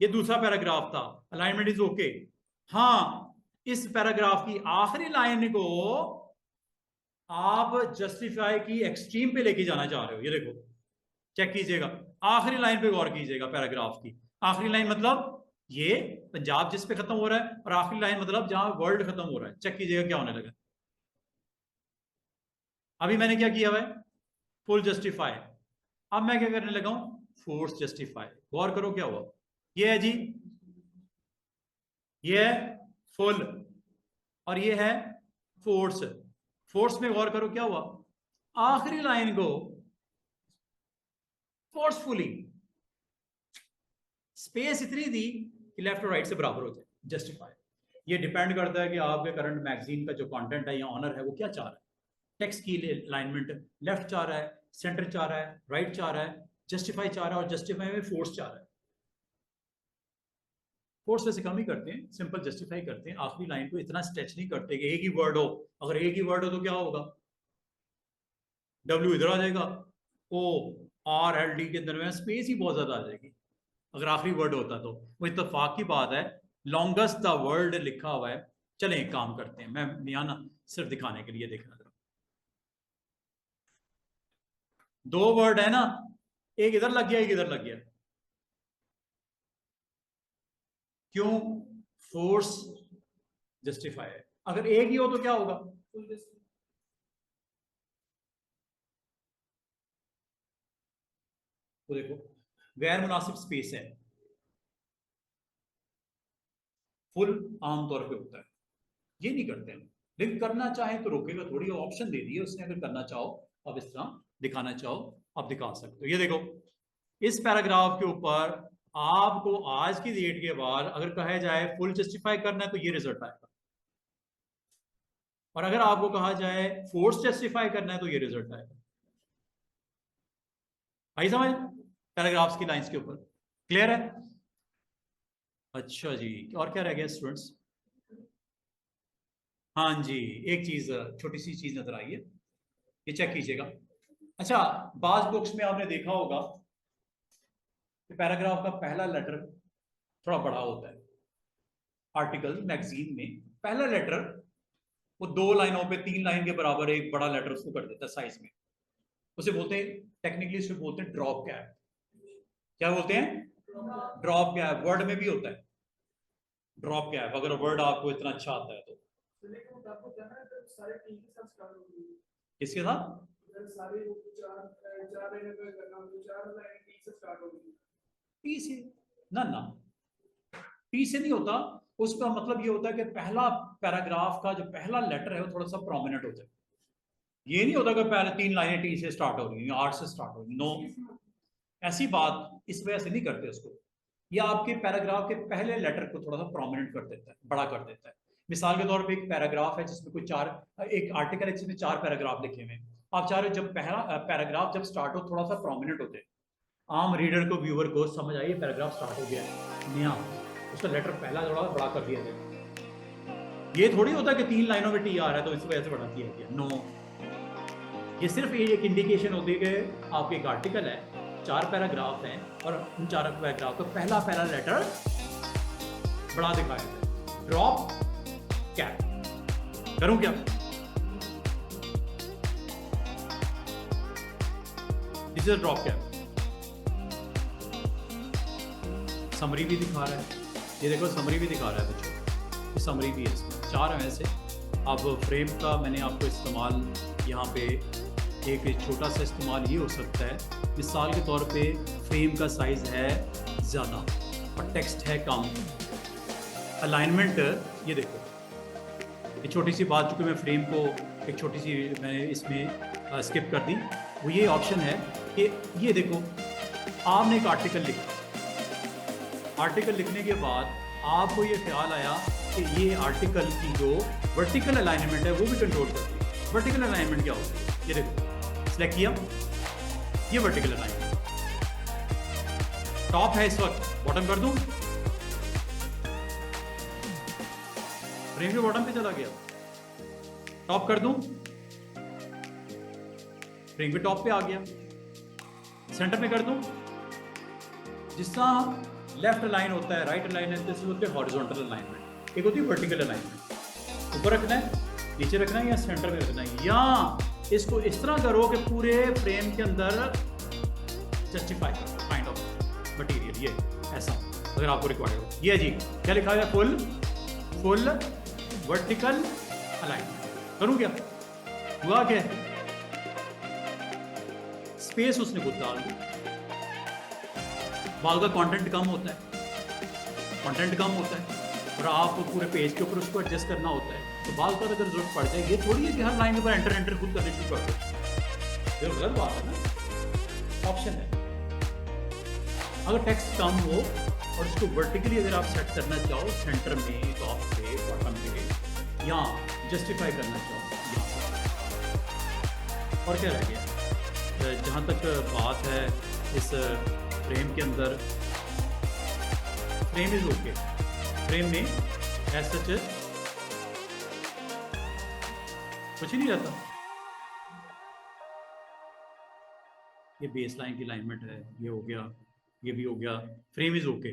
ये दूसरा पैराग्राफ था, अलाइनमेंट इज ओके। हाँ, इस पैराग्राफ की आखिरी लाइन को आप जस्टिफाई की एक्सट्रीम पे लेके जाना चाह रहे हो। ये देखो, चेक कीजिएगा, आखिरी लाइन पे गौर कीजिएगा। पैराग्राफ की आखिरी लाइन मतलब ये पंजाब जिस पे खत्म हो रहा है, और आखिरी लाइन मतलब जहां वर्ल्ड खत्म हो रहा है। चेक कीजिएगा क्या होने लगा। अभी मैंने क्या किया हुआ है? Full justify. अब मैं क्या करने लगा हूं? Force justify. गौर करो क्या हुआ। ये है जी, ये है फुल और ये है फोर्स। फोर्स में गौर करो क्या हुआ, आखिरी लाइन को फोर्सफुली स्पेस इतनी दी कि लेफ्ट और राइट से बराबर हो जाए। जस्टिफाई। ये डिपेंड करता है कि आपके करंट मैगजीन का जो कंटेंट है या ऑनर है वो क्या चाह रहा है। टेक्स्ट की अलाइनमेंट लेफ्ट चाह रहा है, सेंटर चाह रहा है, राइट चाह रहा है, जस्टिफाई चाह रहा है, और जस्टिफाई में फोर्स चाह रहा है। फोर्स वैसे कम ही करते हैं, सिंपल जस्टिफाई करते हैं, आखिरी लाइन को इतना स्ट्रेच नहीं करते कि एक ही वर्ड हो। अगर एक ही वर्ड हो तो क्या होगा, डब्ल्यू इधर आ जाएगा, ओ आर एल डी के दरमियान स्पेस ही बहुत ज्यादा आ जाएगी अगर आखिरी वर्ड होता तो। वो इत्तेफाक की बात है, लॉन्गेस्ट द वर्ल्ड लिखा हुआ है। चलें एक काम करते हैं, मैं यहाँ ना सिर्फ दिखाने के लिए देखना जरा, दो वर्ड है ना, एक इधर लग गया एक इधर लग गया, क्यों, फोर्स जस्टिफाई है। अगर एक ही हो तो क्या होगा, तो देखो गैर मुनासिब स्पेस है, फुल आमतौर पे होता है, ये नहीं करते हैं। लेकिन करना चाहे तो रोकेगा थोड़ी, ऑप्शन दे दिए उसने, अगर करना चाहो आप इस तरह दिखाना चाहो आप दिखा सकते हो। ये देखो इस पैराग्राफ के ऊपर आपको आज की डेट के बाद अगर कहा जाए फुल जस्टिफाई करना है तो ये रिजल्ट आएगा, और अगर आपको कहा जाए फोर्स जस्टिफाई करना है तो ये रिजल्ट आएगा। आई समझ पैराग्राफ्स की लाइंस के ऊपर, क्लियर है? अच्छा जी, और क्या रह गया स्टूडेंट्स? हाँ जी, एक चीज छोटी सी चीज नजर आई है, ये चेक कीजिएगा। अच्छा, बाज बुक्स में आपने देखा होगा कि पैराग्राफ का पहला लेटर थोड़ा बड़ा होता है। आर्टिकल मैगजीन में पहला लेटर वो 2 लाइनों पे 3 लाइन के बराबर एक बड़ा लेटर उसको कर देता है साइज में, उसे बोलते हैं, टेक्निकली उसे बोलते हैं ड्रॉप कैप। क्या बोलते हैं? Drop cap. वर्ड में भी होता है ड्रॉप कैप, अगर वर्ड आपको इतना अच्छा आता है तो। किसके साथ? टी से ना, ना टी से नहीं होता। उसका मतलब ये होता है कि पहला पैराग्राफ का जो पहला लेटर है वो थोड़ा सा प्रोमिनेंट होता है। ये नहीं होता कि पहले 3 लाइनें टी से स्टार्ट हो रही हैं, आर से स्टार्ट हो रही, नो, ऐसी बात इस वजह से नहीं करते उसको। ये आपके पैराग्राफ के पहले लेटर को थोड़ा सा प्रोमिनेंट कर देता है, बड़ा कर देता है। मिसाल के तौर पे एक पैराग्राफ है जिसमें कोई एक आर्टिकल है जिसमें 4 पैराग्राफ लिखे हुए हैं। आप चाह रहे हो जब पहला पैराग्राफ जब स्टार्ट हो थोड़ा सा प्रोमिनेंट होते हैं, आम रीडर को, व्यूअर को समझ आइए पैराग्राफ स्टार्ट हो गया है नया, उसका लेटर पहला थोड़ा बड़ा कर दिया जाए। ये थोड़ी होता है कि 3 लाइनों में टी आ रहा है तो इस वजह से बढ़ा दिया गया, नो। ये सिर्फ एक इंडिकेशन होती है कि आपके एक आर्टिकल है, 4 पैराग्राफ हैं और उन 4 पैराग्राफ का पहला लेटर बड़ा दिखाया है। ड्रॉप कैप करूं क्या? This is drop cap. Summary भी दिखा रहा है, ये देखो समरी भी दिखा रहा है बच्चों, ये समरी भी है इसमें 4 है वैसे। अब फ्रेम का मैंने आपको इस्तेमाल यहाँ पे एक छोटा सा इस्तेमाल ये हो सकता है, मिसाल के तौर पे फ्रेम का साइज है ज़्यादा और टेक्स्ट है कम, अलाइनमेंट ये देखो, ये छोटी सी बात चूँकि मैं फ्रेम को एक छोटी सी मैंने इसमें स्किप कर दी, वो ये ऑप्शन है कि ये देखो आपने एक आर्टिकल लिखा, आर्टिकल लिखने के बाद आपको ये ख्याल आया कि ये आर्टिकल की जो वर्टिकल अलाइनमेंट है वो भी कंट्रोल करती है। वर्टिकल अलाइनमेंट क्या होती है? ये देखो सिलेक्ट किया, ये वर्टिकल अलाइनमेंट, टॉप है इस वक्त, बॉटम कर दूं, फ्रेम के बॉटम पे चला गया, टॉप कर दूं, फ्रेम के टॉप पे आ गया, सेंटर में कर दूं, जिस तरह लेफ्ट अलाइन होता है, राइट अलाइन है, जैसे होते हैं हॉरिजॉन्टल अलाइनमेंट, एक होती है वर्टिकल अलाइनमेंट, ऊपर रखना है, नीचे रखना है या सेंटर में रखना है, या इसको इस तरह करो कि पूरे फ्रेम के अंदर जस्टिफाई करो काइंड ऑफ मटेरियल, ये ऐसा अगर आपको रिक्वायर्ड हो। ये जी क्या लिखा है? Full vertical alignment. करूं क्या? हुआ क्या? स्पेस उसने खुद डाल दी। बाल का कंटेंट कम होता है और आपको पूरे पेज के ऊपर उसको एडजस्ट करना होता है, तो बाल का अगर जरूरत पड़ जाए, ये थोड़ी है कि हर लाइन के ऊपर एंटर खुद करने शुरू कर दो, ये गलत बात है ना। ऑप्शन है अगर टेक्स्ट कम हो और उसको वर्टिकली अगर आप सेट करना चाहो, सेंटर में, टॉप पे, बॉटम पे, या जस्टिफाई करना चाहो यहाँ से। और क्या रह गया? जहाँ तक बात है इस फ्रेम के अंदर, फ्रेम इज ओके, फ्रेम में एज सच कुछ ही नहीं रहता। ये बेस लाइन की अलाइनमेंट है, ये हो गया, ये भी हो गया, फ्रेम इज ओके।